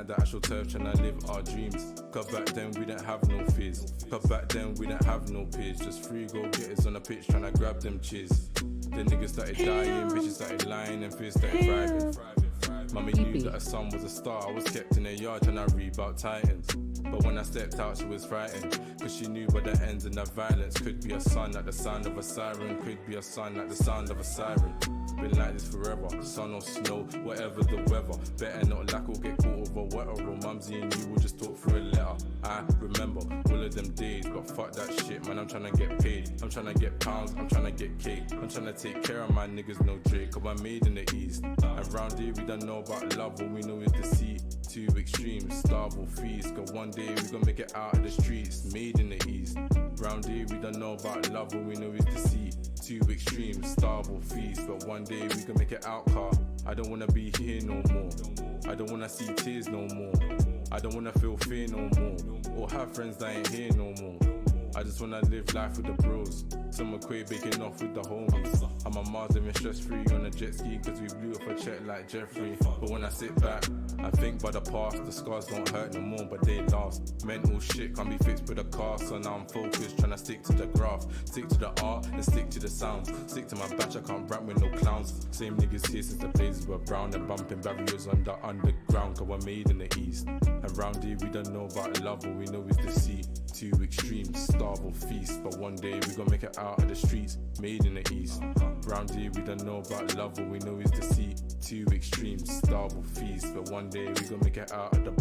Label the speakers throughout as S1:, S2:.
S1: the actual turf tryna live our dreams. Cause back then we didn't have no fears. Cause back then we didn't have no peers. Just three go-getters on the pitch tryna grab them cheers. The niggas started dying, bitches started lying, and fears started thriving. Mummy knew that her son was a star. I was kept in the yard tryna read about titans. But when I stepped out she was frightened, cause she knew by the ends and the violence. Could be a son like the sound of a siren. Could be a son like the sound of a siren. Been like this forever, sun or snow, whatever the weather. Better not lack or get caught over wetter, or mumsy and you will just talk through a letter. I remember all of them days, but fuck that shit, man, I'm tryna get paid. I'm tryna get pounds, I'm tryna get cake. I'm tryna take care of my niggas, no Drake, cause I'm made in the east. And round here we don't know about love, all we know is deceit. Two extremes, starve or feast, cause one day we gon' make it out of the streets. Made in the east. Round here we don't know about love, all we know is deceit. Two extremes, starve or feast, but one day we can make it out, car. I don't wanna be here no more. I don't wanna see tears no more. I don't wanna feel fear no more, or have friends that ain't here no more. I just wanna live life with the bros. Some McQuay baking off with the homies. I'm a Mars living stress free on a jet ski, cause we blew up a check like Jeffrey. But when I sit back, I think by the past. The scars don't hurt no more, but they last. Mental shit can't be fixed with a car, so now I'm focused, tryna stick to the graph. Stick to the art and stick to the sound. Stick to my batch, I can't rap with no clowns. Same niggas here since the blazes were brown. And bumping barriers on the underground, cause we're made in the east. And round here we don't know about love, all we know is deceit. Two extremes, starve or feast, but one day we gon' make it out of the streets. Made in the east. Round here we don't know about love, all we know is deceit. Two extremes, starve or feast, but one day we gon' make it out of the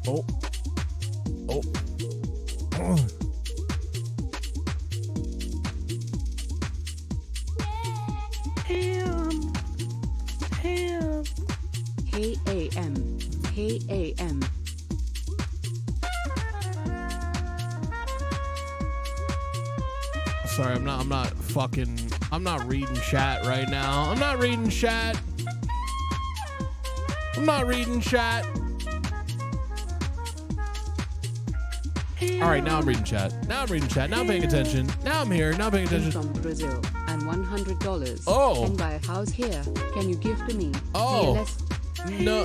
S2: Oh. Oh.
S3: Ham. Hey AM. Hey AM.
S2: Sorry, I'm not reading chat right now. I'm not reading chat. All right, now I'm reading chat. Now I'm paying attention. Now I'm here. Now I'm paying attention.
S3: From Brazil and $100.
S2: Oh.
S3: Can buy a house here. Can you give to me?
S2: Oh. No,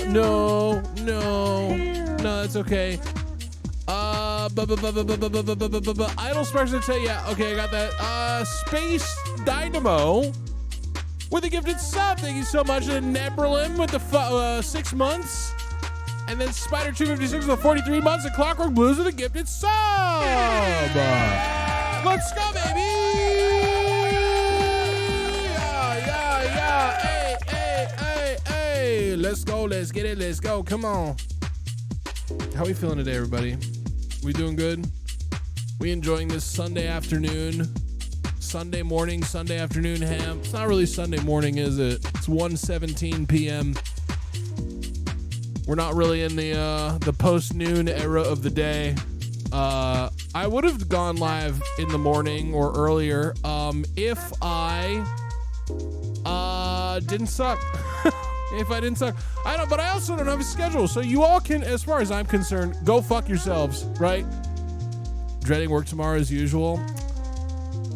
S2: that's okay. Idle Sparks to tell yeah, okay, I got that. Space Dynamo with a gifted sub. Thank you so much. And Neberlin with the 6 months. And then Spider 256 with 43 months. And Clockwork Blues with a gifted sub. Let's go, baby. Yeah. Hey. Let's go. Let's get it. Let's go. Come on. How we feeling today, everybody? We doing good? We enjoying this Sunday afternoon, Sunday morning, Sunday afternoon ham? It's not really Sunday morning, is it? It's 1:17 p.m. We're not really in the post-noon era of the day. I would have gone live in the morning or earlier if I didn't suck. If I didn't suck. I don't, but I also don't have a schedule. So you all can, as far as I'm concerned, go fuck yourselves, right? Dreading work tomorrow as usual.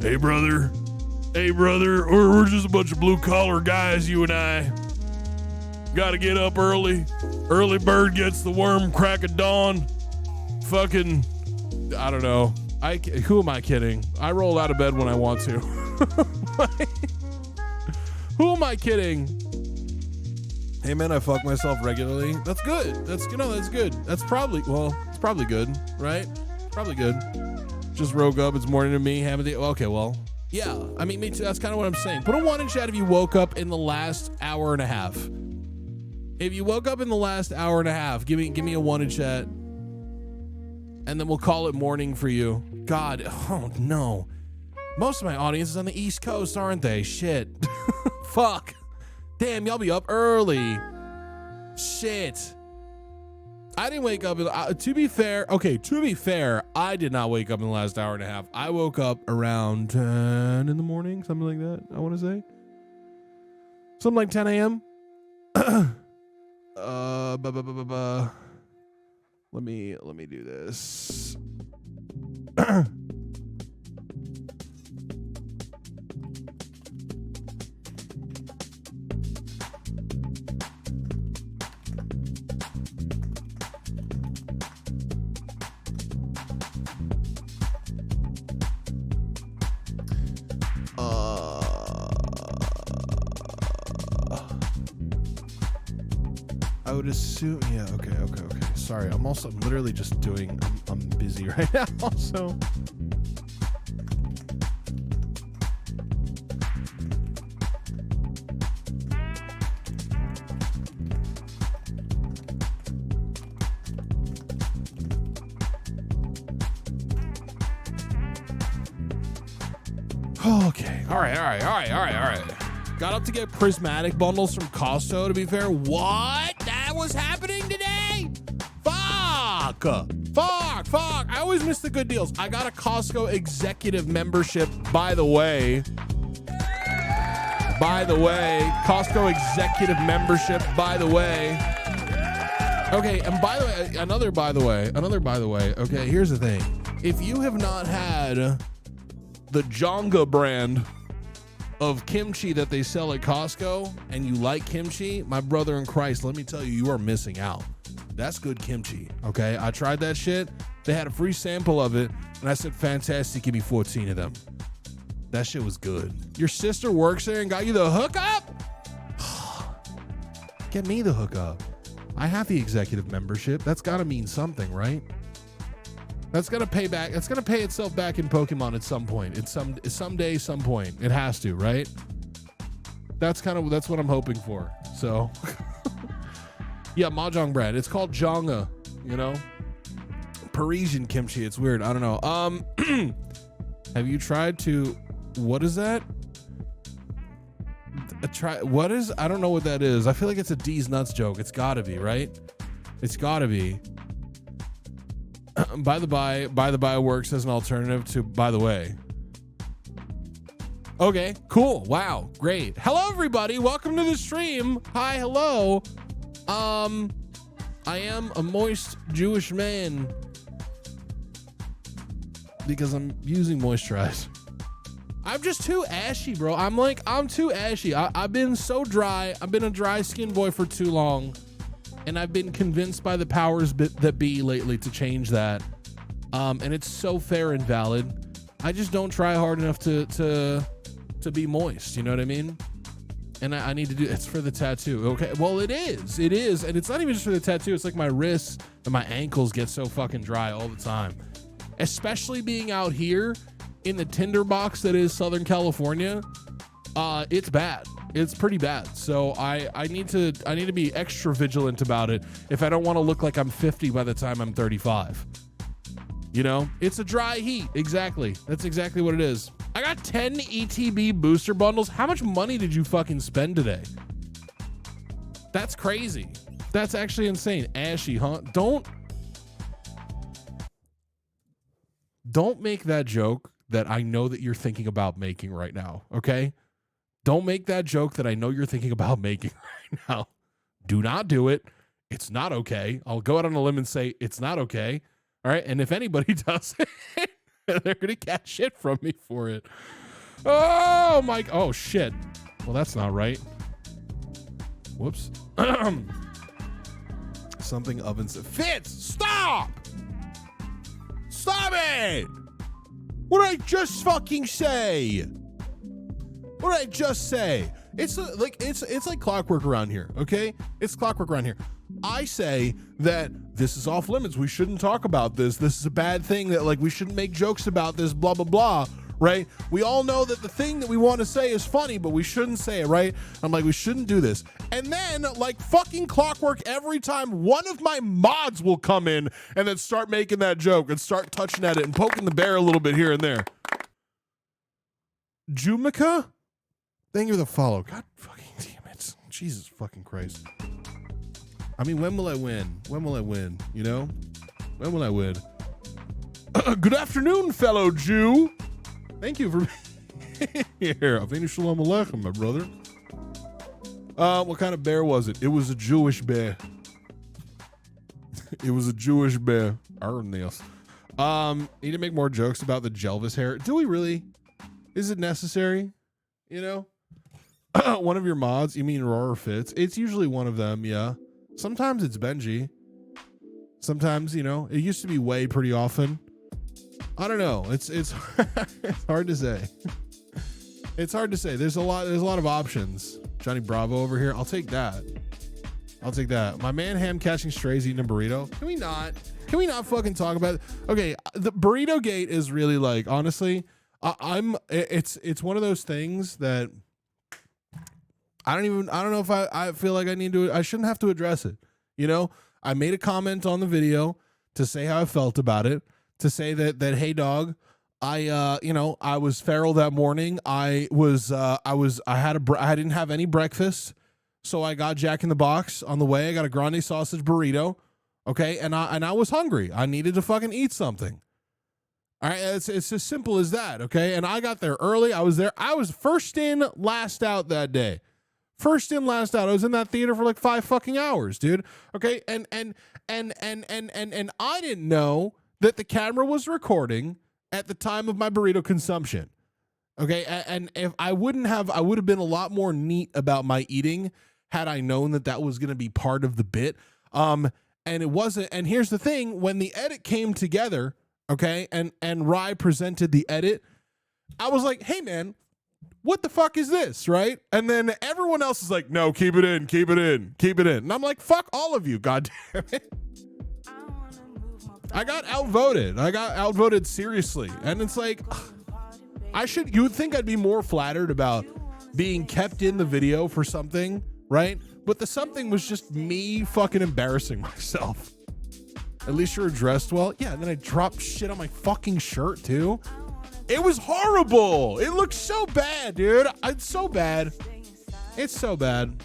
S2: Hey, brother, we're just a bunch of blue-collar guys, you and I. Gotta get up early. Early bird gets the worm, crack of dawn. Fucking, I don't know. Who am I kidding? I roll out of bed when I want to. Who am I kidding? Hey man, I fuck myself regularly. That's good. That's good. It's probably good, right? Probably good. Just woke up. It's morning to me. Okay, well, yeah. I mean, me too. That's kind of what I'm saying. Put a 1 in chat if you woke up in the last hour and a half. If you woke up in the last hour and a half, give me a 1 in chat, and then we'll call it morning for you. God, oh no. Most of my audience is on the East Coast, aren't they? Shit. Fuck. Damn, y'all be up early. Shit. I didn't wake up. To be fair, I did not wake up in the last hour and a half. I woke up around 10 in the morning, something like that, I want to say. Something like 10 a.m. Let me do this. I would assume, yeah, okay. Sorry, I'm literally just doing, I'm busy right now, so. Okay, all right. Got up to get prismatic bundles from Costco, to be fair. What? That was happening today? Fuck. I always miss the good deals. I got a Costco executive membership, by the way. Costco executive membership, by the way. Okay, and another by the way. Okay, here's the thing. If you have not had the Jonga brand of kimchi that they sell at Costco and you like kimchi, my brother in Christ, let me tell you, you are missing out. That's good kimchi, okay? I tried that shit. They had a free sample of it, and I said, fantastic, give me 14 of them. That shit was good. Your sister works there and got you the hookup? Get me the hookup. I have the executive membership. That's got to mean something, right? That's gonna pay back. That's gonna pay itself back in Pokemon at some point. It's someday, some point. It has to, right? That's what I'm hoping for. So, yeah, Mahjong brand. It's called Jonga. You know, Parisian kimchi. It's weird. I don't know. Have you tried to? What is that? What is? I don't know what that is. I feel like it's a D's nuts joke. It's gotta be, right? It's gotta be. By the by works as an alternative to by the way. Okay, cool. Wow, great. Hello everybody. Welcome to the stream. Hi, hello. I am a moist Jewish man because I'm using moisturize. I'm just too ashy, bro. I'm too ashy. I've been so dry. I've been a dry skinned boy for too long. And I've been convinced by the powers that be lately to change that. And it's so fair and valid. I just don't try hard enough to be moist. You know what I mean? And I need to do, it's for the tattoo. Okay. Well, it is. And it's not even just for the tattoo. It's like my wrists and my ankles get so fucking dry all the time. Especially being out here in the tinderbox that is Southern California. It's bad. It's pretty bad. So I need to be extra vigilant about it if I don't want to look like I'm 50 by the time I'm 35. You know, it's a dry heat. Exactly. That's exactly what it is. I got 10 ETB booster bundles. How much money did you fucking spend today? That's crazy. That's actually insane. Ashy, huh? Don't make that joke that I know that you're thinking about making right now. Okay. Don't make that joke that I know you're thinking about making right now. Do not do it. It's not okay. I'll go out on a limb and say it's not okay. All right. And if anybody does it, they're going to catch shit from me for it. Oh, my. Oh, shit. Well, that's not right. Whoops. Something ovens. Fitz, stop. Stop it. What did I just fucking say? What did I just say? It's like clockwork around here, okay? It's clockwork around here. I say that this is off limits. We shouldn't talk about this. This is a bad thing that like we shouldn't make jokes about this, blah, blah, blah, right? We all know that the thing that we want to say is funny, but we shouldn't say it, right? I'm like, we shouldn't do this. And then like fucking clockwork, every time one of my mods will come in and then start making that joke and start touching at it and poking the bear a little bit here and there. Jumika? Thank you for the follow. God fucking damn it. Jesus fucking Christ. I mean, when will I win? When will I win? You know? When will I win? Good afternoon, fellow Jew. Thank you for being here. Avinu Shalom Aleichem, my brother. What kind of bear was it? It was a Jewish bear. It was a Jewish bear. Arnails. Need to make more jokes about the Jelvis hair. Do we really? Is it necessary? You know? One of your mods, you mean Roar Fits? It's usually one of them, yeah. Sometimes it's Benji. Sometimes, you know, it used to be Way pretty often. I don't know. It's it's hard to say. It's hard to say. There's a lot of options. Johnny Bravo over here. I'll take that. I'll take that. My man Ham catching strays eating a burrito. Can we not fucking talk about it? Okay, the burrito gate is really like, honestly, it's one of those things that I don't know if I feel like I shouldn't have to address it. You know, I made a comment on the video to say how I felt about it, to say that hey dog, I was feral that morning. I didn't have any breakfast, so I got Jack in the Box on the way. I got a grande sausage burrito, okay, and I was hungry. I needed to fucking eat something. All right, it's as simple as that, okay. And I got there early. I was there. I was first in, last out that day. First in, last out. I was in that theater for like 5 fucking hours, dude. Okay, and I didn't know that the camera was recording at the time of my burrito consumption. Okay, and if I would have been a lot more neat about my eating had I known that was going to be part of the bit. And it wasn't. And here's the thing: when the edit came together, okay, and Rye presented the edit, I was like, hey man, what the fuck is this, right? And then everyone else is like, no, keep it in. And I'm like, fuck all of you, goddamn it. I got outvoted seriously. And it's like, you would think I'd be more flattered about being kept in the video for something, right? But the something was just me fucking embarrassing myself. At least you're dressed well. Yeah, and then I dropped shit on my fucking shirt too. It was horrible. It looked so bad, dude. It's so bad. It's so bad.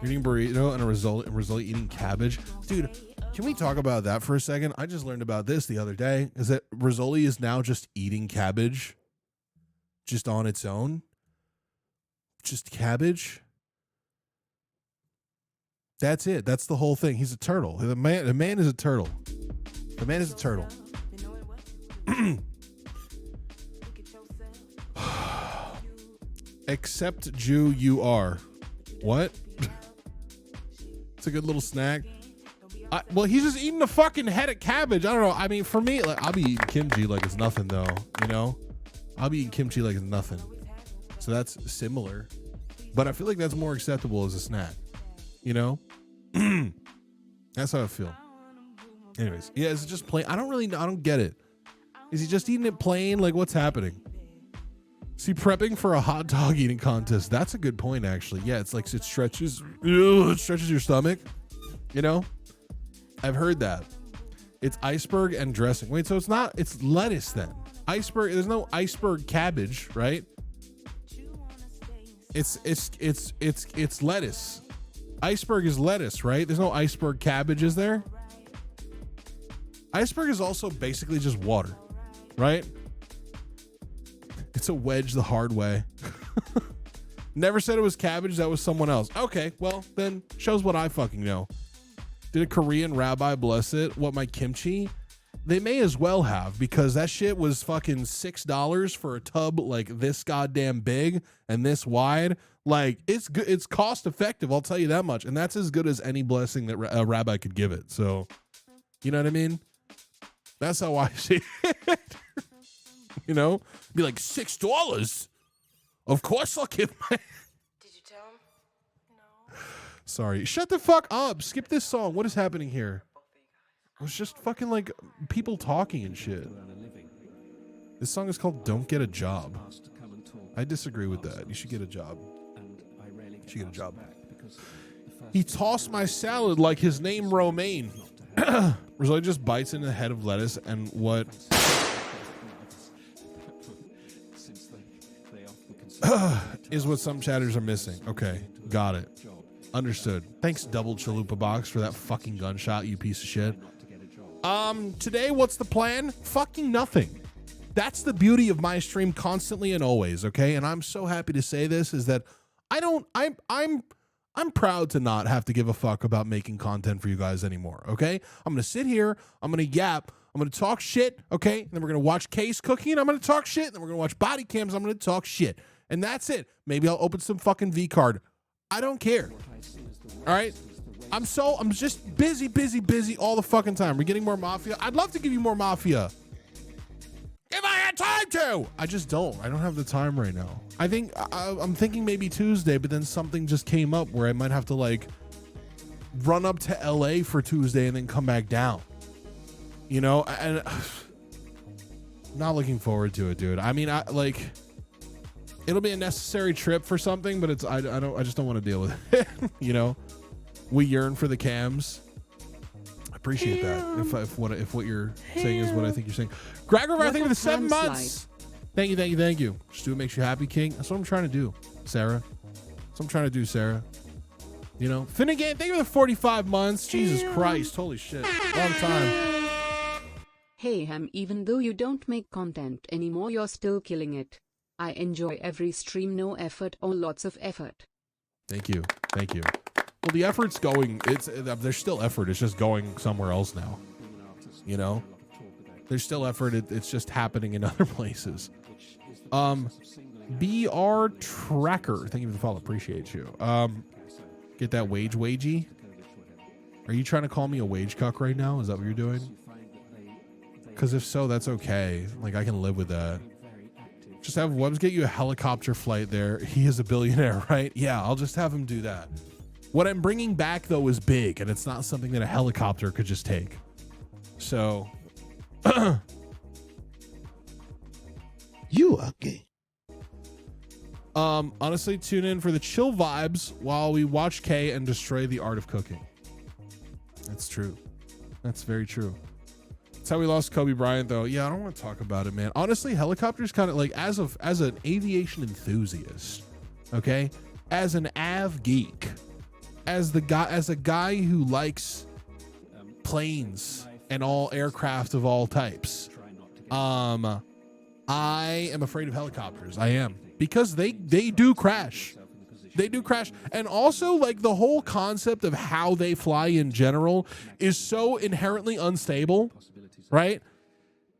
S2: Eating burrito and a result eating cabbage. Dude, can we talk about that for a second? I just learned about this the other day. Is that Rizzoli is now just eating cabbage just on its own? Just cabbage? That's it. That's the whole thing. He's a turtle. The man is a turtle. The man is a turtle. Except Jew you are. What? It's a good little snack. Well, he's just eating a fucking head of cabbage. I don't know. I mean, for me, like, I'll be eating kimchi like it's nothing, though. You know, I'll be eating kimchi like it's nothing. So that's similar, but I feel like that's more acceptable as a snack. You know, that's how I feel. Anyways, yeah, is it just plain? I don't get it. Is he just eating it plain? Like, what's happening? Is he prepping for a hot dog eating contest? That's a good point, actually. Yeah, it's like it stretches your stomach. You know, I've heard that. It's iceberg and dressing. Wait, so it's lettuce then? Iceberg. There's no iceberg cabbage, right? It's lettuce. Iceberg is lettuce, right? There's no iceberg cabbage, is there? Iceberg is also basically just water, right? It's a wedge the hard way. Never said it was cabbage. That was someone else. Okay, well, then shows what I fucking know. Did a Korean rabbi bless it? What, my kimchi? They may as well have, because that shit was fucking $6 for a tub like this goddamn big and this wide. Like, it's good. It's cost effective. I'll tell you that much. And that's as good as any blessing that a rabbi could give it. So, you know what I mean? That's how I see it. You know, be like $6. Of course I'll give my.
S4: Did you tell him? No.
S2: Sorry. Shut the fuck up. Skip this song. What is happening here? It was just fucking like people talking and shit. This song is called Don't Get a Job. I disagree with that. You should get a job. You should get a job. He tossed my salad like his name Romaine. Rosalie just bites into the head of lettuce and what is what some chatters are missing. Okay, got it. Understood. Thanks, Double Chalupa Box, for that fucking gunshot, you piece of shit. Today, what's the plan? Fucking nothing. That's the beauty of my stream constantly and always, okay? And I'm so happy to say this, is that I'm proud to not have to give a fuck about making content for you guys anymore, okay? I'm going to sit here, I'm going to yap, I'm going to talk shit, okay? And then we're going to watch Case cooking, and I'm going to talk shit, and then we're going to watch body cams, I'm going to talk shit. And that's it. Maybe I'll open some fucking vcard. I don't care. All right? I'm just busy all the fucking time. We're getting more Mafia. I'd love to give you more Mafia if I had time to. I just don't. I don't have the time right now. I think I'm thinking maybe Tuesday, but then something just came up where I might have to like run up to LA for Tuesday and then come back down. You know, and not looking forward to it, dude. I mean, it'll be a necessary trip for something, but I just don't want to deal with it. You know, we yearn for the cams. I appreciate that. If what you're saying is what I think you're saying. Gregor, I think for the 7 months. Thank you. Just do what makes you happy, King. That's what I'm trying to do, Sarah. That's what I'm trying to do, Sarah. You know, Finnegan, thank you for the 45 months. Jesus Christ, holy shit, long time.
S3: Hey Ham, even though you don't make content anymore, you're still killing it. I enjoy every stream, no effort or lots of effort.
S2: Thank you. Well, the effort's going, there's still effort, it's just going somewhere else now. You know? There's still effort, it's just happening in other places. BR Tracker, thank you for the follow, appreciate you. Get that wagey? Are you trying to call me a wage cuck right now? Is that what you're doing? Because if so, that's okay. Like, I can live with that. Just have Webbs get you a helicopter flight there. He is a billionaire, right? Yeah, I'll just have him do that. What I'm bringing back, though, is big, and it's not something that a helicopter could just take. So,
S5: you are gay.
S2: Honestly, tune in for the chill vibes while we watch Kay and destroy the art of cooking. That's true. That's very true. That's how we lost Kobe Bryant, though. Yeah, I don't want to talk about it, man. Honestly, helicopters kind of like as an aviation enthusiast, okay, as an av geek, as a guy who likes planes and all aircraft of all types. I am afraid of helicopters. I am, because they do crash. They do crash. And also, like, the whole concept of how they fly in general is so inherently unstable, right?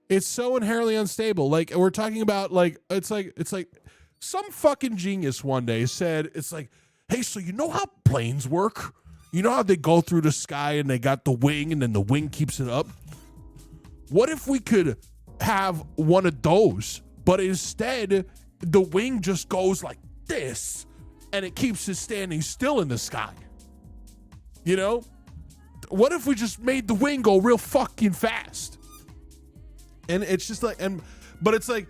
S2: It's so inherently unstable. Like, we're talking about, like, it's like some fucking genius one day said, it's like, hey, so you know how planes work? You know how they go through the sky and they got the wing and then the wing keeps it up? What if we could have one of those, but instead the wing just goes like this and it keeps it standing still in the sky? You know? What if we just made the wing go real fucking fast? And it's just like, but it's like,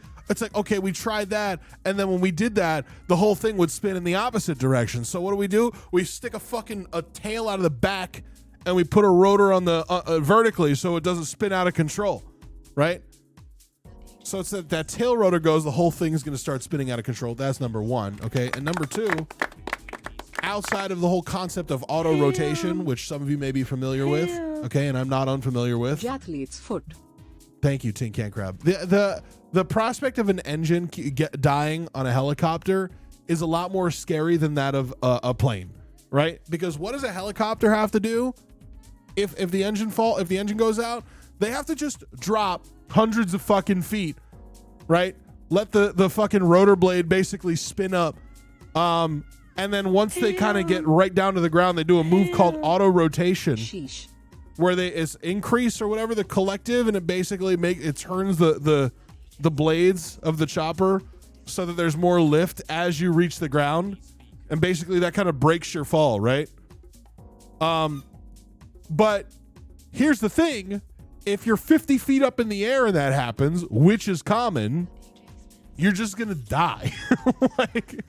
S2: okay, we tried that, and then when we did that, the whole thing would spin in the opposite direction. So what do? We stick a tail out of the back, and we put a rotor on the vertically so it doesn't spin out of control, right? So it's that tail rotor goes, the whole thing is going to start spinning out of control. That's number one, okay? And number two, outside of the whole concept of auto rotation, which some of you may be familiar with, okay, and I'm not unfamiliar with.
S3: Athlete's foot.
S2: Thank you, Tin Can Crab. The prospect of an engine dying on a helicopter is a lot more scary than that of a plane, right? Because what does a helicopter have to do if the engine goes out? They have to just drop hundreds of fucking feet, right? Let the fucking rotor blade basically spin up. And then once they kind of get right down to the ground, they do a move called auto rotation.
S3: Sheesh.
S2: Where it's increase or whatever the collective, and it basically turns the blades of the chopper so that there's more lift as you reach the ground, and basically that kind of breaks your fall, right? But here's the thing: if you're 50 feet up in the air and that happens, which is common, you're just gonna die. Like,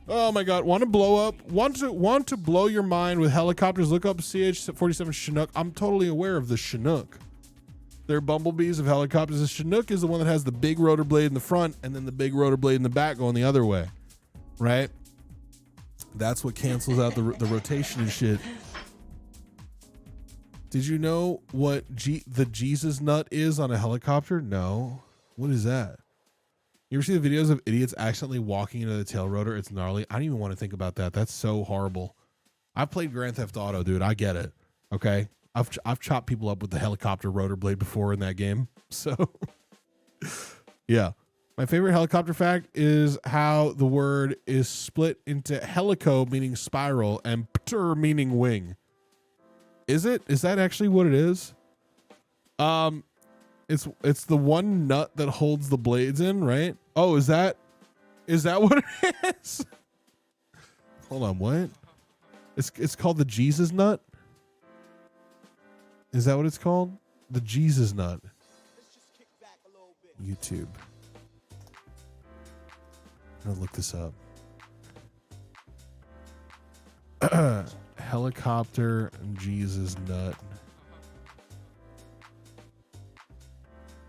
S2: oh my God! Want to blow your mind with helicopters? Look up CH-47 Chinook. I'm totally aware of the Chinook. They're bumblebees of helicopters. The Chinook is the one that has the big rotor blade in the front and then the big rotor blade in the back going the other way, right? That's what cancels out the rotation and shit. Did you know what the Jesus nut is on a helicopter? No. What is that? You ever see the videos of idiots accidentally walking into the tail rotor? It's gnarly. I don't even want to think about that. That's so horrible. I've played Grand Theft Auto, dude. I get it. Okay. I've chopped people up with the helicopter rotor blade before in that game. So, yeah. My favorite helicopter fact is how the word is split into helico, meaning spiral, and pter, meaning wing. Is it? Is that actually what it is? It's the one nut that holds the blades in, right? Oh, is that what it is? Hold on, what? It's called the Jesus nut? Is that what it's called? The Jesus nut. YouTube. I'm gonna look this up. Helicopter Jesus nut.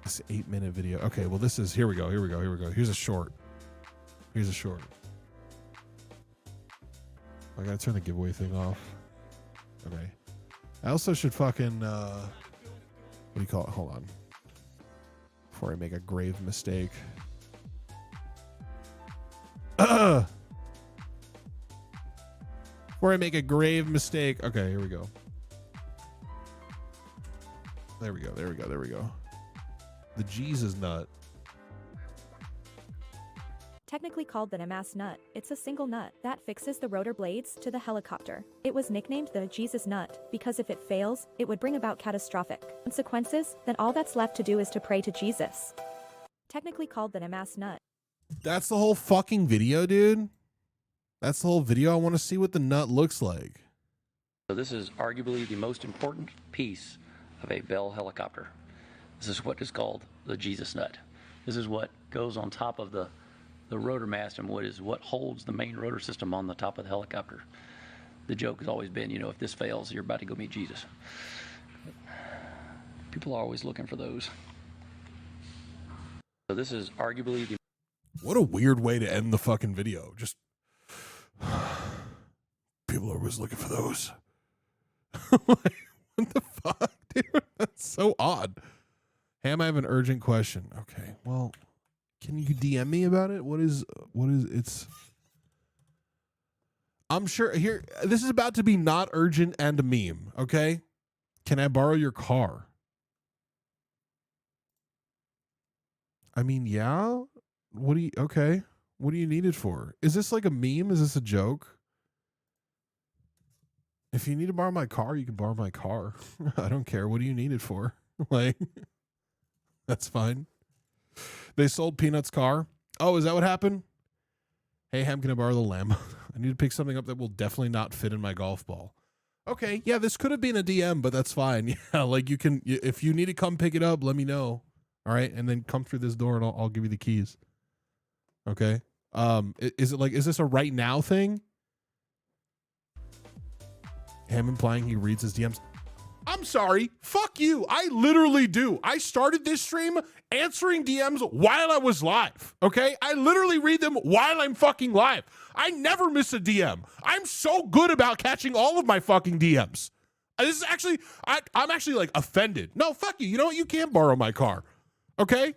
S2: This 8-minute video. Okay, well here we go. Here's a short. I gotta turn the giveaway thing off. Okay. I also should fucking what do you call it? Hold on. Before I make a grave mistake. Before I make a grave mistake. Okay, here we go. There we go. The Jesus nut.
S5: Technically called the Namas nut, it's a single nut that fixes the rotor blades to the helicopter. It was nicknamed the Jesus nut because if it fails, it would bring about catastrophic consequences. Then all that's left to do is to pray to Jesus. Technically called the Namas nut.
S2: That's the whole fucking video, dude. That's the whole video. I want to see what the nut looks like.
S6: So this is arguably the most important piece of a Bell helicopter. This is what is called the Jesus nut. This is what goes on top of the rotor mast and what holds the main rotor system on the top of the helicopter. the joke has always been, if this fails, you're about to go meet Jesus. People are always looking for those. So this is arguably the...
S2: What a weird way to end the fucking video. Just people are always looking for those. What the fuck, dude? That's so odd. Ham, I have an urgent question. Okay, well, can you DM me about it? What is it's... I'm sure here, this is about to be not urgent and a meme, okay? Can I borrow your car? I mean, yeah. What do you need it for? Is this like a meme? Is this a joke? If you need to borrow my car, you can borrow my car. I don't care. What do you need it for? Like, that's fine. They sold Peanut's car. Oh, is that what happened? Hey, Ham, can I borrow the Lambo? I need to pick something up that will definitely not fit in my golf ball. Okay, yeah, this could have been a DM, but that's fine. Yeah, like if you need to come pick it up, let me know. All right, and then come through this door and I'll give you the keys. Okay. Is this a right now thing? Him implying he reads his DMs. I'm sorry. Fuck you. I literally do. I started this stream answering DMs while I was live. Okay? I literally read them while I'm fucking live. I never miss a DM. I'm so good about catching all of my fucking DMs. This is actually, I'm actually like offended. No, fuck you. You know what? You can't borrow my car. Okay?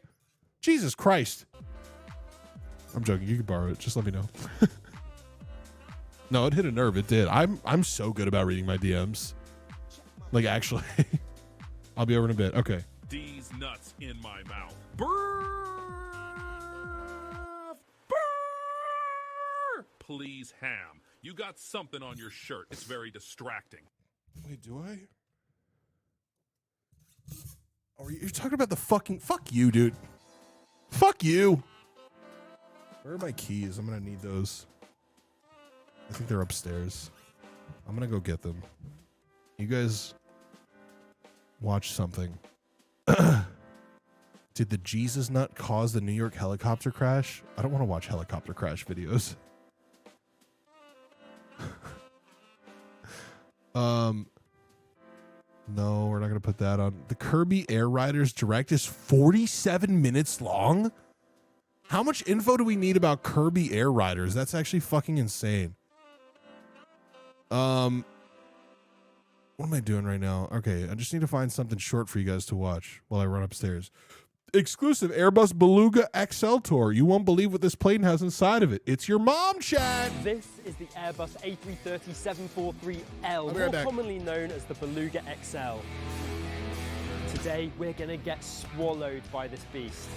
S2: Jesus Christ. I'm joking. You can borrow it. Just let me know. No, it hit a nerve. It did. I'm so good about reading my DMs. Like, actually. I'll be over in a bit. Okay.
S7: These nuts in my mouth. Please, Ham. You got something on your shirt. It's very distracting.
S2: Wait, do I? Oh, you're talking about the fucking... Fuck you, dude. Fuck you. Where are my keys? I'm going to need those. I think they're upstairs. I'm going to go get them. You guys watch something. Did the Jesus nut cause the New York helicopter crash? I don't want to watch helicopter crash videos. No, we're not going to put that on. The Kirby Air Riders Direct is 47 minutes long? How much info do we need about Kirby Air Riders? That's actually fucking insane. What am I doing right now? Okay, I just need to find something short for you guys to watch while I run upstairs. Exclusive Airbus Beluga XL tour. You won't believe what this plane has inside of it. It's your mom, Chad.
S8: This is the Airbus A330-743L, more commonly known as the Beluga XL. Today, we're going to get swallowed by this beast.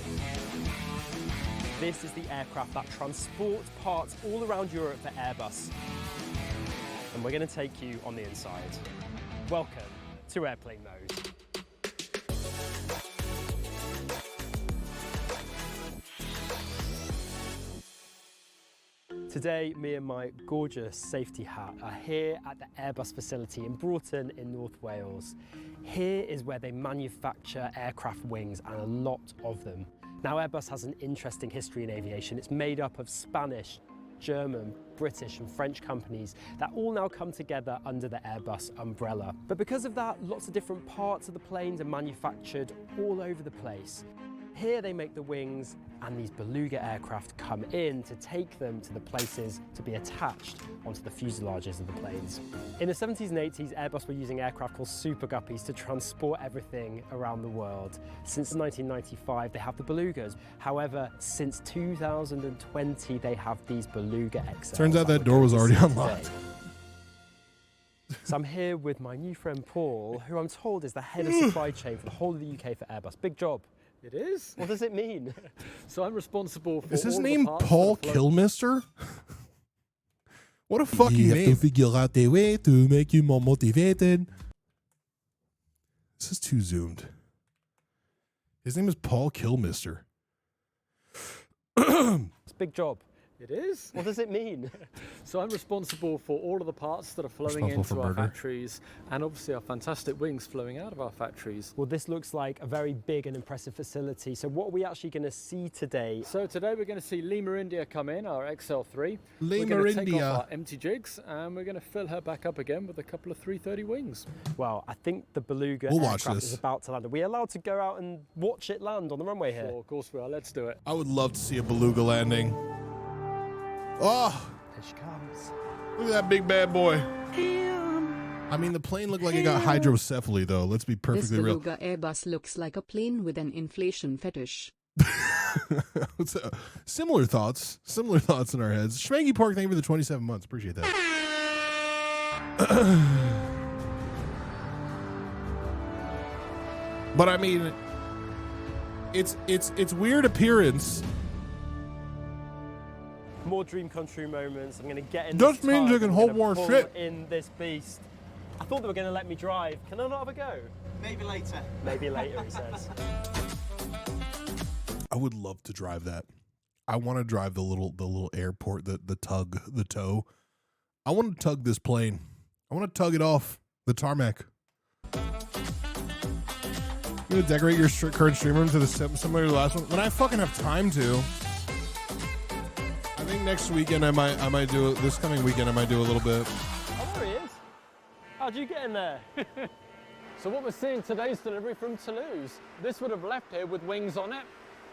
S8: This is the aircraft that transports parts all around Europe for Airbus. And we're going to take you on the inside. Welcome to airplane mode. Today, me and my gorgeous safety hat are here at the Airbus facility in Broughton in North Wales. Here is where they manufacture aircraft wings, and a lot of them. Now, Airbus has an interesting history in aviation. It's made up of Spanish, German, British and French companies that all now come together under the Airbus umbrella. But because of that, lots of different parts of the planes are manufactured all over the place. Here they make the wings, and these Beluga aircraft come in to take them to the places to be attached onto the fuselages of the planes. In the 70s and 80s, Airbus were using aircraft called Super Guppies to transport everything around the world. Since 1995, they have the Belugas. However, since 2020, they have these Beluga XLs.
S2: Turns out that door was already unlocked.
S8: So I'm here with my new friend Paul, who I'm told is the head of supply chain for the whole of the UK for Airbus. Big job.
S9: It is.
S8: What does it mean?
S9: So I'm responsible for.
S2: Is his
S9: all
S2: name
S9: the parts
S2: Paul Kilmister? What a fucking name. You have to figure out a way to make you more motivated. This is too zoomed. His name is Paul Kilmister.
S8: It's a big job.
S9: It is.
S8: What does it mean?
S9: So I'm responsible for all of the parts that are flowing into our factories, and obviously our fantastic wings flowing out of our factories.
S8: Well, this looks like a very big and impressive facility. So what are we actually going to see today?
S9: So today we're going to see Lima India come in, our XL3.
S2: Lima
S9: we're going to take
S2: India.
S9: off our empty jigs, and we're going to fill her back up again with a couple of 330 wings.
S8: Well, I think the Beluga aircraft is about to land. Are we allowed to go out and watch it land on the runway here?
S9: Sure, of course we are. Let's do it.
S2: I would love to see a Beluga landing. Oh,
S8: Here she comes.
S2: look at that big bad boy. I mean, the plane looked like it got hydrocephaly, though. Let's be perfectly real.
S3: This Beluga Airbus looks like a plane with an inflation fetish.
S2: Similar thoughts in our heads. Schmanky Park, thank you for the 27 months. Appreciate that. But I mean, it's weird appearance.
S8: More dream come true moments. I'm going to get in.
S2: Just
S8: this
S2: means
S8: tug.
S2: you can
S8: I'm
S2: hold
S8: gonna
S2: more
S8: pull
S2: shit.
S8: in this beast. I thought they were going to let me drive. Can I not have a go?
S10: Maybe later.
S8: Maybe later, he says.
S2: I would love to drive that. I want to drive the little airport, the tow. I want to tug this plane. I want to tug it off the tarmac. You gonna decorate your current stream room to the similar to the last one? When I fucking have time to. I think next weekend I might do it. This coming weekend I might do a little bit.
S8: Oh, there he is. How'd you get in there?
S9: So what we're seeing today's delivery from Toulouse. This would have left here with wings on it,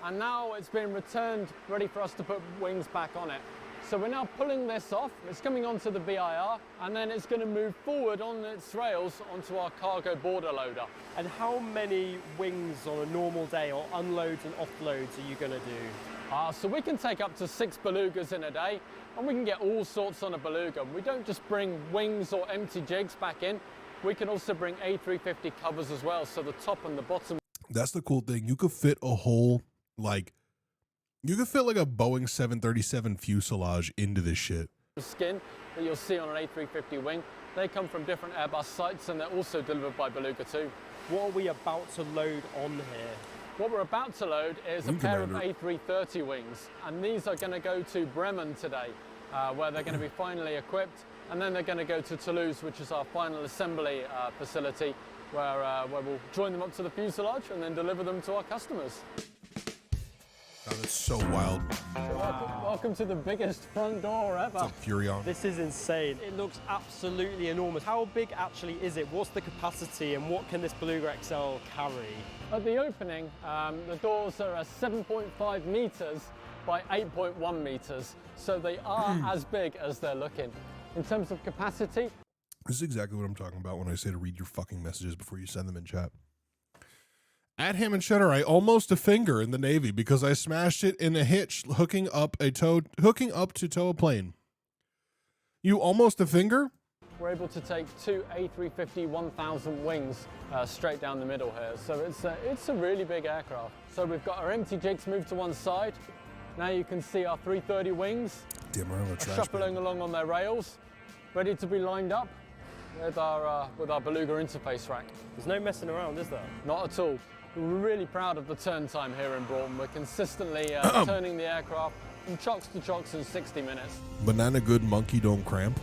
S9: and now it's been returned, ready for us to put wings back on it. So we're now pulling this off. It's coming onto the VIR, and then it's going to move forward on its rails onto our cargo border loader.
S8: And how many wings on a normal day, or unloads and offloads, are you going to do?
S9: So we can take up to 6 belugas in a day, and we can get all sorts on a beluga. We don't just bring wings or empty jigs back in. We can also bring A350 covers as well, so the top and the bottom.
S2: That's the cool thing. You could fit a whole, you could fit like a Boeing 737 fuselage into this shit.
S9: Skin that you'll see on an A350 wing. They come from different Airbus sites, and they're also delivered by Beluga too.
S8: What are we about to load on here?
S9: What we're about to load is a pair of A330 wings, and these are going to go to Bremen today, where they're going to be finally equipped, and then they're going to go to Toulouse, which is our final assembly facility, where we'll join them up to the fuselage and then deliver them to our customers.
S2: Oh, that's so wild.
S9: Welcome to the biggest front door ever.
S2: What's up, Furion?
S8: This is insane. It looks absolutely enormous. How big actually is it? What's the capacity, and what can this Beluga XL carry?
S9: At the opening, the doors are 7.5 meters by 8.1 meters, so they are as big as they're looking. In terms of capacity,
S2: this is exactly what I'm talking about when I say to read your fucking messages before you send them in chat. At Ham and Cheddar, I almost a finger in the Navy because I smashed it in a hitch hooking up to tow a plane. You almost a finger?
S9: we're able to take 2 A350 1000 wings straight down the middle here. So it's a really big aircraft. So we've got our empty jigs moved to one side. Now you can see our 330 wings shuffling along on their rails, ready to be lined up with our Beluga interface rack.
S8: There's no messing around, is there?
S9: Not at all. We're really proud of the turn time here in Broughton. We're consistently turning the aircraft from chocks to chocks in 60 minutes.
S2: Banana good, monkey don't cramp.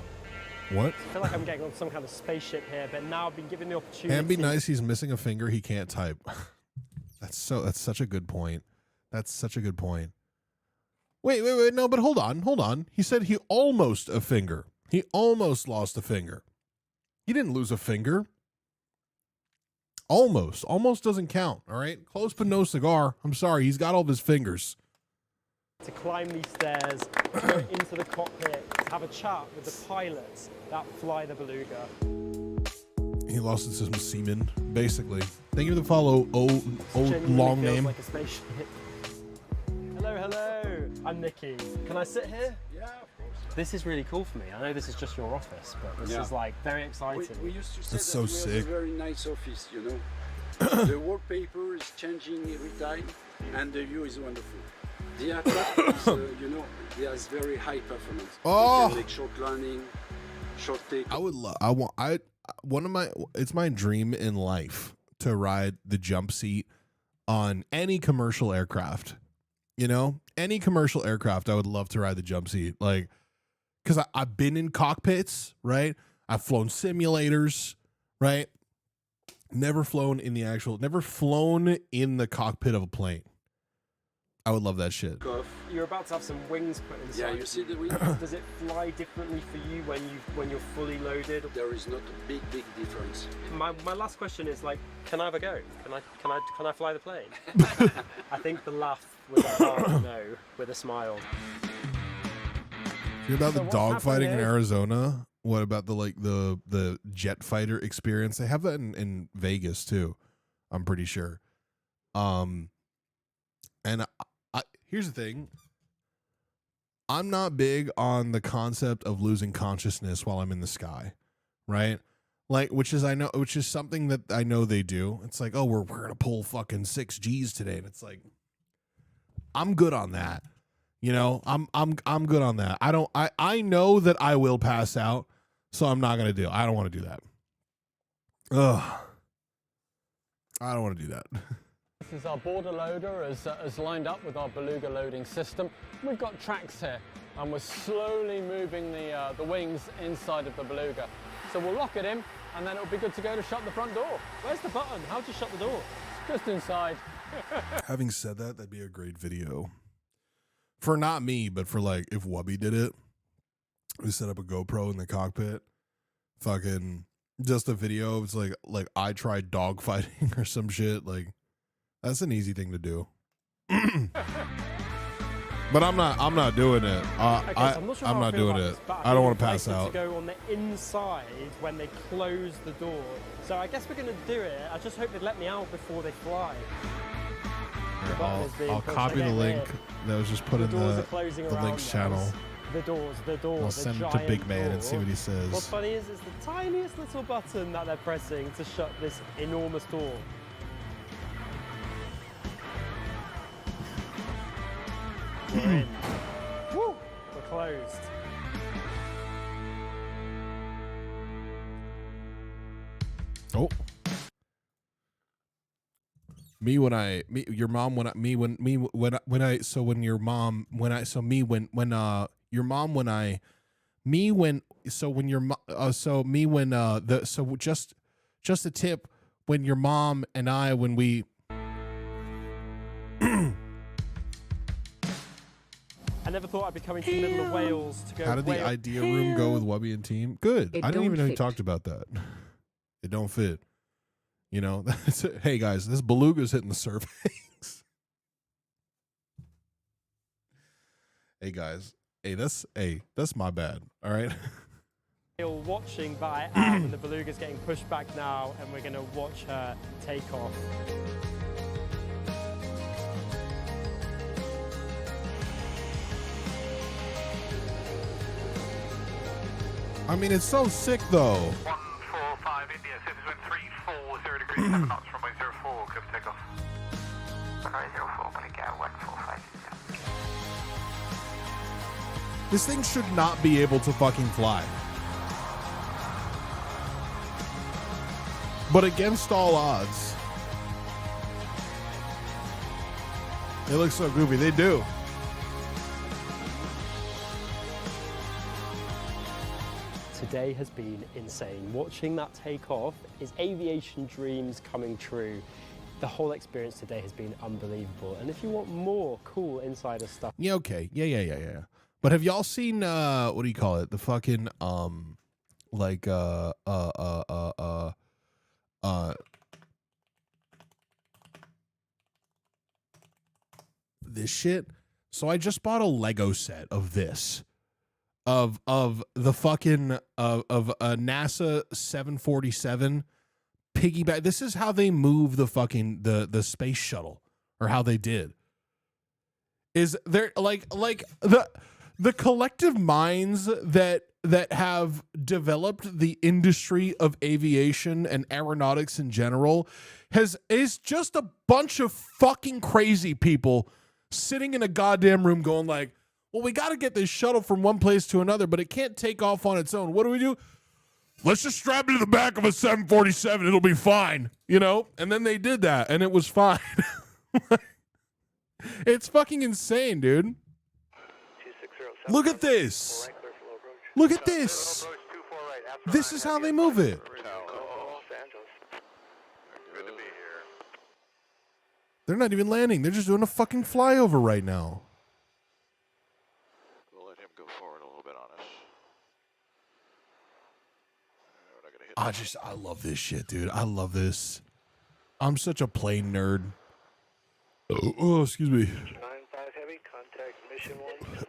S2: What?
S8: I feel like I'm getting on some kind of spaceship here, but now I've been given the opportunity.
S2: And be nice, he's missing a finger, he can't type. That's such a good point. That's such a good point. Wait, no, but hold on. He said he almost a finger. He almost lost a finger. He didn't lose a finger. Almost doesn't count, all right? Close but no cigar. I'm sorry, he's got all of his fingers.
S8: To climb these stairs, to go into the cockpit, to have a chat with the pilots that fly the Beluga.
S2: He lost his some semen, basically. Thank you for the follow, long name.
S8: Like a spaceship. Hello. I'm Nikki. Can I sit here?
S10: Yeah, of course.
S8: This is really cool for me. I know this is just your office, but this is like very exciting.
S10: We used to say
S2: That's
S10: that
S2: so
S10: we
S2: sick.
S10: have a very nice office, you know. The wallpaper is changing every time, and the view is wonderful. The aircraft is, it has very high performance.
S2: Oh!
S10: You can make short landing, short take.
S2: It's my dream in life to ride the jump seat on any commercial aircraft. You know, any commercial aircraft, I would love to ride the jump seat. Like, because I've been in cockpits, right? I've flown simulators, right? Never flown in the cockpit of a plane. I would love that shit.
S8: You're about to have some wings put inside.
S10: Yeah, you see the wing?
S8: Does it fly differently for you when you're fully loaded?
S10: There is not a big difference.
S8: My last question is like, can I have a go? Can I fly the plane? I think the laugh was a hard no with a smile.
S2: Hear about the
S8: what's
S2: dogfighting in
S8: happening?
S2: Arizona? What about the jet fighter experience? They have that in Vegas too. I'm pretty sure. And here's the thing. I'm not big on the concept of losing consciousness while I'm in the sky, right? Like, which is something that I know they do. It's like, oh, we're gonna pull fucking 6 Gs today, and it's like, I'm good on that. You know, I'm good on that. I know that I will pass out, so I'm not gonna do. I don't want to do that. Ugh. I don't want to do that.
S9: This is our border loader as lined up with our beluga loading system. We've got tracks here and we're slowly moving the wings inside of the beluga. So we'll lock it in and then it'll be good to go to shut the front door. Where's the button? How to shut the door? Just inside.
S2: Having said that, that'd be a great video. For not me, but for like if Wubby did it. We set up a GoPro in the cockpit. Fucking just a video. It's like I tried dog fighting or some shit. Like, that's an easy thing to do. But I'm not doing it. I'm not doing it. I don't want to pass out.
S8: To go on the inside when they close the door. So I guess we're going to do it. I just hope they let me out before they fly.
S2: I'll copy the link that was just put in the links channel.
S8: The doors.
S2: I'll send it to Big Man and see what he says.
S8: What's funny is it's the tiniest little button that they're pressing to shut this enormous door. We're in. Woo! We're closed.
S2: Oh. When your mom when just a tip, when your mom and I, when we
S8: I never thought I'd be coming to the middle of Wales to go.
S2: How did the idea room go with Wubby and team? Good. I didn't even know you talked about that. It don't fit. You know, that's it. Hey guys, this beluga's hitting the surface. Hey guys, that's my bad. All right.
S8: You're watching, but I am, and the beluga's getting pushed back now, and we're gonna watch her take off.
S2: I mean, it's so sick though.
S11: 145 India, surface wind 340 degrees, 7 knots, runway 04, clear for takeoff. Runway 04, gonna get 145.
S2: This thing should not be able to fucking fly. But against all odds, they look so goofy. They do.
S8: Today has been insane. Watching that take off is aviation dreams coming true. The whole experience today has been unbelievable. And if you want more cool insider stuff.
S2: Yeah, okay. Yeah. But have y'all seen what do you call it? The fucking this shit? So I just bought a Lego set of this. Of the fucking of a NASA 747 piggyback. This is how they move the fucking the space shuttle, or how they did. Is there like the collective minds that have developed the industry of aviation and aeronautics in general is just a bunch of fucking crazy people sitting in a goddamn room going like, well, we got to get this shuttle from one place to another, but it can't take off on its own. What do? Let's just strap it to the back of a 747. It'll be fine, you know? And then they did that, and it was fine. It's fucking insane, dude. Look at this. Look at this. This is how they move it. They're not even landing. They're just doing a fucking flyover right now.
S12: We'll let him go forward a little bit on us.
S2: I love this shit, dude. I love this. I'm such a plane nerd. Oh, excuse me.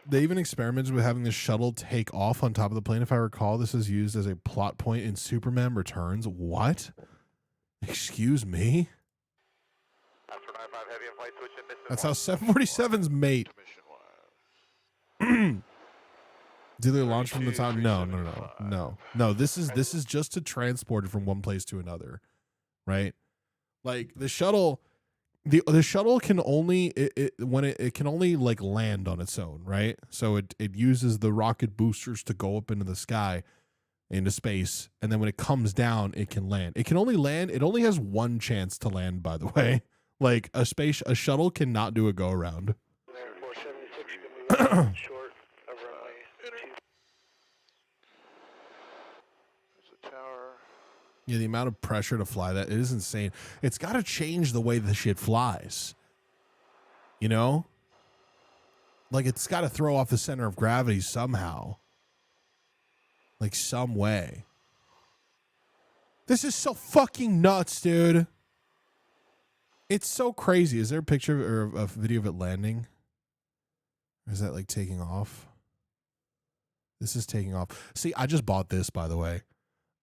S2: They even experimented with having the shuttle take off on top of the plane. If I recall, this is used as a plot point in Superman Returns. What? Excuse me? That's how 747s mate. Do they launch from the top? No. This is just to transport it from one place to another, right? Like the shuttle, the shuttle can only it can only like land on its own, right? So it uses the rocket boosters to go up into the sky, into space, and then when it comes down, it can land. It can only land. It only has one chance to land, by the way. Like a shuttle cannot do a go around. Yeah, the amount of pressure to fly that, it is insane. It's got to change the way the shit flies. You know? Like, it's got to throw off the center of gravity somehow. Like, some way. This is so fucking nuts, dude. It's so crazy. Is there a picture or a video of it landing? Or is that, like, taking off? This is taking off. See, I just bought this, by the way.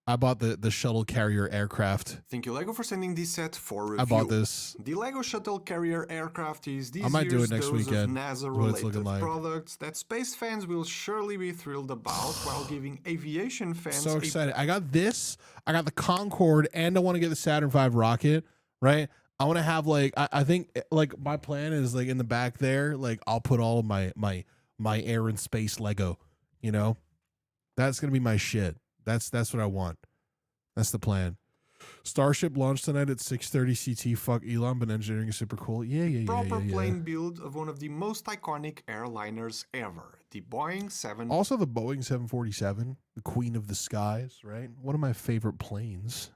S2: I bought the shuttle carrier aircraft.
S13: Thank you, LEGO, for sending this set for review.
S2: I bought this.
S13: The LEGO shuttle carrier aircraft is these
S2: I might do it next
S13: those
S2: weekend.
S13: of
S2: What it's looking
S13: NASA-related
S2: like.
S13: products that space fans will surely be thrilled about, while giving aviation fans
S2: So excited. I got this. I got the Concorde, and I want to get the Saturn V rocket, right? I want to have, like, I think, like, my plan is, like, in the back there, like, I'll put all of my air and space Lego, you know? That's going to be my shit. That's what I want. That's the plan. Starship launched tonight at 6:30 CT. Fuck Elon, but engineering is super cool. Yeah.
S13: proper plane build of one of the most iconic airliners ever, the Boeing 7.
S2: Also, the Boeing 747, the queen of the skies, right? One of my favorite planes.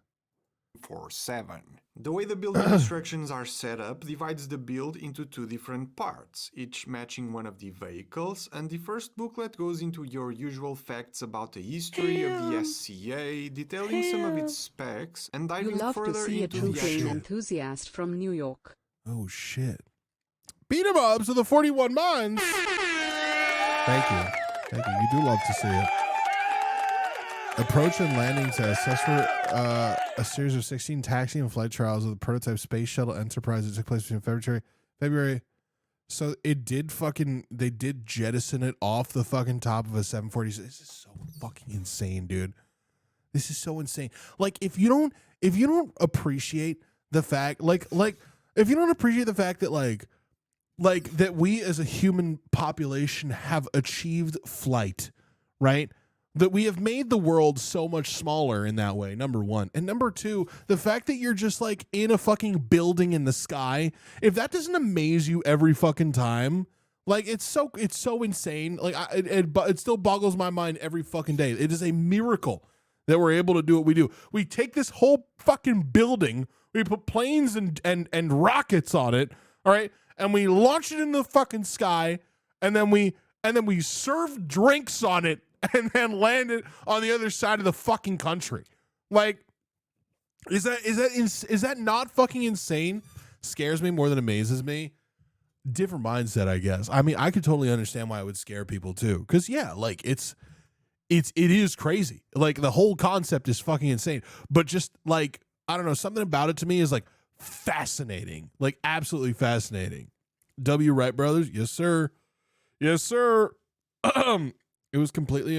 S13: 7. The way the building instructions are set up divides the build into two different parts, each matching one of the vehicles, and the first booklet goes into your usual facts about the history of the SCA, detailing some of its specs, and
S3: You
S13: diving
S3: love to
S13: further
S3: see a
S13: into
S3: true
S13: the
S3: plane
S13: actual
S3: enthusiast from New York.
S2: Oh, shit. Beat 'em ups of the 41 months. Thank you. You do love to see it. Approach and landing test. Test for a series of 16 taxi and flight trials of the prototype Space Shuttle Enterprise that took place between February. So it did they did jettison it off the fucking top of a 747. This is so fucking insane, dude. This is so insane. Like, if you don't appreciate the fact, if you don't appreciate the fact that like that we as a human population have achieved flight, right? That we have made the world so much smaller in that way, number one. And number two, the fact that you're just like in a fucking building in the sky, if that doesn't amaze you every fucking time, like it's so insane. Like it still boggles my mind every fucking day. It is a miracle that we're able to do what we do. We take this whole fucking building, we put planes and rockets on it, all right? And we launch it in the fucking sky, and then we serve drinks on it, and then land it on the other side of the fucking country. Like, is that not fucking insane? Scares me more than amazes me. Different mindset, I guess. I mean, I could totally understand why it would scare people too. Because yeah, like it is crazy. Like the whole concept is fucking insane. But just like, I don't know, something about it to me is like fascinating. Like absolutely fascinating. W. Wright brothers, yes sir. Yes sir. It was completely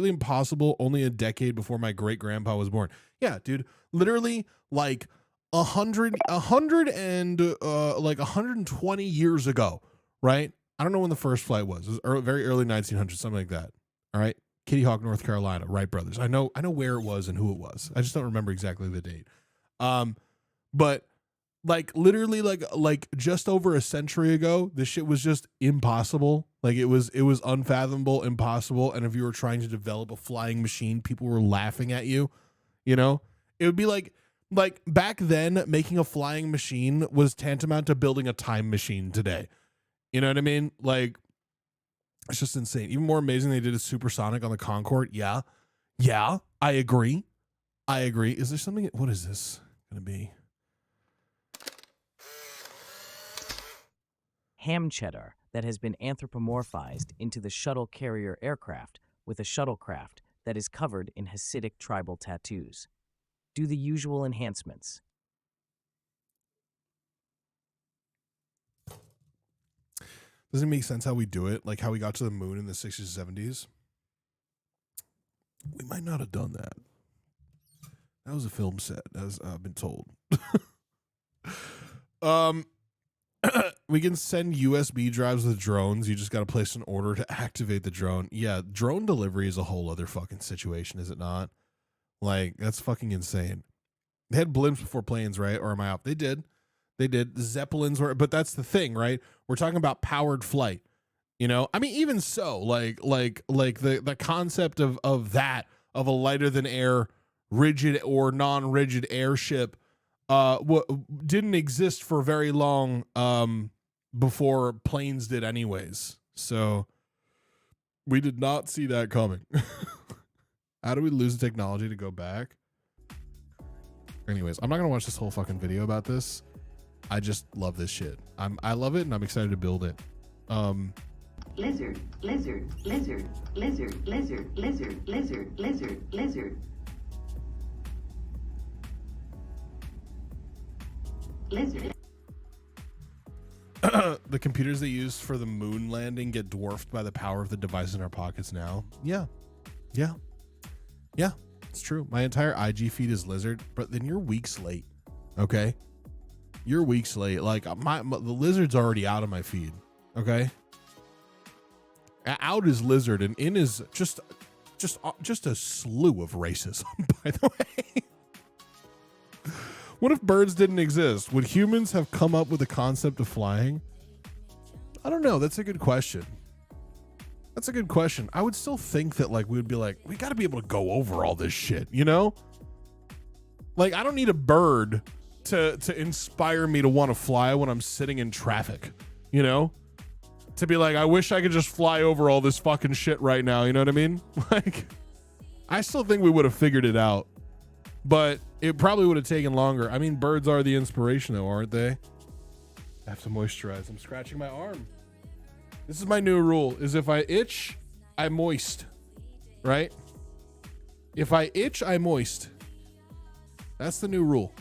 S2: impossible only a decade before my great grandpa was born. Yeah, dude, literally like 120 years ago, right? I don't know when the first flight was. It was very early 1900s, something like that. All right, Kitty Hawk, North Carolina, Wright brothers. I know where it was and who it was. I just don't remember exactly the date. But like literally like just over a century ago, this shit was just impossible. Like it was unfathomable, impossible. And if you were trying to develop a flying machine, people were laughing at you. You know, it would be like back then, making a flying machine was tantamount to building a time machine today. You know what I mean? Like, it's just insane. Even more amazing, they did a supersonic on the Concorde. Yeah, I agree. Is there something? What is this gonna be?
S14: Ham cheddar that has been anthropomorphized into the shuttle carrier aircraft with a shuttlecraft that is covered in Hasidic tribal tattoos. Do the usual enhancements.
S2: Doesn't it make sense how we do it? Like how we got to the moon in the 60s and 70s? We might not have done that. That was a film set, as I've been told. We can send USB drives with drones. You just got to place an order to activate the drone. Yeah, drone delivery is a whole other fucking situation, is it not? Like, that's fucking insane. They had blimps before planes, right? Or am I off? They did. Zeppelins were, but that's the thing, right? We're talking about powered flight. You know, I mean, even so, like the concept of that, of a lighter than air, rigid or non-rigid airship, didn't exist for very long before planes did anyways. So we did not see that coming. How do we lose the technology to go back? Anyways, I'm not going to watch this whole fucking video about this. I just love this shit. I love it and I'm excited to build it.
S15: Lizard, lizard, lizard, lizard, lizard, lizard, lizard, lizard, lizard. Lizard.
S2: The computers they used for the moon landing get dwarfed by the power of the device in our pockets now. Yeah. It's true. My entire IG feed is lizard, but then you're weeks late. Okay, you're weeks late. Like the lizard's already out of my feed. Okay, out is lizard, and in is just a slew of racism. By the way. What if birds didn't exist? Would humans have come up with the concept of flying? I don't know. That's a good question. I would still think that like we would be like, we got to be able to go over all this shit, you know? Like I don't need a bird to inspire me to want to fly when I'm sitting in traffic, you know? To be like, I wish I could just fly over all this fucking shit right now, you know what I mean? Like I still think we would have figured it out. But it probably would have taken longer. I mean, birds are the inspiration, though, aren't they? I have to moisturize. I'm scratching my arm. This is my new rule, is if I itch, I moist. Right? If I itch, I moist. That's the new rule.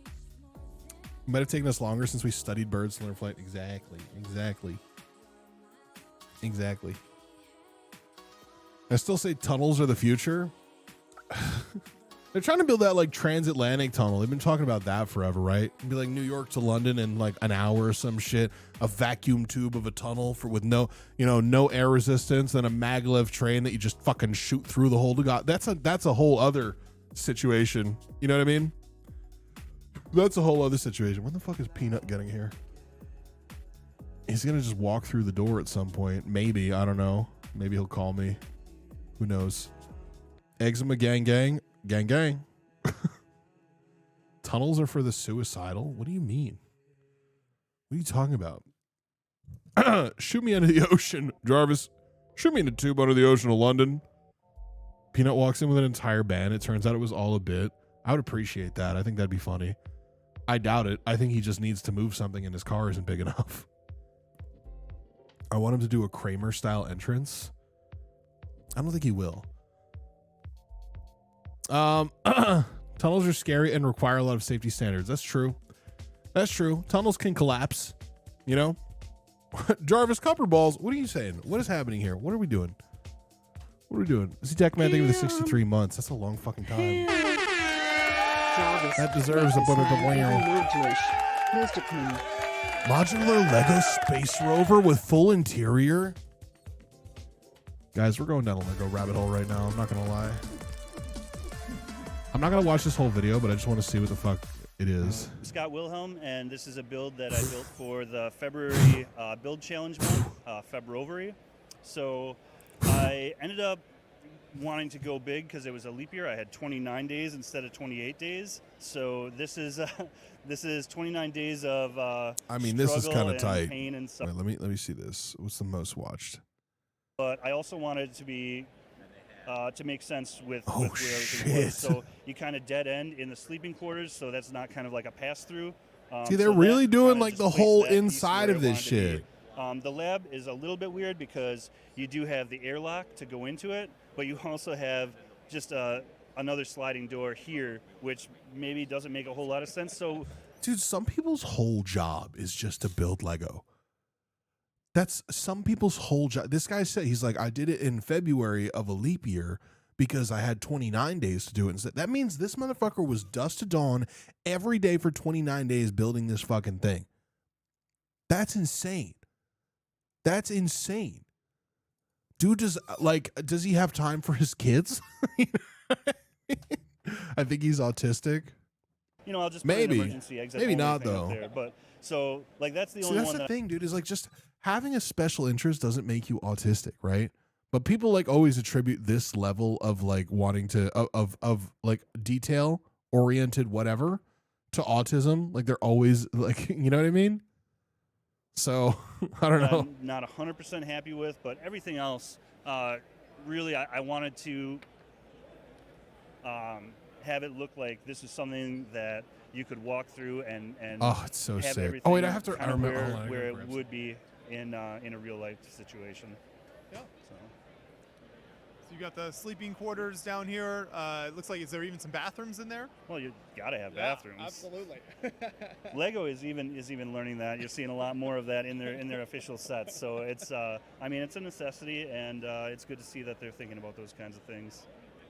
S2: It might have taken us longer since we studied birds to learn flight. Exactly. I still say tunnels are the future. They're trying to build that like transatlantic tunnel. They've been talking about that forever, right? It'd be like New York to London in like an hour or some shit. A vacuum tube of a tunnel with no air resistance, and a maglev train that you just fucking shoot through the hole to God. That's a whole other situation. You know what I mean? That's a whole other situation. When the fuck is Peanut getting here? He's gonna just walk through the door at some point. Maybe, I don't know. Maybe he'll call me. Who knows? Eczema gang. Tunnels are for the suicidal? What do you mean? What are you talking about? Shoot me into the ocean, Jarvis. Shoot me in a tube under the ocean of London. Peanut walks in with an entire band. It turns out it was all a bit. I would appreciate that. I think that'd be funny. I doubt it. I think he just needs to move something and his car isn't big enough. I want him to do a Kramer style entrance. I don't think he will. Tunnels are scary and require a lot of safety standards. That's true. Tunnels can collapse, you know? Jarvis, copper balls. What are you saying? What is happening here? What are we doing? Is he documenting with the 63 months? That's a long fucking time.
S3: Jarvis,
S2: that deserves a modular Lego space rover with full interior. Guys, we're going down a Lego rabbit hole right now. I'm not gonna lie. I'm not gonna watch this whole video, but I just want to see what the fuck It is.
S16: Scott Wilhelm, and this is a build that I built for the February build challenge month, February. So I ended up wanting to go big because it was a leap year. I had 29 days instead of 28 days. So this is 29 days of
S2: I mean, this is kind of tight.
S16: Pain and stuff.
S2: Wait, let me see this. What's the most watched?
S16: But I also wanted to be to make sense with
S2: Oh,
S16: where everything
S2: shit.
S16: was. So you kind of dead end in the sleeping quarters, so that's not kind of like a pass through.
S2: See, they're really doing like the whole inside of this shit.
S16: The lab is a little bit weird because you do have the airlock to go into it, but you also have just another sliding door here, which maybe doesn't make a whole lot of sense. So,
S2: dude, some people's whole job is just to build Lego. That's some people's whole job. This guy said, he's like, I did it in February of a leap year because I had 29 days to do it. Instead. That means this motherfucker was dusk to dawn every day for 29 days building this fucking thing. That's insane. That's insane. Dude, does he have time for his kids? I think he's autistic.
S16: You know, I'll just
S2: maybe,
S16: put an emergency exit
S2: maybe
S16: only
S2: not
S16: thing up
S2: though.
S16: there. But so like that's the
S2: See,
S16: only
S2: that's
S16: one
S2: the
S16: that
S2: thing, dude. Is like just having a special interest doesn't make you autistic, right? But people like always attribute this level of like wanting to of like detail oriented whatever to autism. Like they're always like, you know what I mean? So I don't know.
S16: I'm not 100% happy with, but everything else, really, I wanted to have it look like this is something that you could walk through and
S2: oh, it's so
S16: have
S2: sick.
S16: everything
S2: Oh wait, I have to.
S16: kind
S2: I
S16: of
S2: remember hold on, I
S16: where
S2: gotta
S16: it
S2: grab
S16: would be in a real life situation.
S17: Yeah.
S16: So.
S17: So you got the sleeping quarters down here. It looks like, is there even some bathrooms in there?
S16: Well, you gotta have bathrooms.
S17: Absolutely.
S16: Lego is even learning that. You're seeing a lot more of that in their official sets. So it's I mean it's a necessity, and it's good to see that they're thinking about those kinds of things.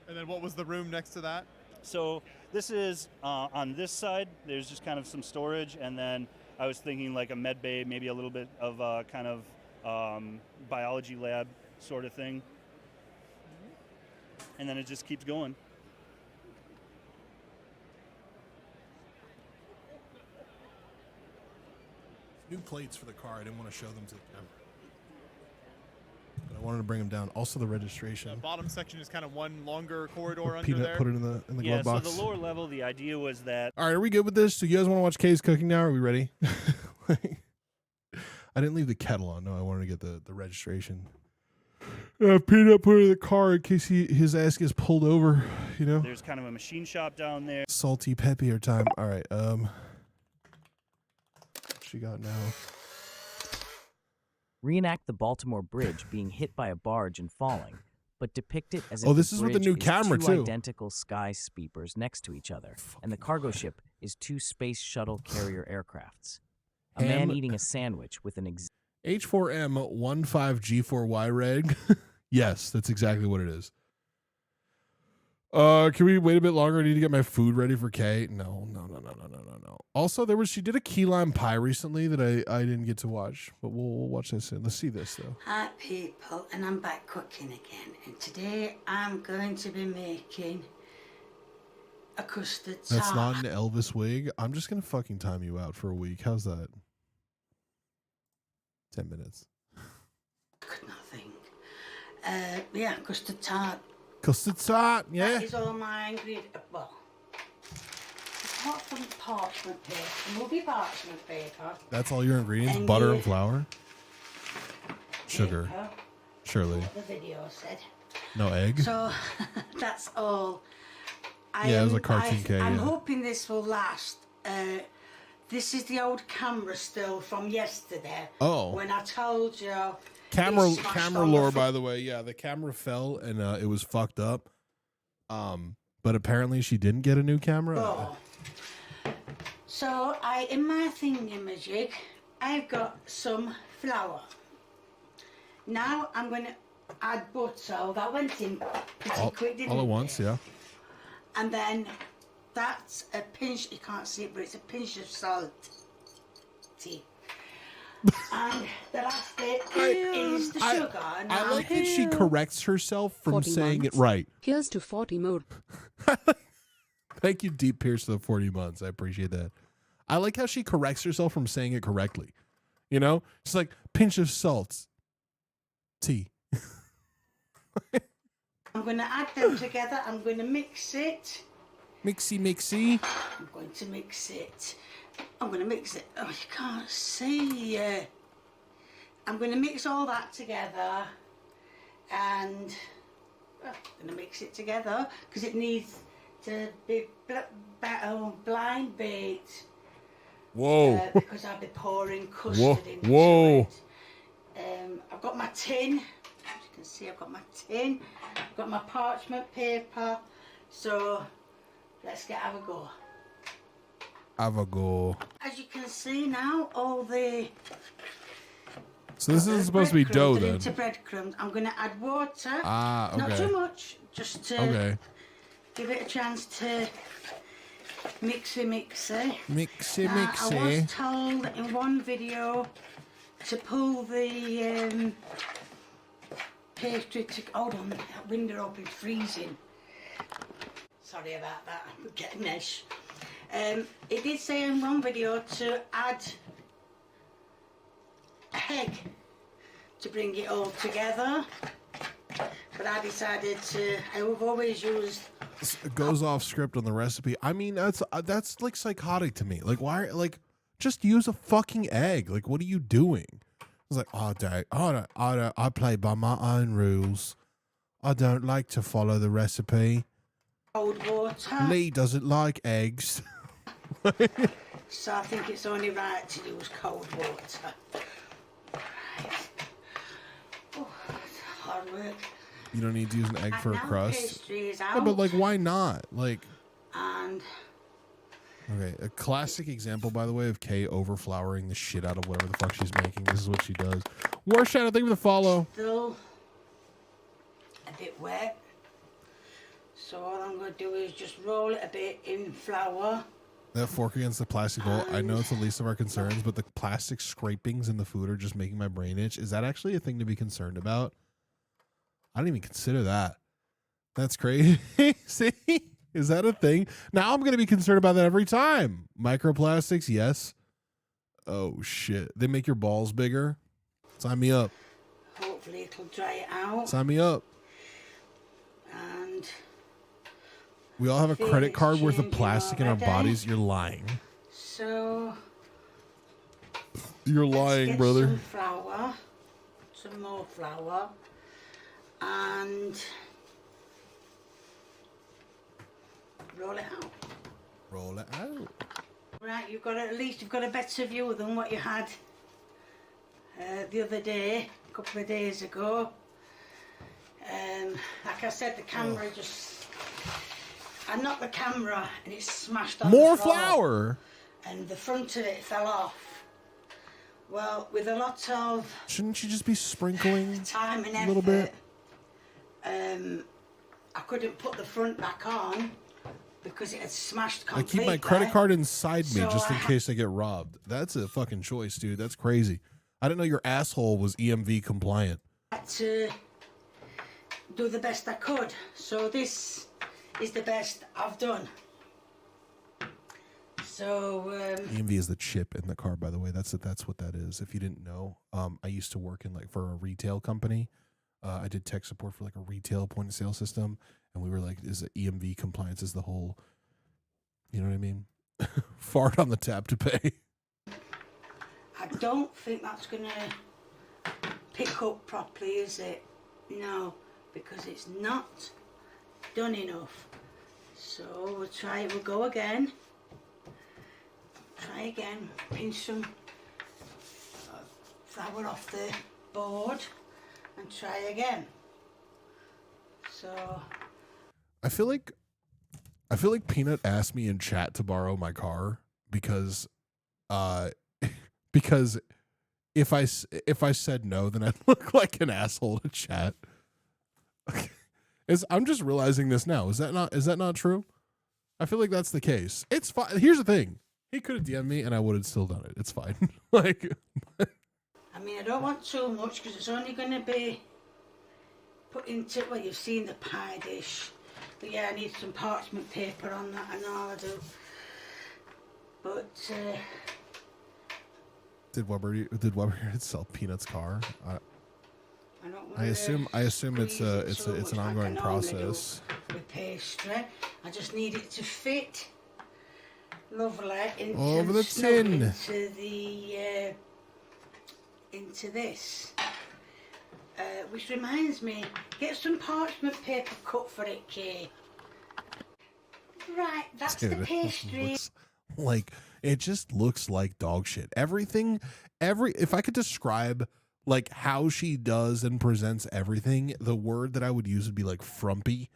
S17: And then what was the room next to that?
S16: So this is on this side. There's just kind of some storage, and then I was thinking like a med bay, maybe a little bit of kind of biology lab sort of thing. And then it just keeps going.
S2: New plates for the car. I didn't want to show them to the camera, but I wanted to bring them down. Also, the registration.
S17: The bottom section is kind of one longer corridor under
S2: Peanut,
S17: there.
S2: put it in the glove box.
S16: So the lower level, the idea was that.
S2: All right, are we good with this? So you guys want to watch Kay's cooking now? Are we ready? I didn't leave the kettle on. No, I wanted to get the registration. Peanut put it in the car in case his ass gets pulled over. You know.
S16: There's kind of a machine shop down there.
S2: Salty peppier time. All right. What she got now?
S14: Reenact the Baltimore Bridge being hit by a barge and falling, but depict it as if
S2: Oh, this is with the
S14: bridge
S2: new camera,
S14: two
S2: too.
S14: identical skyscrapers next to each other, and the cargo ship is two space shuttle carrier aircrafts. A man eating a sandwich with an
S2: H4M15G4Y reg. Yes, that's exactly what it is. Can we wait a bit longer? I need to get my food ready for Kay. No. Also, she did a key lime pie recently that I didn't get to watch, but we'll watch this soon. Let's see this though.
S18: Hi people, and I'm back cooking again, and today I'm going to be making a custard tart.
S2: That's not an Elvis wig. I'm just gonna fucking time you out for a week. How's that? 10 minutes.
S18: I could not think. Yeah, custard tart.
S2: Custard tart, yeah.
S18: That is all my ingredients. Well, apart from parchment paper, movie parchment paper.
S2: That's all your ingredients?
S18: And
S2: Butter
S18: you-
S2: and flour? Sugar.
S18: Paper,
S2: Surely.
S18: The video said.
S2: No egg?
S18: So that's all.
S2: Yeah, it was a cartoon K,
S18: I'm
S2: yeah.
S18: hoping this will last. This is the old camera still from yesterday.
S2: Oh.
S18: When I told you.
S2: Camera
S18: it smashed on the
S2: lore,
S18: floor.
S2: by the way. Yeah, the camera fell and it was fucked up. But apparently she didn't get a new camera.
S18: Oh. So in my thingamajig, I've got some flour. Now I'm going to add butter. That went in pretty quick, didn't
S2: all
S18: it?
S2: at once, yeah.
S18: And then that's a pinch, you can't see it, but it's a pinch of salt. Tea. And the last bit is the sugar.
S2: I like that she corrects herself from
S3: 40
S2: saying
S3: months.
S2: it right.
S3: Here's to 40 more.
S2: Thank you, Deep Pierce, for the 40 months. I appreciate that. I like how she corrects herself from saying it correctly. You know? It's like, pinch of salt. Tea.
S18: I'm going to add them together. I'm going to mix it.
S2: Mixy.
S18: I'm going to mix it. I'm going to mix it. Oh, you can't see. I'm going to mix all that together. And I'm going to mix it together because it needs to be blind baked.
S2: Whoa.
S18: Because I'll be pouring custard into
S2: Whoa.
S18: it. I've got my tin. As you can see, I've got my tin. I've got my parchment paper. So let's have a go.
S2: Have a go.
S18: As you can see now, all the
S2: So this isn't supposed to be dough then.
S18: into breadcrumbs. I'm going to add water.
S2: Ah, okay.
S18: Not too much, just to give it a chance to mixy.
S2: Mixy.
S18: I was told in one video to pull the pastry to... Hold on, that window open, it's freezing. Sorry about that, I'm getting this. It did say in one video to add a egg to bring it all together, but I decided to... I've always used...
S2: It goes off script on the recipe. I mean, that's like psychotic to me. Like, why? Like, just use a fucking egg. Like, what are you doing? It's like, I play by my own rules. I don't like to follow the recipe.
S18: Cold water.
S2: Lee doesn't like eggs.
S18: So I think it's only right to use cold water. Right. Oh, it's hard work.
S2: You don't need to use an egg for a crust.
S18: Pastry is
S2: Yeah, but like, why not? Like,
S18: and
S2: okay, a classic example, by the way, of Kay overflowering the shit out of whatever the fuck she's making. This is what she does. War Shadow, thank you for the follow.
S18: Still a bit wet. So all I'm going to do is just roll it a bit in flour.
S2: That fork against the plastic bowl, I know it's the least of our concerns, but the plastic scrapings in the food are just making my brain itch. Is that actually a thing to be concerned about? I didn't even consider that. That's crazy. See? Is that a thing? Now I'm going to be concerned about that every time. Microplastics, yes. Oh, shit. They make your balls bigger? Sign me up.
S18: Hopefully it'll dry it out.
S2: Sign me up.
S18: And
S2: we all have a credit card worth of plastic in our bodies. You're lying.
S18: So
S2: You're lying,
S18: get
S2: brother.
S18: some flour, some more flour, and roll it out.
S2: Roll it out.
S18: Right, at least you've got a better view than what you had the other day, a couple of days ago. Like I said, the camera I knocked the camera and it smashed on
S2: More
S18: the floor,
S2: flour.
S18: and the front of it fell off. Well, with a lot of
S2: Shouldn't you just be sprinkling
S18: time and effort,
S2: a little bit?
S18: I couldn't put the front back on because it had smashed
S2: I
S18: completely.
S2: keep my credit card inside me
S18: So
S2: just in
S18: I
S2: case I get robbed. That's a fucking choice, dude. That's crazy. I didn't know your asshole was EMV compliant.
S18: had to do the best I could. So this is the best I've done. So
S2: EMV is the chip in the car, by the way. That's what that is. If you didn't know, I used to work in for a retail company. I did tech support for like a retail point of sale system, and we were like, is it EMV compliance is the whole, you know what I mean? Fart on the tap to pay.
S18: I don't think that's going to pick up properly, is it? No, because it's not done enough. So we'll try it. We'll go again. Try again. Pinch some flour off the board and try again. So
S2: I feel like Peanut asked me in chat to borrow my car because if I said no, then I'd look like an asshole to chat. I'm just realizing this now. Is that not true? I feel like that's the case. It's fine. Here's the thing. He could have DM'd me and I would have still done it. It's fine. Like,
S18: I mean, I don't want too much because it's only going to be put into, well, you've seen the pie dish. But yeah, I need some parchment paper on that, I know I do. But
S2: Did Weber sell Peanut's car?
S18: I don't
S2: I assume it's an ongoing process.
S18: With pastry, I just need it to fit lovely
S2: Over the tin.
S18: Into this. Which reminds me, get some parchment paper cut for it, Kay. Right, that's the pastry.
S2: Like, it just looks like dog shit. If I could describe like how she does and presents everything, the word that I would use would be like frumpy.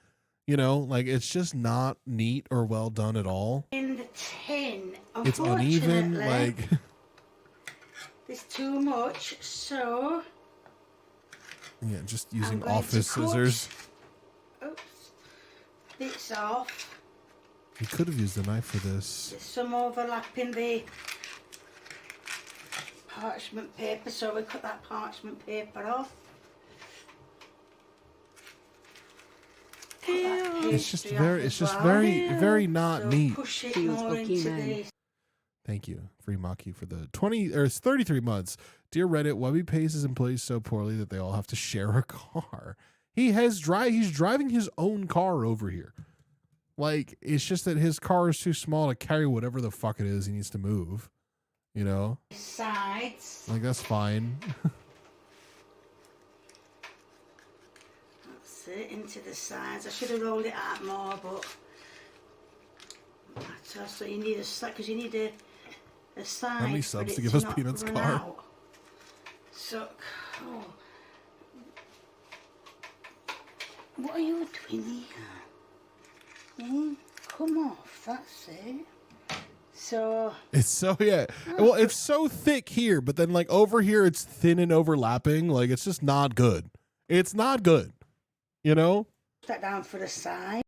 S2: You know, like it's just not neat or well done at all.
S18: In the tin,
S2: It's uneven, like
S18: there's too much, so
S2: yeah, just using office scissors.
S18: Oops, bits off.
S2: You could have used a knife for this.
S18: There's some overlap in the parchment paper, so we cut that parchment paper off.
S2: It's just very not neat.
S18: Push it more into this.
S2: Thank you, Free Maki, for the 33 months. Dear Reddit, Webby paces in place so poorly that they all have to share a car. He's driving his own car over here. Like, it's just that his car is too small to carry whatever the fuck it is he needs to move. You know?
S18: Sides.
S2: Like, that's fine.
S18: That's it, into the sides. I should have rolled it out more, but so you need a side, because you need a side.
S2: How many subs to give us Peanut's car?
S18: Out. So, what are you doing here? Come off, that's it. So
S2: it's so well, it's so thick here, but then like over here it's thin and overlapping. Like it's just not good. It's not good. You know?
S18: Put that down for the side.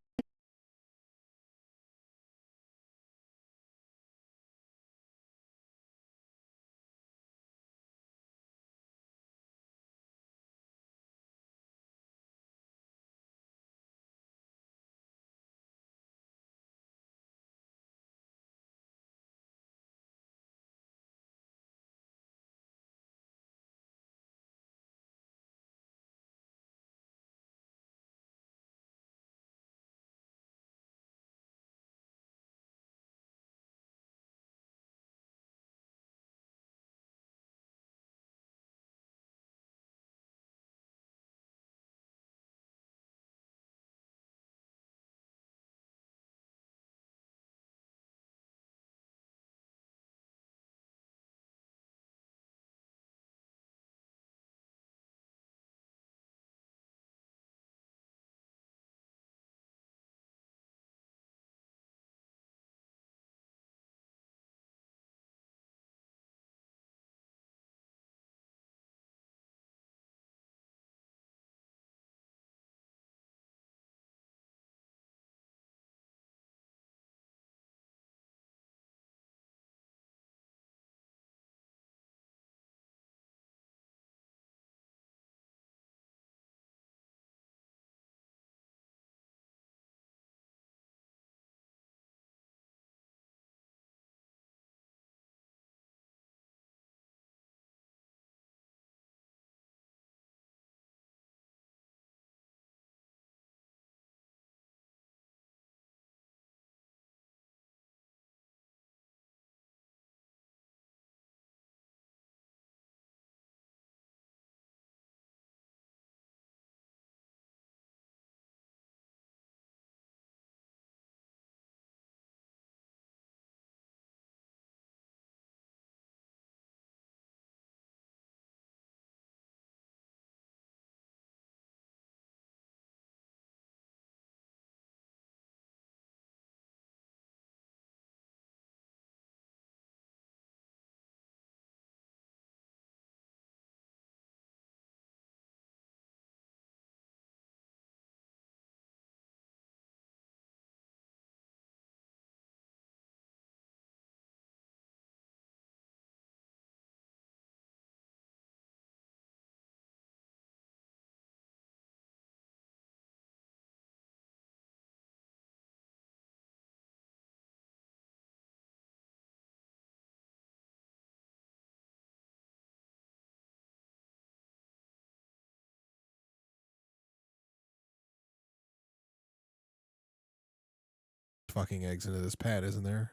S2: fucking eggs into this pan, isn't there?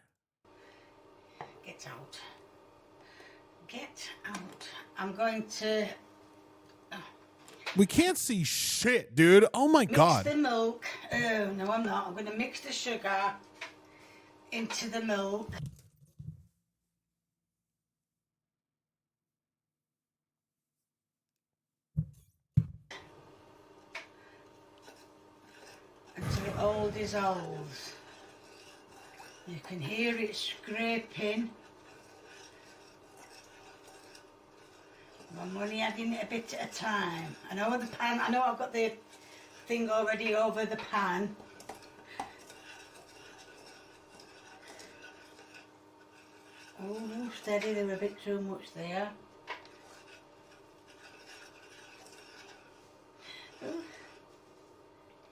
S18: Get out. Get out. I'm going to
S2: We can't see shit, dude. Oh my god.
S18: mix the milk. Oh, no, I'm not. I'm going to mix the sugar into the milk. Until it all dissolves. You can hear it scraping. I'm only adding it a bit at a time. I know the pan, I know I've got the thing already over the pan. Oh, steady, there were a bit too much there. Oh.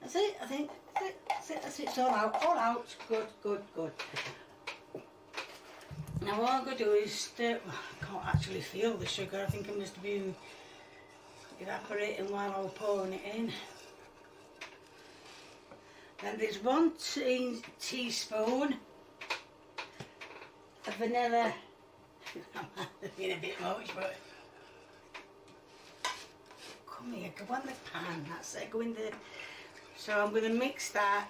S18: That's it, I think. That's it, it's all out, all out. Good, good, good. Now what I'm going to do is stir. I can't actually feel the sugar. I think it must have been evaporating while I was pouring it in. Then there's 1 teaspoon of vanilla. That's been a bit much, but come here, go on the pan. That's it. Go in the. So I'm going to mix that.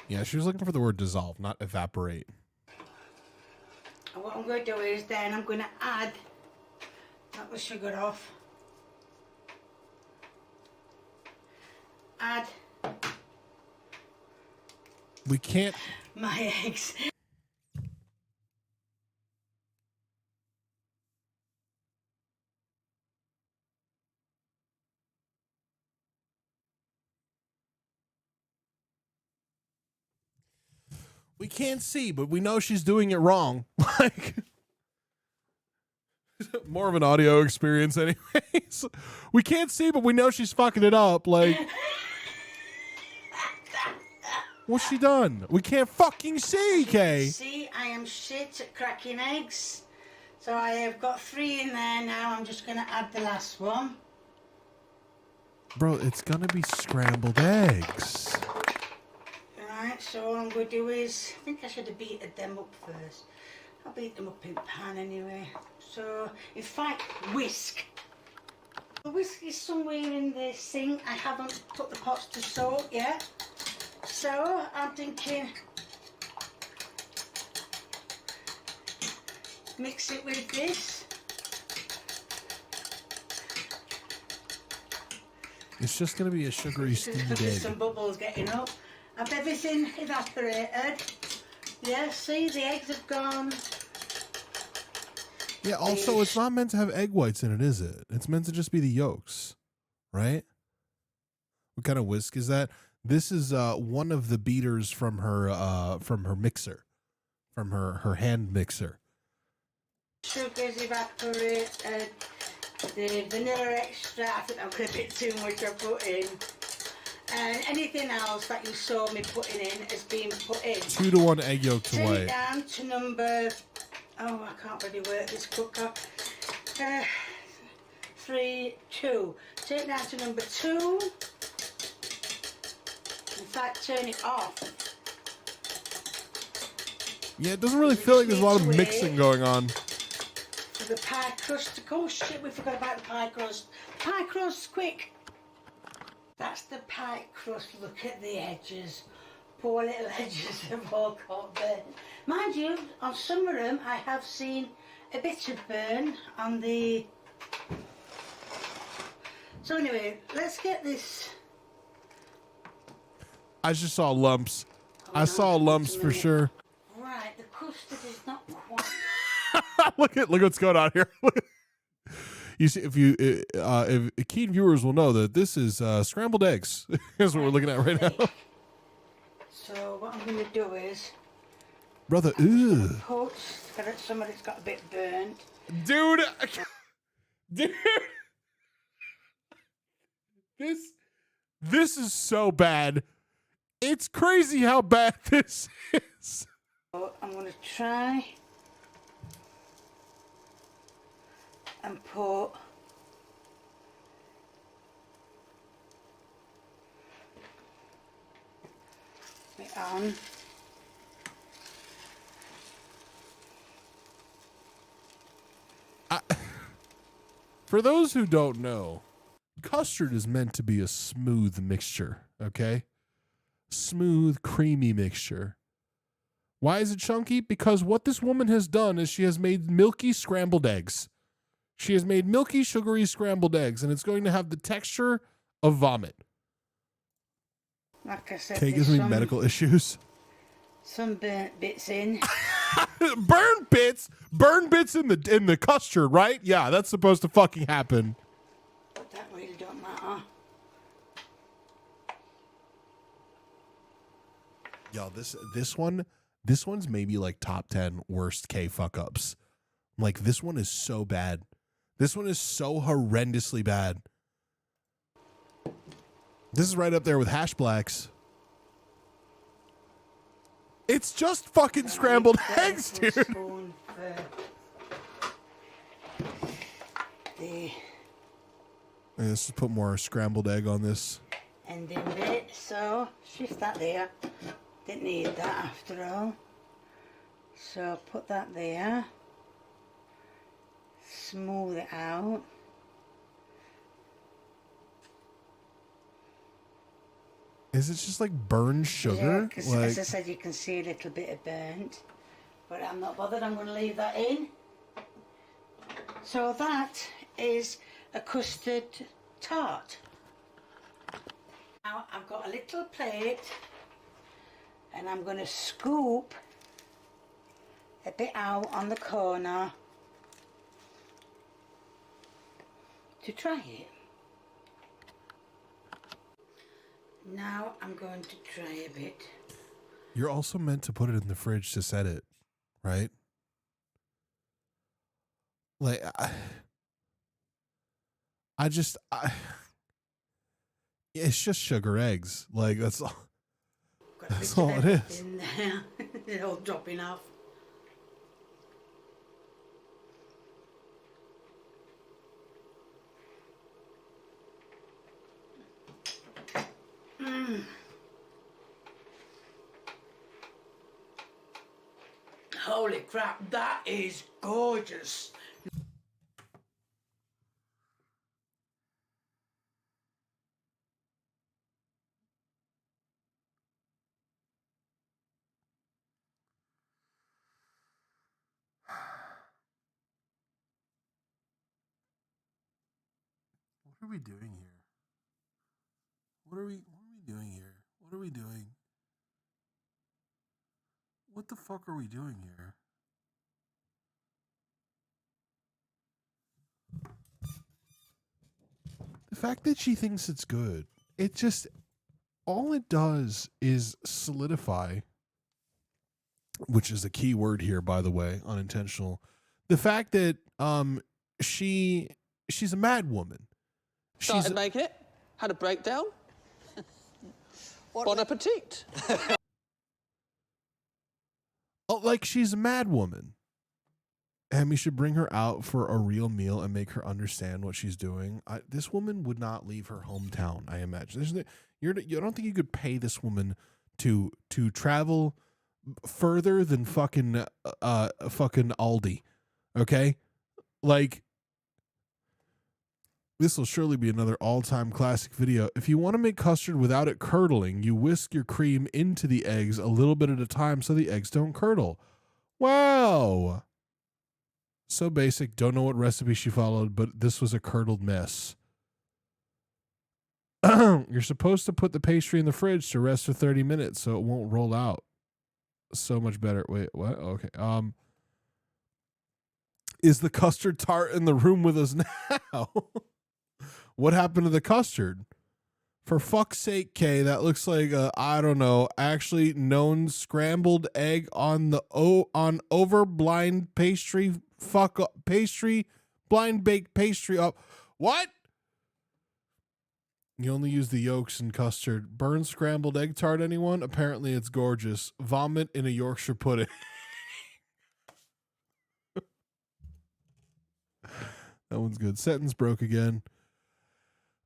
S2: Yeah, she was looking for the word dissolve, not evaporate.
S18: And what I'm going to do is then I'm going to add, knock the sugar off, add
S2: We can't.
S18: my eggs.
S2: We can't see, but we know she's doing it wrong. Like, more of an audio experience, anyways. We can't see, but we know she's fucking it up. Like, what's she done? We can't fucking see, Kay.
S18: See, I am shit at cracking eggs. So I have got 3 in there now. I'm just going to add the last one.
S2: Bro, it's gonna be scrambled eggs.
S18: Right, so all I'm going to do is, I think I should have beaten them up first. I'll beat them up in pan anyway. So, in fact, whisk. The whisk is somewhere in the sink. I haven't put the pots to soak yet. So, I'm thinking, mix it with this.
S2: It's just gonna be a sugary steamed
S18: There's
S2: egg.
S18: some bubbles getting up. Have everything evaporated? Yeah, see, the eggs have gone.
S2: Yeah, also, it's not meant to have egg whites in it, is it? It's meant to just be the yolks, right? What kind of whisk is that? This is one of the beaters from her mixer, from her hand mixer.
S18: Sugar's evaporated. The vanilla extract, I think I've got a bit too much to put in. And anything else that you saw me putting in has been put in.
S2: 2-to-1 egg yolk to
S18: Turn
S2: white.
S18: it down to number, oh, I can't really work this cooker. 3, 2. Turn it down to number 2. In fact, turn it off.
S2: Yeah, it doesn't really feel like there's a lot of mixing going on.
S18: For the pie crust to go. Shit, we forgot about the pie crust. Pie crust, quick. That's the pie crust. Look at the edges. Poor little edges have all got burnt. Mind you, on some of them I have seen a bit of burn on the... So anyway, let's get this...
S2: I just saw lumps. I saw lumps for sure.
S18: Right, the custard is not quite...
S2: Look what's going on here. You see, if keen viewers will know that this is scrambled eggs. That's what we're looking at right now.
S18: So what I'm going to do is...
S2: Brother, ew.
S18: Put some of it's got a bit burnt.
S2: Dude. This is so bad. It's crazy how bad this is.
S18: So I'm going to try and put on.
S2: For those who don't know, custard is meant to be a smooth mixture, okay? Smooth, creamy mixture. Why is it chunky? Because what this woman has done is she has made milky scrambled eggs. She has made milky, sugary scrambled eggs, and it's going to have the texture of vomit.
S18: Like I said,
S2: Okay, gives me medical issues.
S18: Some burnt bits in.
S2: Burn bits in the custard, right? Yeah, that's supposed to fucking happen.
S18: But that really don't matter.
S2: Yo, this one's maybe like top 10 worst K fuck ups. Like, this one is so bad. This one is so horrendously bad. This is right up there with hash blacks. It's just fucking scrambled eggs, dude. Let's just put more scrambled egg on this.
S18: Ending bit, so shift that there. Didn't need that after all. So put that there. Smooth it out.
S2: Is it just like burned sugar?
S18: Yeah,
S2: like,
S18: as I said, you can see a little bit of burnt, but I'm not bothered. I'm going to leave that in. So that is a custard tart. Now I've got a little plate, and I'm going to scoop a bit out on the corner to try it. Now I'm going to try a bit.
S2: you're also meant to put it in the fridge to set it, right? Like, it's just sugar eggs. Like, that's all. That's all it is.
S18: In there. They're all dropping off. Holy crap, that is gorgeous.
S2: What are we doing here? What are we doing here? What are we doing? What the fuck are we doing here? The fact that she thinks it's good, it just, all it does is solidify, which is a key word here, by the way, unintentional, the fact that she's a mad woman.
S19: Started making it, had a breakdown. Bon appetit.
S2: Like, she's a mad woman. And we should bring her out for a real meal and make her understand what she's doing. This woman would not leave her hometown, I imagine. I don't think you could pay this woman to travel further than fucking Aldi. Okay? Like, this will surely be another all-time classic video. If you want to make custard without it curdling, you whisk your cream into the eggs a little bit at a time so the eggs don't curdle. Wow. So basic. Don't know what recipe she followed, but this was a curdled mess. You're supposed to put the pastry in the fridge to rest for 30 minutes so it won't roll out. So much better. Wait, what? Okay. Is the custard tart in the room with us now? What happened to the custard? For fuck's sake, Kay, that looks like I don't know, actually known scrambled egg on the over blind pastry blind baked pastry up. What? You only use the yolks in custard. Burn scrambled egg tart, anyone? Apparently it's gorgeous. Vomit in a Yorkshire pudding. That one's good. Sentence broke again.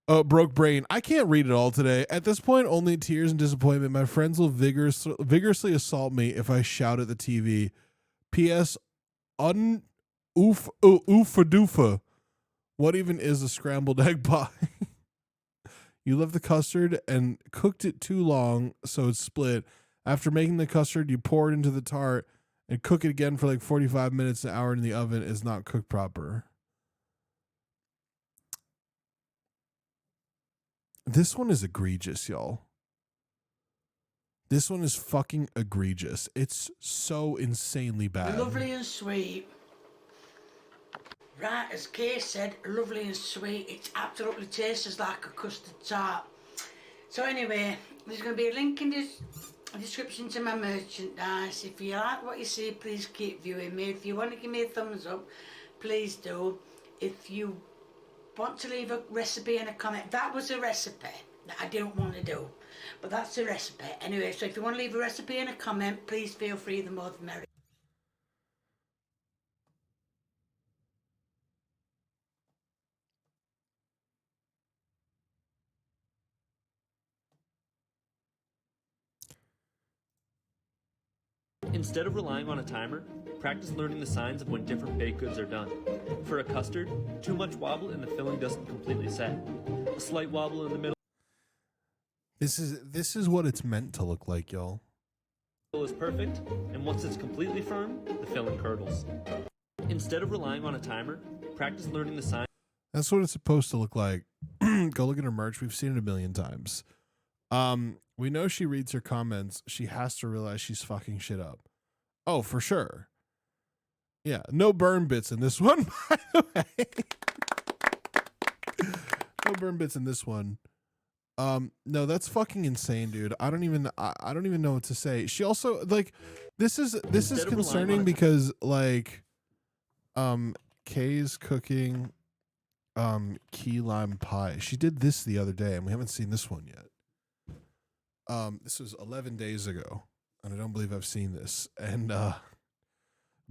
S2: Oh, broke brain. I can't read it all today. At this point, only tears and disappointment. My friends will vigorously assault me if I shout at the TV. P.S. Oofa doofa. What even is a scrambled egg pie? You left the custard and cooked it too long, so it's split. After making the custard, you pour it into the tart and cook it again for like 45 minutes, an hour in the oven is not cooked proper. This one is egregious, y'all. This one is fucking egregious. It's so insanely bad.
S18: Lovely and sweet. Right, as Kay said, lovely and sweet. It absolutely tastes like a custard tart. So anyway, there's going to be a link in the description to my merchandise. If you like what you see, please keep viewing me. If you want to give me a thumbs up, please do. If you want to leave a recipe and a comment, that was a recipe that I didn't want to do, but that's a recipe. Anyway, so if you want to leave a recipe and a comment, please feel free, the more the merrier.
S20: Instead of relying on a timer, practice learning the signs of when different baked goods are done. For a custard, too much wobble and the filling doesn't completely set. A slight wobble in the middle
S2: This is what it's meant to look like, y'all.
S20: is perfect, and once it's completely firm, the filling curdles. Instead of relying on a timer, practice learning the signs.
S2: That's what it's supposed to look like. Go look at her merch. We've seen it a million times. We know she reads her comments. She has to realize she's fucking shit up. Oh, for sure. Yeah, no burn bits in this one, by the way. No burn bits in this one. No, that's fucking insane, dude. I don't even know what to say. She also, like, this is concerning because, like, Kay's cooking key lime pie. She did this the other day and we haven't seen this one yet. This was 11 days ago and I don't believe I've seen this. And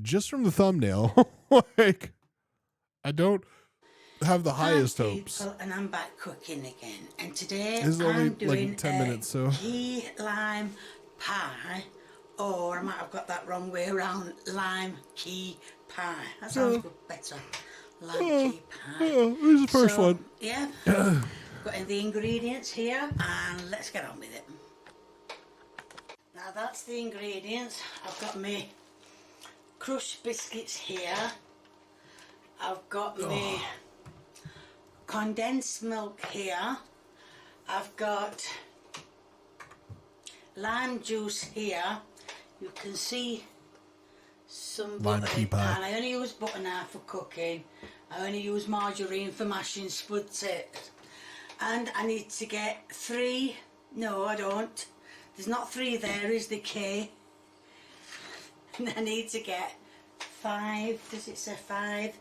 S2: just from the thumbnail, like, I don't have the highest hopes.
S18: And I'm back cooking again. And today
S2: This is only
S18: I'm doing
S2: like 10 minutes, so
S18: key lime pie, or I might have got that wrong way around. Lime key pie. That sounds good, better. Lime key pie.
S2: This is the first one.
S18: Yeah. Got the ingredients here, and let's get on with it. Now that's the ingredients. I've got my crushed biscuits here. I've got my condensed milk here. I've got lime juice here. You can see some
S2: Lime
S18: butter,
S2: key pie.
S18: and I only use butter now for cooking. I only use margarine for mashing spuds it. And I need to get 3. No, I don't. There's not 3 there, is the K? And I need to get 5. Does it say 5?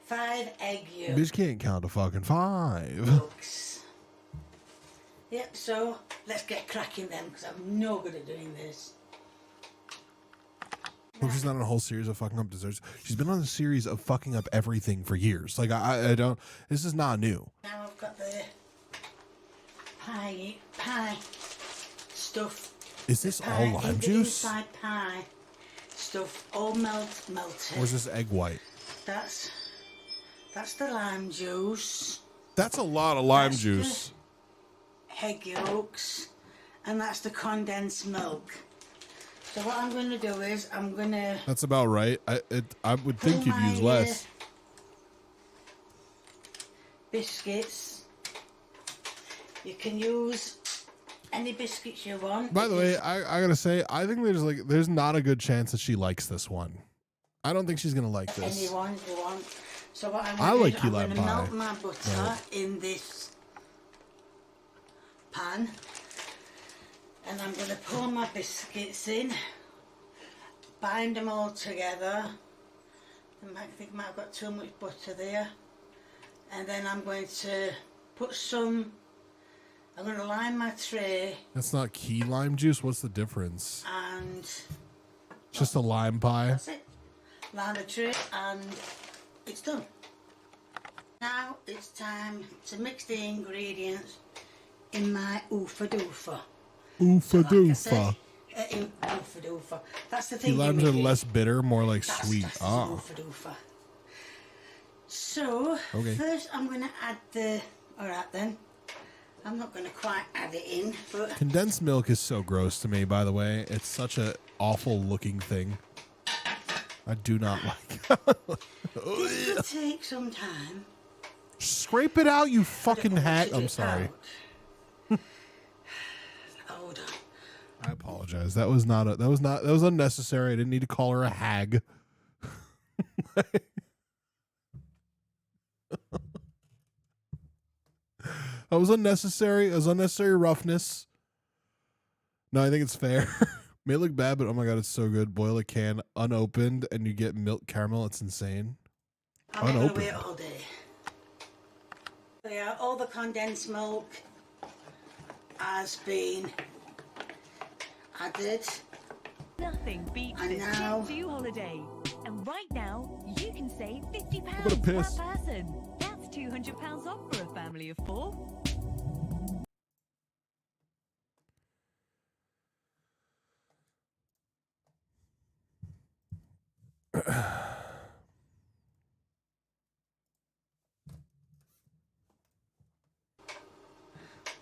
S18: 5 egg yolks.
S2: Bitch can't count to fucking 5.
S18: Yolks. Yep, so let's get cracking then, because I'm no good at doing this.
S2: Well, she's not on a whole series of fucking up desserts. She's been on a series of fucking up everything for years. Like, I don't, this is not new.
S18: Now I've got the pie stuff.
S2: Is this all lime juice?
S18: Inside pie stuff all melted.
S2: Or is this egg white?
S18: That's the lime juice.
S2: That's a lot of lime juice.
S18: Egg yolks, and that's the condensed milk. So what I'm going to do is I'm going to...
S2: That's about right. I would think you'd use less.
S18: Biscuits. You can use any biscuits you want.
S2: By the way, I gotta say, I think there's not a good chance that she likes this one. I don't think she's gonna like this.
S18: Anyone you want. So what I'm
S2: I
S18: going
S2: like
S18: to
S2: key
S18: do, I'm
S2: lime
S18: going to
S2: pie.
S18: melt my butter
S2: No.
S18: in this pan, and I'm going to pour my biscuits in, bind them all together. I think I might have got too much butter there, and then I'm going to put some. I'm going to line my tray,
S2: That's not key lime juice. What's the difference?
S18: and
S2: Just a lime pie.
S18: that's it. Line the tray, and it's done. Now it's time to mix the ingredients in my oofa doofa.
S2: Oofa doofa.
S18: Oofa doofa. That's the
S2: Key
S18: thing.
S2: limes are less bitter, more like sweet. Ah.
S18: Oofa doofa. So,
S2: Okay.
S18: first I'm going to add the... Alright then. I'm not going to quite add it in, but...
S2: Condensed milk is so gross to me, by the way. It's such a awful looking thing. I do not like it.
S18: This will take some time.
S2: Scrape it out, you fucking hack. I'm sorry.
S18: Hold on.
S2: I apologize. That was unnecessary. I didn't need to call her a hag. That was unnecessary. It was unnecessary roughness. No, I think it's fair. May look bad, but oh my god, it's so good. Boil a can unopened and you get milk caramel. It's insane.
S18: I'm not going to wait all day. Yeah, all the condensed milk has been added.
S21: Nothing beats
S18: And
S21: this
S18: now-
S21: Jet 2 holiday. And right now, you can save £50
S2: I'm gonna piss.
S21: per person. That's £200 off for a family of 4.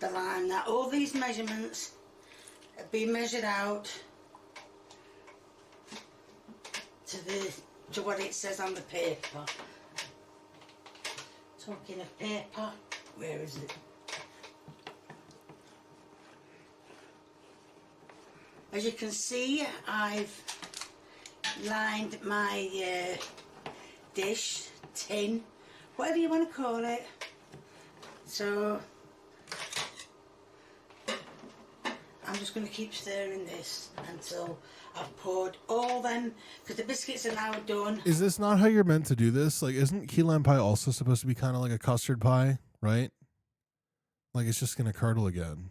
S18: The line that all these measurements have been measured out to what it says on the paper. Talking of paper, where is it? As you can see, I've lined my dish, tin, whatever you want to call it. So I'm just going to keep stirring this until I've poured all them, because the biscuits are now done.
S2: Is this not how you're meant to do this? Like, isn't key lime pie also supposed to be kind of like a custard pie, right? Like, it's just going to curdle again.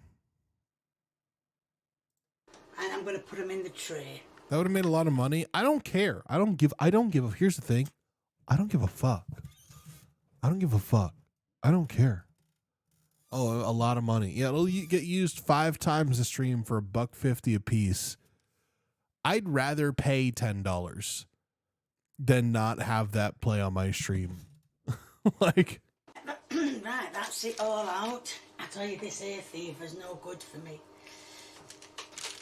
S18: And I'm going to put them in the tray.
S2: That would have made a lot of money. I don't care. I don't give a, here's the thing. I don't give a fuck. I don't give a fuck. I don't care. Oh, a lot of money. Yeah, it'll get used 5 times a stream for $1.50 a piece. I'd rather pay $10 than not have that play on my stream. Like,
S18: Right, that's it all out. I tell you, this hay fever's no good for me.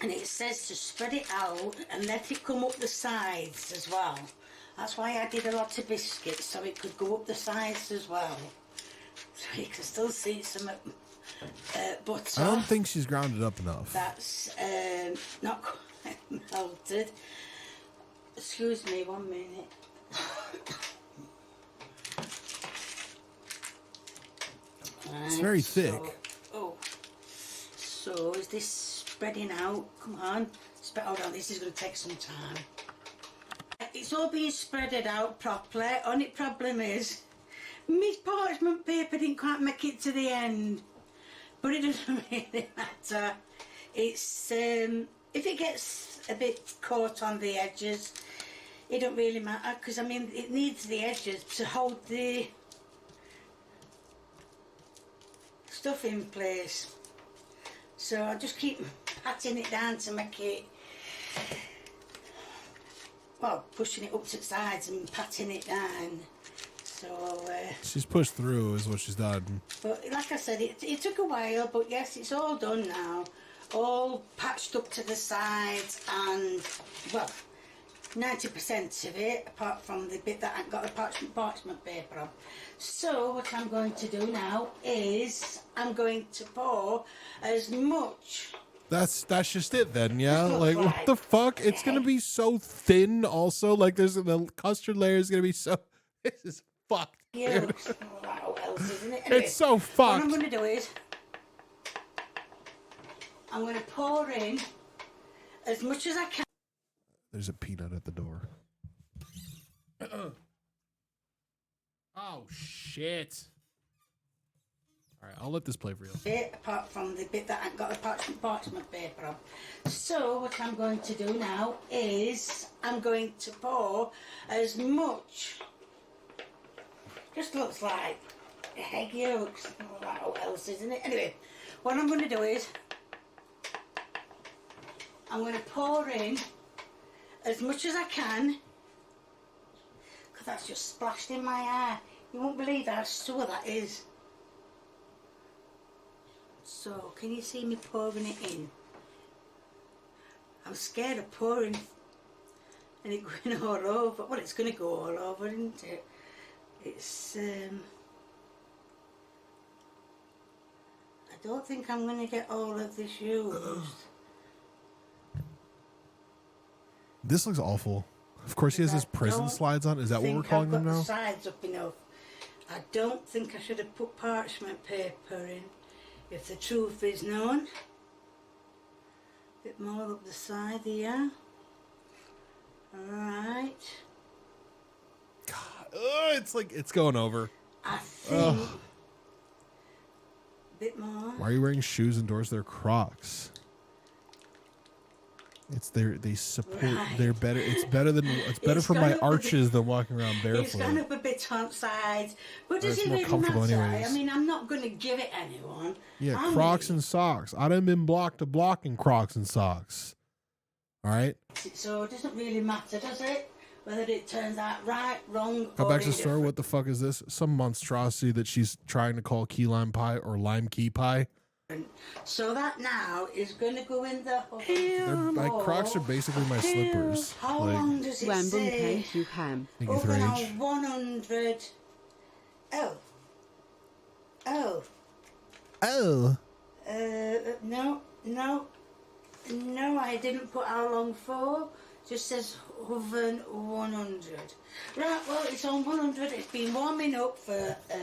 S18: And it says to spread it out and let it come up the sides as well. That's why I did a lot of biscuits, so it could go up the sides as well. So you can still see some butter.
S2: I don't think she's grounded up enough.
S18: That's not quite melted. Excuse me 1 minute.
S2: It's very thick.
S18: So is this spreading out? Come on. Hold on, this is going to take some time. It's all being spreaded out properly. Only problem is, my parchment paper didn't quite make it to the end. But it doesn't really matter. It's, if it gets a bit caught on the edges, it don't really matter, because I mean, it needs the edges to hold the stuff in place. So I just keep patting it down to make it, well, pushing it up to the sides and patting it down. So
S2: She's pushed through is what she's done.
S18: but like I said, it took a while, but yes, it's all done now. All patched up to the sides and, well, 90% of it, apart from the bit that I've got the parchment paper on. So what I'm going to do now is I'm going to pour as much.
S2: That's just it then, yeah? Like, what the fuck? It's going to be so thin also. Like, the custard layer is going to be so... This is fucked.
S18: Yeah,
S2: dude.
S18: what else, isn't it? Anyway,
S2: It's so
S18: what
S2: fucked.
S18: I'm going to do is I'm going to pour in as much as I can.
S2: There's a peanut at the door. Oh, shit. All right, I'll let this play for you.
S18: Bit, apart from the bit that I've got the parchment paper on. So what I'm going to do now is I'm going to pour as much, just looks like egg yolks. What else isn't it? Anyway, what I'm going to do is I'm going to pour in as much as I can, because that's just splashed in my eye. You won't believe how sore that is. So, can you see me pouring it in? I'm scared of pouring and it going all over. Well, it's going to go all over, isn't it? It's, I don't think I'm going to get all of this used.
S2: This looks awful. Of course, he has his prison slides on. Is that what we're calling them now?
S18: I've got the sides up enough. I don't think I should have put parchment paper in. If the truth is known. A bit more up the side here. Alright.
S2: It's like it's going over.
S18: I think a bit more.
S2: Why are you wearing shoes indoors? They're Crocs. It's they support.
S18: Right.
S2: They're better. It's better for my arches than walking around barefoot.
S18: It's gone up a bit on sides, but does
S2: It's
S18: it
S2: more
S18: really
S2: comfortable
S18: matter?
S2: anyways.
S18: I mean, I'm not going to give it anyone.
S2: Yeah,
S18: am
S2: Crocs
S18: I?
S2: and socks. I done been blocked to blocking Crocs and socks. All right.
S18: So it doesn't really matter, does it? Whether it turns out right, wrong,
S2: Go
S18: or
S2: back to the store.
S18: indifferent.
S2: What the fuck is this? Some monstrosity that she's trying to call key lime pie or lime key pie.
S18: So that now is going to go in the oven.
S2: My Crocs are basically my slippers.
S18: How
S2: Like,
S18: long does it
S3: Wambum,
S18: say?
S3: thank you, Ham.
S2: Thank you,
S18: Oven on
S2: 3H.
S18: 100. Oh.
S2: Oh.
S18: No, I didn't put how long for. Just says oven 100. Right, well, it's on 100. It's been warming up for a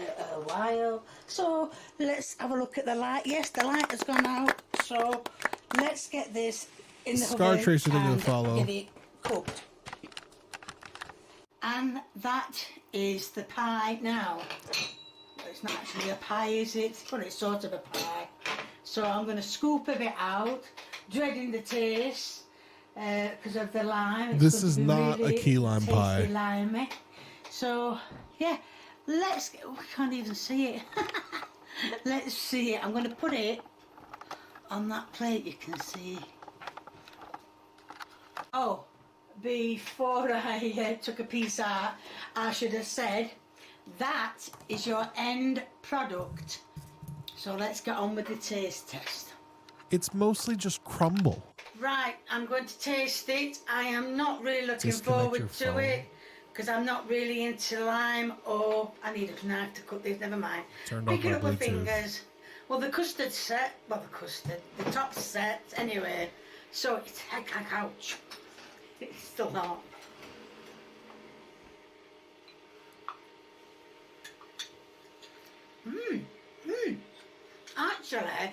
S18: while. So let's have a look at the light. Yes, the light has gone out. So let's get this in the
S2: Scar
S18: oven
S2: Tracer didn't
S18: and
S2: follow.
S18: get it cooked. And that is the pie now. Well, it's not actually a pie, is it? Well, it's sort of a pie. So I'm going to scoop a bit out, dreading the taste because of the lime. It's
S2: This
S18: going to
S2: is
S18: be
S2: not a
S18: really
S2: key lime
S18: tasty
S2: pie.
S18: Limey. So yeah, let's. We can't even see it. Let's see it. I'm going to put it on that plate. You can see. Oh, before I took a piece out, I should have said that is your end product. So let's get on with the taste test.
S2: It's mostly just crumble.
S18: Right, I'm going to taste it. I am not really looking
S2: Disconnect
S18: forward
S2: your
S18: to
S2: phone.
S18: it because I'm not really into lime or I need a knife to cut this, never mind.
S2: Turned
S18: Pick
S2: off
S18: it
S2: my
S18: up with
S2: Bluetooth.
S18: fingers. Well, the custard set, the top set anyway. So it's ouch. It's still not. Actually,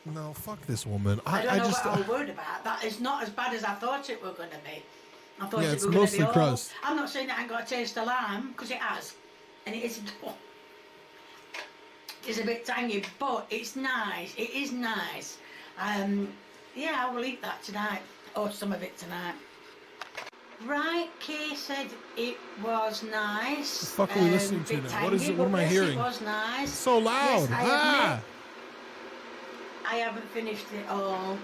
S2: No, fuck this woman.
S18: I don't know
S2: just.
S18: what I was worried about. That is not as bad as I thought it were going to be. I thought
S2: Yeah,
S18: it
S2: it's
S18: were going to
S2: mostly
S18: be all.
S2: crust.
S18: I'm not saying it ain't got a taste of lime, because it has. And it isn't. It's a bit tangy, but it's nice. It is nice. Yeah, I will eat that tonight. Or some of it tonight. Right, Kay said it was nice.
S2: The fuck are we listening to
S18: bit
S2: now? What is
S18: tangy,
S2: it? What am
S18: but
S2: I
S18: yes,
S2: hearing?
S18: It was nice.
S2: So loud.
S18: Yes,
S2: Ah!
S18: I haven't finished it all.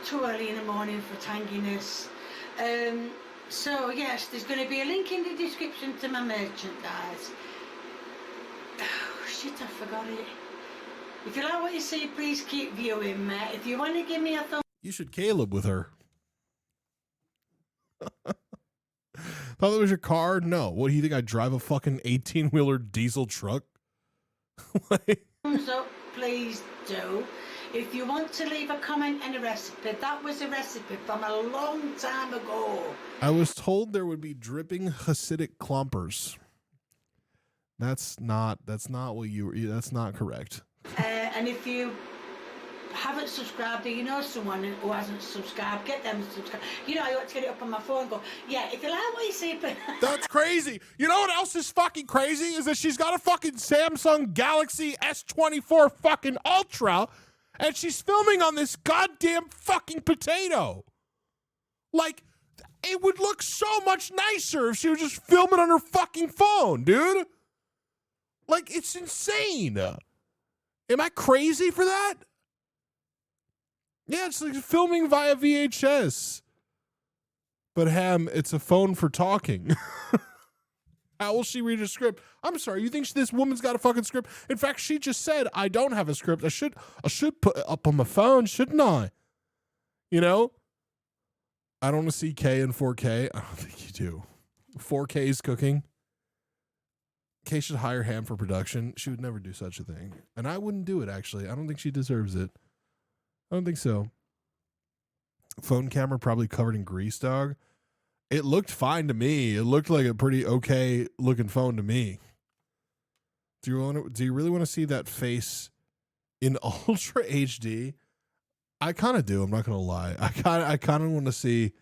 S18: Too early in the morning for tanginess. So yes, there's going to be a link in the description to my merchandise. Oh, shit, I forgot it. If you like what you see, please keep viewing me. If you want to give me a thumbs
S2: You should Caleb with her. Thought that was your car? No. What do you think? I drive a fucking 18-wheeler diesel truck?
S18: up, please do. If you want to leave a comment and a recipe, that was a recipe from a long time ago.
S2: I was told there would be dripping Hasidic clumpers. That's not what that's not correct.
S18: And if you haven't subscribed or you know someone who hasn't subscribed, get them to subscribe. You know, I ought to get it up on my phone and go, yeah, if you like what you see, but
S2: That's crazy. You know what else is fucking crazy? Is that she's got a fucking Samsung Galaxy S24 fucking Ultra and she's filming on this goddamn fucking potato. Like, It would look so much nicer if she was just filming on her fucking phone, dude. Like, it's insane. Am I crazy for that? Yeah, it's like filming via VHS. But Ham, it's a phone for talking. How will she read a script? I'm sorry, you think this woman's got a fucking script? In fact, she just said, I don't have a script. I should put it up on my phone, shouldn't I? You know? I don't want to see K in 4K. I don't think you do. 4K is cooking. Kay should hire Ham for production. She would never do such a thing. And I wouldn't do it, actually. I don't think she deserves it. I don't think so. Phone camera probably covered in grease, dog. It looked fine to me. It looked like a pretty okay looking phone to me. Do you really want to see that face in ultra HD? I kind of do. I'm not going to lie. I kind of want to see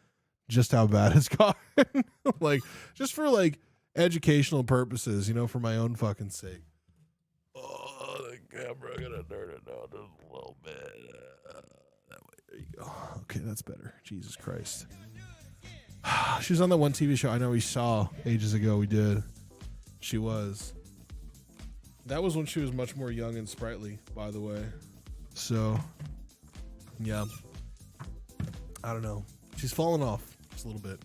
S2: just how bad it's gotten. Like, just for like educational purposes, you know, for my own fucking sake. Oh, the camera, I'm gonna turn it down just a little bit. That way, there you go. Okay, that's better. Jesus Christ. She was on that one TV show I know we saw ages ago. We did. She was. That was when she was much more young and sprightly, by the way. So, yeah. I don't know. She's fallen off just a little bit.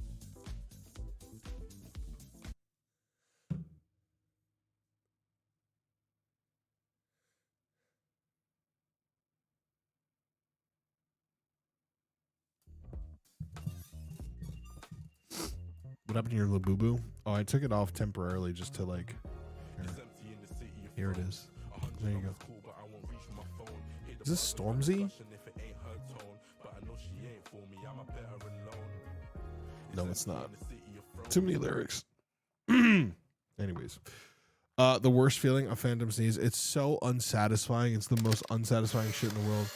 S2: What happened to your little boo-boo? Oh, I took it off temporarily just to like... Here it is. There you go. Is this Stormzy? No, it's not. Too many lyrics. Anyways. The worst feeling, a phantom sneeze. It's so unsatisfying. It's the most unsatisfying shit in the world.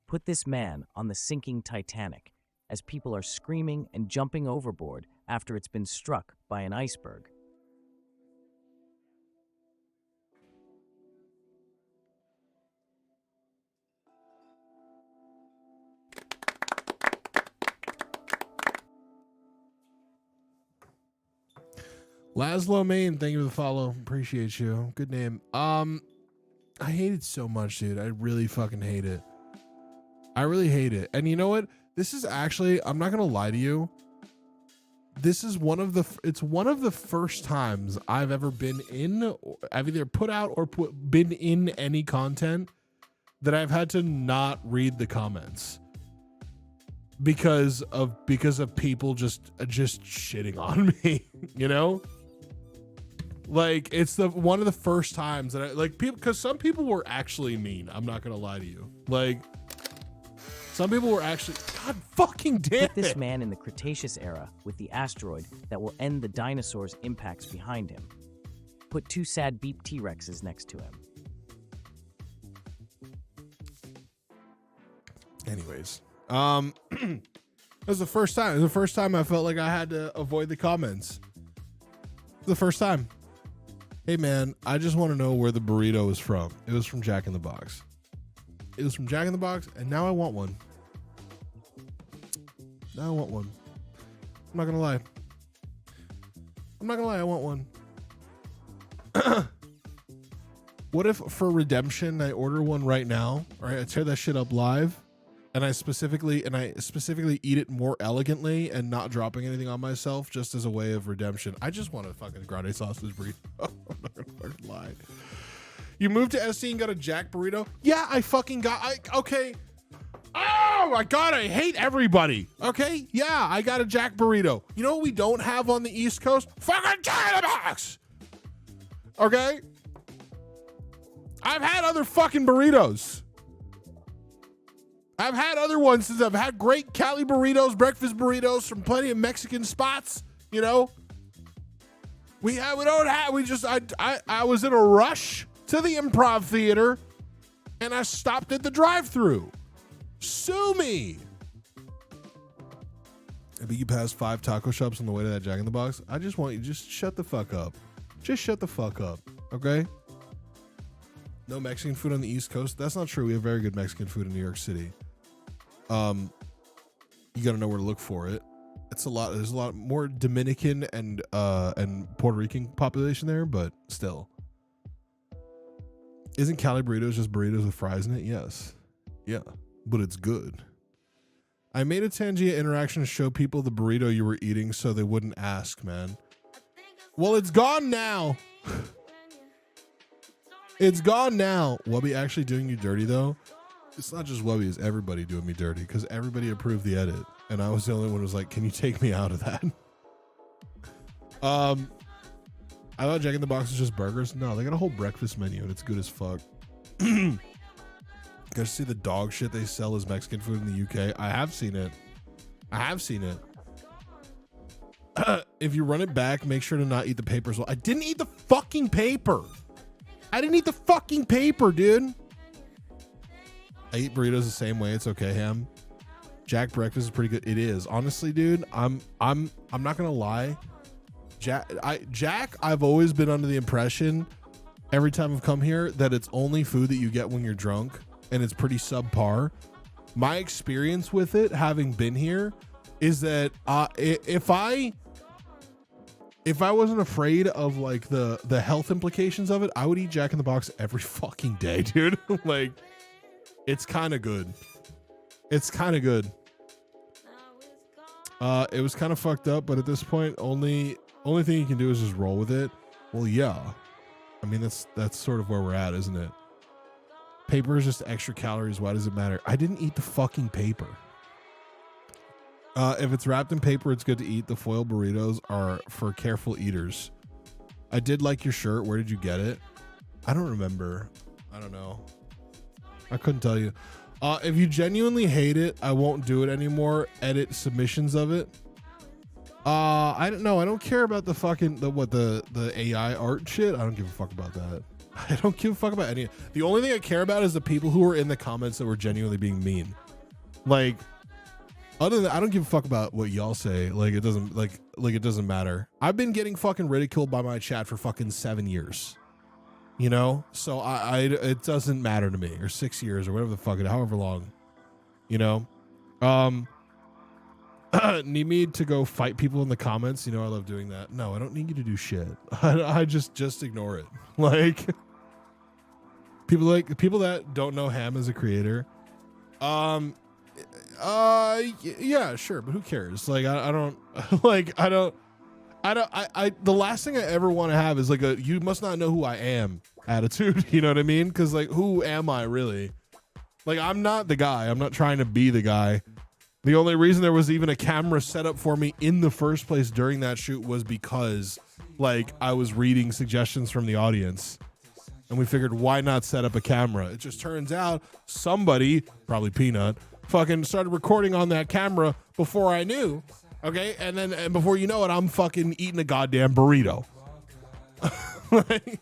S14: Put this man on the sinking Titanic as people are screaming and jumping overboard after it's been struck by an iceberg.
S2: Laszlo Main, thank you for the follow. Appreciate you. Good name. I hate it so much, dude. I really fucking hate it. I really hate it. And you know what? This is actually, I'm not gonna lie to you. This is one of the first times I've ever been in, I've either put out or been in any content that I've had to not read the comments because of people just shitting on me, you know? Like, it's one of the first times that I like people, because some people were actually mean. I'm not gonna lie to you. Like, some people were actually, God fucking damn
S14: Put this man in the Cretaceous era with the asteroid that will end the dinosaurs' impacts behind him. Put two sad beep T-Rexes next to him.
S2: Anyways, it was the first time. It was the first time I felt like I had to avoid the comments. The first time. Hey man, I just want to know where the burrito is from. It was from Jack in the Box. It was from Jack in the Box, and now I want one. Now I want one. I'm not gonna lie. I want one. What if for redemption I order one right now? All right, I tear that shit up live, and I specifically eat it more elegantly and not dropping anything on myself, just as a way of redemption. I just want a fucking grande sausage burrito. I'm not gonna fucking lie. You moved to SC and got a Jack burrito? Yeah, I fucking got. Okay. Oh my God, I hate everybody. Okay, yeah, I got a Jack burrito. You know what we don't have on the East Coast? Fucking Jack in the Box. Okay. I've had other fucking burritos. I've had other ones since I've had great Cali burritos, breakfast burritos from plenty of Mexican spots, you know. I was in a rush to the Improv Theater and I stopped at the drive-thru. Sue me. I think you passed 5 taco shops on the way to that Jack in the Box. I just want you to just shut the fuck up. Just shut the fuck up, okay? No Mexican food on the East Coast? That's not true. We have very good Mexican food in New York City. You gotta know where to look for it. It's a lot. There's a lot more Dominican and Puerto Rican population there, but still. Isn't Cali burritos just burritos with fries in it? Yes. Yeah, but it's good. I made a Tangia interaction to show people the burrito you were eating so they wouldn't ask, man. Well, it's gone now. It's gone now. Wubby actually doing you dirty, though? It's not just Wubby, it's everybody doing me dirty, because everybody approved the edit, and I was the only one who was like, can you take me out of that? I thought Jack in the Box was just burgers. No, they got a whole breakfast menu, and it's good as fuck. Guys, see the dog shit they sell as Mexican food in the UK? I have seen it. If you run it back, make sure to not eat the paper as well. I didn't eat the fucking paper. Dude. I eat burritos the same way. It's okay, Ham. Jack breakfast is pretty good. It is. Honestly, dude, I'm not gonna lie. Jack, I've always been under the impression every time I've come here that it's only food that you get when you're drunk, and it's pretty subpar. My experience with it, having been here, is that if I wasn't afraid of like the health implications of it, I would eat Jack in the Box every fucking day, dude. Like, it's kind of good. It was kind of fucked up, but at this point, only thing you can do is just roll with it. Well, yeah. I mean, that's sort of where we're at, isn't it? Paper is just extra calories. Why does it matter? I didn't eat the fucking paper. If it's wrapped in paper, it's good to eat. The foil burritos are for careful eaters. I did like your shirt. Where did you get it? I don't remember. I don't know. I couldn't tell you. If you genuinely hate it, I won't do it anymore. Edit submissions of it. I don't know. I don't care about the fucking the AI art shit. I don't give a fuck about that. I don't give a fuck about any. The only thing I care about is the people who were in the comments that were genuinely being mean. Like, other than that, I don't give a fuck about what y'all say. Like, it doesn't it doesn't matter. I've been getting fucking ridiculed by my chat for fucking 7 years. You know? So it doesn't matter to me. Or 6 years or whatever the fuck it, however long. You know? Need me to go fight people in the comments? You know, I love doing that. No, I don't need you to do shit. I just ignore it. Like, people that don't know Ham as a creator. Yeah, sure, but who cares? Like, I don't the last thing I ever want to have is like a you must not know who I am attitude. You know what I mean? Because like, who am I really? Like, I'm not the guy. I'm not trying to be the guy. The only reason there was even a camera set up for me in the first place during that shoot was because, like, I was reading suggestions from the audience. And we figured, why not set up a camera? It just turns out somebody, probably Peanut, fucking started recording on that camera before I knew. Okay? And before you know it, I'm fucking eating a goddamn burrito. Like,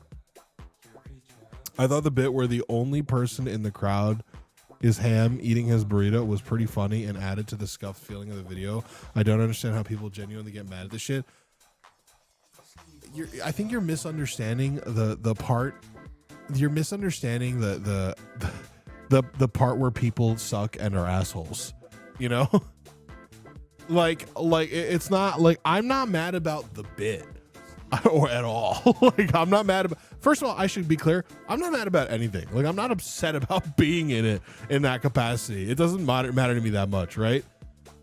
S2: I thought the bit where the only person in the crowd is Ham eating his burrito was pretty funny and added to the scuffed feeling of the video. I don't understand how people genuinely get mad at this shit. I think you're misunderstanding the part. You're misunderstanding the part where people suck and are assholes. You know, like it's not like I'm not mad about the bit or at all. Like, I'm not mad about. First of all, I should be clear. I'm not mad about anything. Like, I'm not upset about being in it in that capacity. It doesn't matter to me that much, right?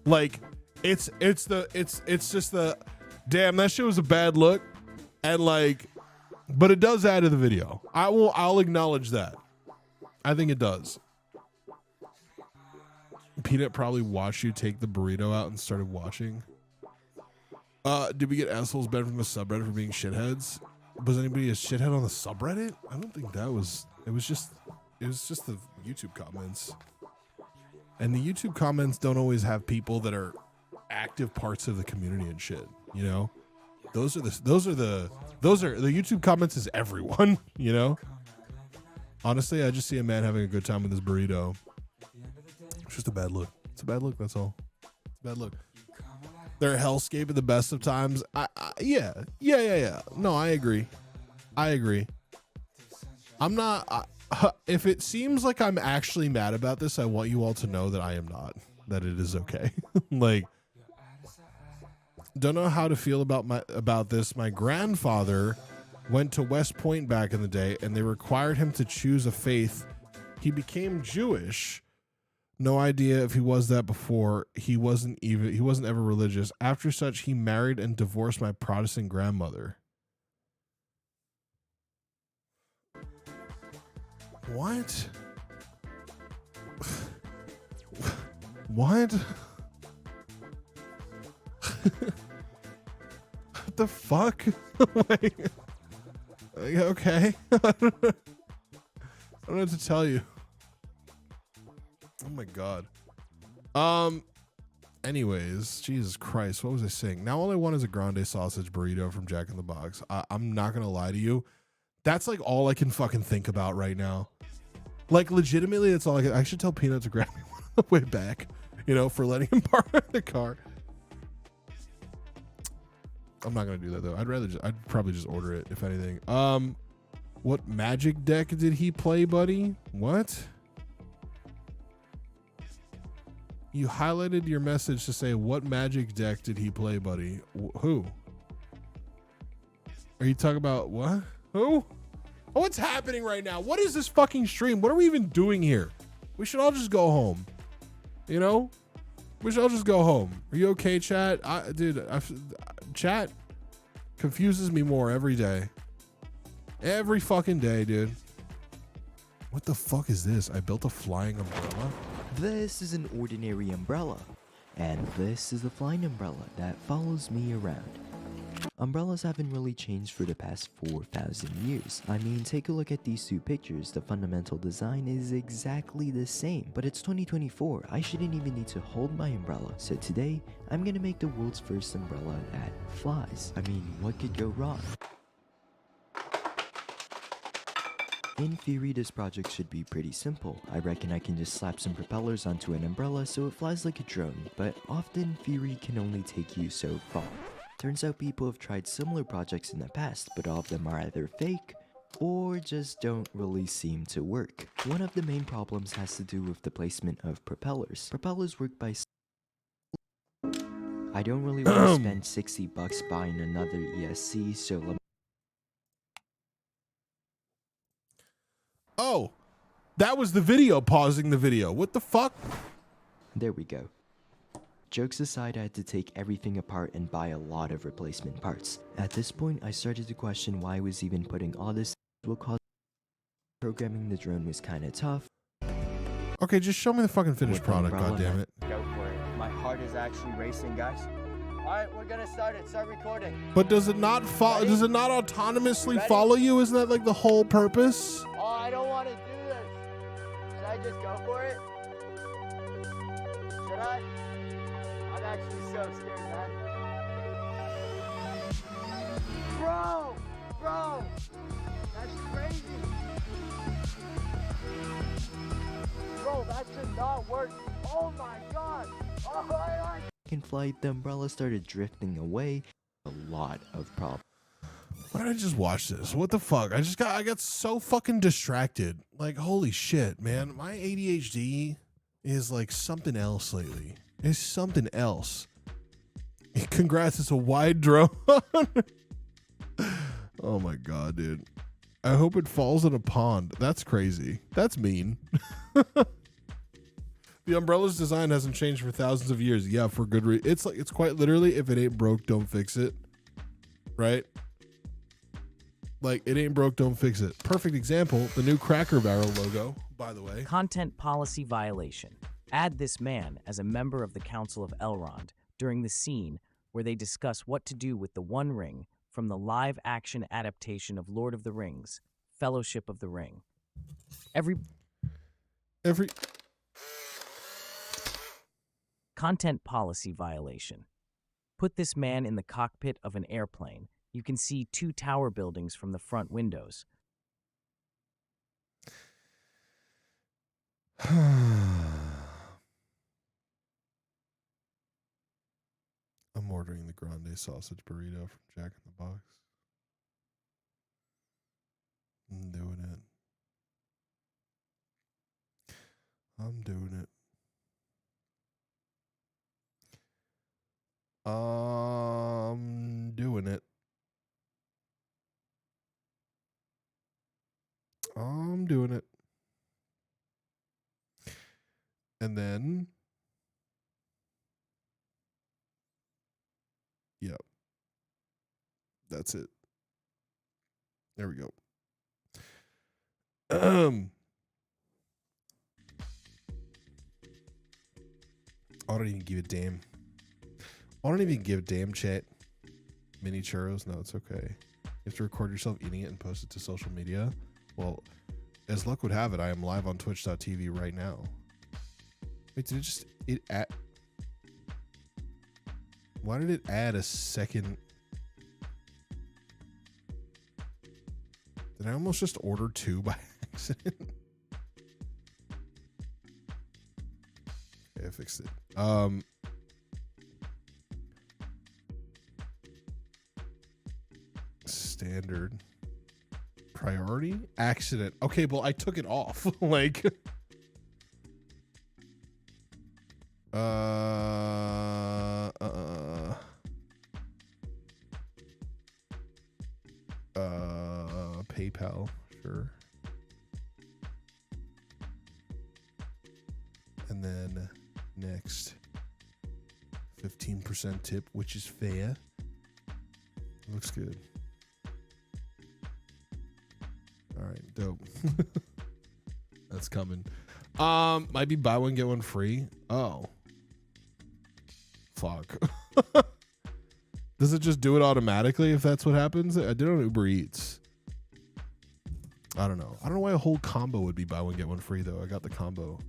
S2: Like, it's just the damn, that shit was a bad look, and like, but it does add to the video. I'll acknowledge that. I think it does. Peanut probably watched you take the burrito out and started watching. Did we get assholes banned from the subreddit for being shitheads? Was anybody a shithead on the subreddit? I don't think that was. It was just the YouTube comments. And the YouTube comments don't always have people that are active parts of the community and shit. You know, those are the YouTube comments is everyone. You know. Honestly, I just see a man having a good time with his burrito. It's just a bad look. It's a bad look. That's all. It's a bad look. They're a hellscape at the best of times. Yeah. No, I agree. I'm not. If it seems like I'm actually mad about this, I want you all to know that I am not. That it is okay. Like, Don't know how to feel about this. My grandfather went to West Point back in the day, and they required him to choose a faith. He became Jewish. No idea if he was that before. He wasn't ever religious. After such, he married and divorced my Protestant grandmother. What? What? What the fuck? Like, okay. I don't know what to tell you. Oh my god. Anyways, Jesus Christ, what was I saying? Now all I want is a grande sausage burrito from Jack in the Box. I'm not gonna lie to you. That's like all I can fucking think about right now. Like legitimately, that's all I should tell Peanut to grab me one on the way back, you know, for letting him park the car. I'm not gonna do that though. I'd probably just order it if anything. What magic deck did he play, buddy? What? You highlighted your message to say what magic deck did he play, buddy? Who? Are you talking about what? Who? Oh, what's happening right now? What is this fucking stream? What are we even doing here? We should all just go home. You know? We should all just go home. Are you okay, chat? Chat confuses me more every day. Every fucking day, dude. What the fuck is this? I built a flying umbrella?
S1: This is an ordinary umbrella, and this is the flying umbrella that follows me around. Umbrellas haven't really changed for the past 4,000 years. I mean, take a look at these two pictures. The fundamental design is exactly the same, but it's 2024. I shouldn't even need to hold my umbrella. So today, I'm gonna make the world's first umbrella that flies. I mean, what could go wrong? In theory, this project should be pretty simple. I reckon I can just slap some propellers onto an umbrella so it flies like a drone, but often theory can only take you so far. Turns out people have tried similar projects in the past, but all of them are either fake or just don't really seem to work. One of the main problems has to do with the placement of propellers. Propellers work by... I don't really want to spend $60 buying another ESC, so let me...
S2: Oh, that was the video pausing the video. What the fuck?
S1: There we go. Jokes aside, I had to take everything apart and buy a lot of replacement parts. At this point, I started to question why I was even putting all this cause programming the drone was kinda tough.
S2: Okay, just show me the fucking finished product, goddammit.
S22: Go for it. My heart is actually racing, guys. Alright, we're gonna start it. Start recording.
S2: But does it not does it not autonomously follow you? Isn't that like the whole purpose?
S22: Oh, I don't want to do this. Should I just go for it? Should I? I'm actually so scared, man. Bro, that's crazy. Bro, that should not work. Oh my god. Oh my god.
S1: In flight, the umbrella started drifting away. A lot of problems.
S2: Why did I just watch this? What the fuck? I got so fucking distracted. Like, holy shit, man. My ADHD is like something else lately. It's something else. Congrats, it's a wide drone. Oh my god, dude. I hope it falls in a pond. That's crazy. That's mean. The umbrella's design hasn't changed for thousands of years. Yeah, for good reason. It's quite literally, if it ain't broke, don't fix it. Right? Like, it ain't broke, don't fix it. Perfect example, the new Cracker Barrel logo, by the way.
S14: Content policy violation. Add this man as a member of the Council of Elrond during the scene where they discuss what to do with the One Ring from the live-action adaptation of Lord of the Rings, Fellowship of the Ring. Every Content policy violation. Put this man in the cockpit of an airplane. You can see 2 tower buildings from the front windows.
S2: I'm ordering the grande sausage burrito from Jack in the Box. I'm doing it. I'm doing it. And then, yep, that's it. There we go. I don't even give a damn. I don't even give a damn, chat. Mini churros? No, it's okay. You have to record yourself eating it and post it to social media. Well, as luck would have it, I am live on twitch.tv right now. Wait, did it just... Why did it add a second... Did I almost just order 2 by accident? Okay, I fixed it. Standard. Priority? Accident. Okay, well, I took it off. Like... PayPal, sure. And then next, 15% tip, which is fair. Looks good. All right, dope. That's coming. Might be buy one get one free. Oh, fuck. Does it just do it automatically if that's what happens? I did it on Uber Eats. I don't know. I don't know why a whole combo would be buy one get one free though. I got the combo.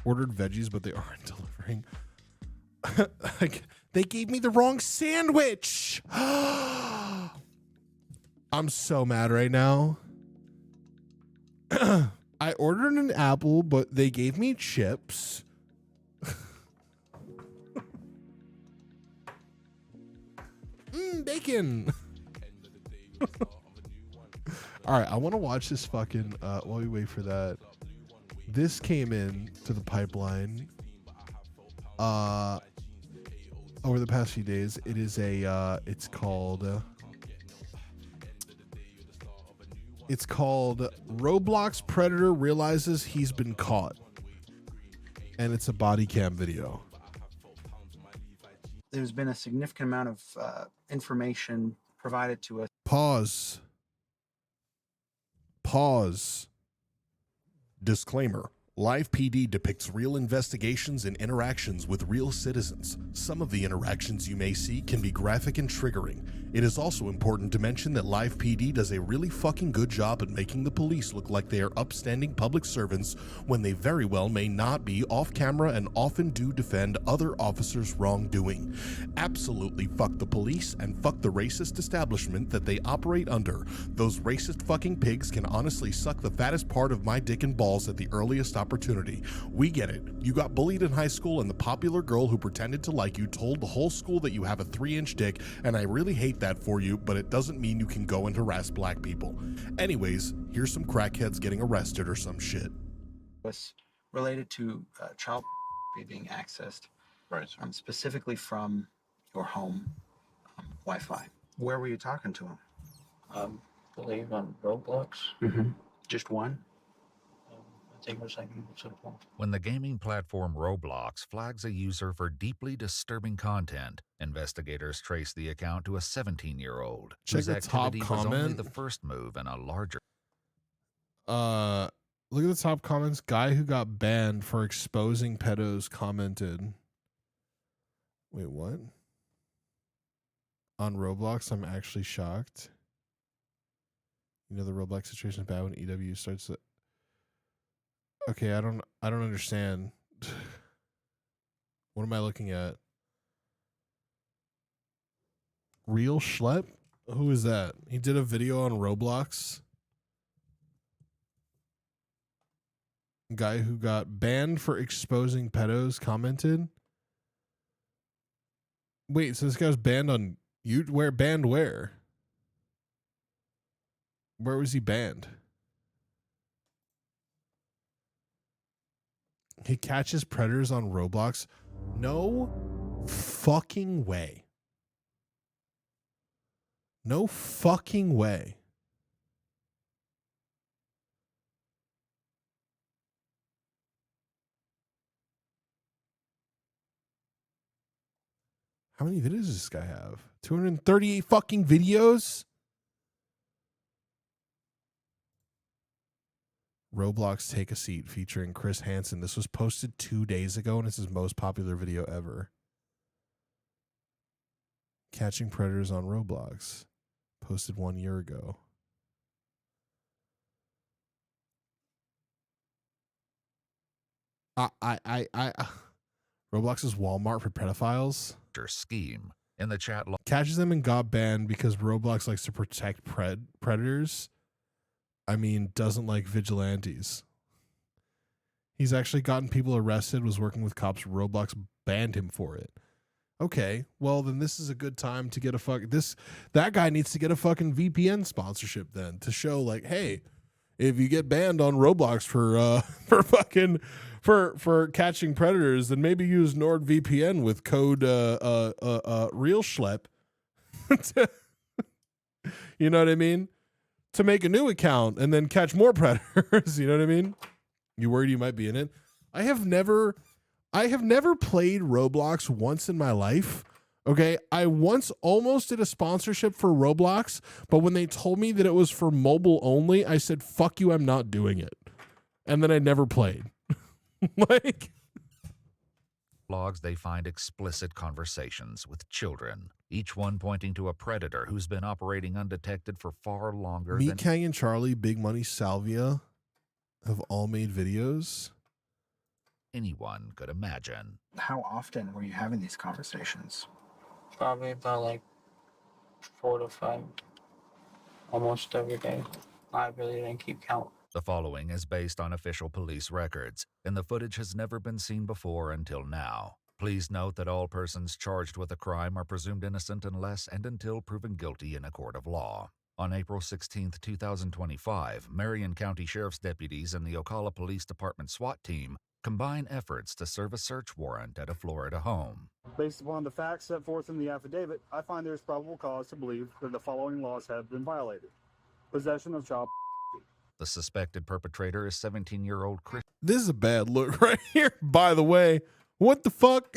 S2: Ordered veggies, but they aren't delivering. Like, they gave me the wrong sandwich. I'm so mad right now. I ordered an apple, but they gave me chips. Bacon. All right, I want to watch this fucking while we wait for that. This came in to the pipeline over the past few days. It is a it's called Roblox Predator realizes he's been caught. And it's a body cam video.
S4: There's been a significant amount of information provided to us.
S2: Pause. Disclaimer. Live PD depicts real investigations and interactions with real citizens. Some of the interactions you may see can be graphic and triggering. It is also important to mention that Live PD does a really fucking good job at making the police look like they are upstanding public servants when they very well may not be off camera and often do defend other officers' wrongdoing. Absolutely fuck the police and fuck the racist establishment that they operate under. Those racist fucking pigs can honestly suck the fattest part of my dick and balls at the earliest opportunity. We get it. You got bullied in high school and the popular girl who pretended to like you told the whole school that you have a 3-inch dick, and I really hate that for you, but it doesn't mean you can go and harass black people. Anyways, here's some crackheads getting arrested or some shit.
S4: Was related to child being accessed, right? Specifically from your home Wi-Fi. Where were you talking to him?
S6: I believe on Roblox.
S4: Mm-hmm. Just one?
S6: I think it was like simple.
S5: When the gaming platform Roblox flags a user for deeply disturbing content, investigators trace the account to a 17-year-old whose
S2: Check the top
S5: activity was only
S2: comment.
S5: the first move in a larger...
S2: Look at the top comments. Guy who got banned for exposing pedos commented. Wait, what? On Roblox, I'm actually shocked. You know the Roblox situation is bad when EW starts to... Okay, I don't understand. What am I looking at? Real Schlep? Who is that? He did a video on Roblox. Guy who got banned for exposing pedos commented. Wait, so this guy was banned on you? Where banned? Where? Where was he banned? He catches predators on Roblox. No fucking way. No fucking way. How many videos does this guy have? 238 fucking videos? Roblox Take a Seat featuring Chris Hansen. This was posted 2 days ago and it's his most popular video ever. Catching predators on Roblox. Posted 1 year ago. Roblox is Walmart for pedophiles.
S5: Scheme in the chat log.
S2: Catches them and got banned because Roblox likes to protect predators. I mean, doesn't like vigilantes. He's actually gotten people arrested, was working with cops. Roblox banned him for it. Okay, well then this is a good time to get a that guy needs to get a fucking VPN sponsorship then to show like, hey, if you get banned on Roblox for catching predators, then maybe use NordVPN with code RealSchlep. You know what I mean? To make a new account and then catch more predators. You know what I mean? You worried you might be in it? I have never played Roblox once in my life. Okay, I once almost did a sponsorship for Roblox, but when they told me that it was for mobile only, I said, fuck you, I'm not doing it. And then I never played. Like,
S5: Logs, they find explicit conversations with children, each one pointing to a predator who's been operating undetected for far longer
S2: me,
S5: than
S2: Kang, and Charlie, Big Money, Salvia have all made videos
S5: anyone could imagine.
S4: How often were you having these conversations?
S7: Probably about like 4 to 5, almost every day. I really didn't keep count.
S5: The following is based on official police records, and the footage has never been seen before until now. Please note that all persons charged with a crime are presumed innocent unless and until proven guilty in a court of law. On April 16, 2025, Marion County Sheriff's deputies and the Ocala Police Department SWAT team combine efforts to serve a search warrant at a Florida home.
S10: Based upon the facts set forth in the affidavit, I find there is probable cause to believe that the following laws have been violated. Possession of child.
S5: The suspected perpetrator is 17-year-old Chris.
S2: This is a bad look right here. By the way, what the fuck?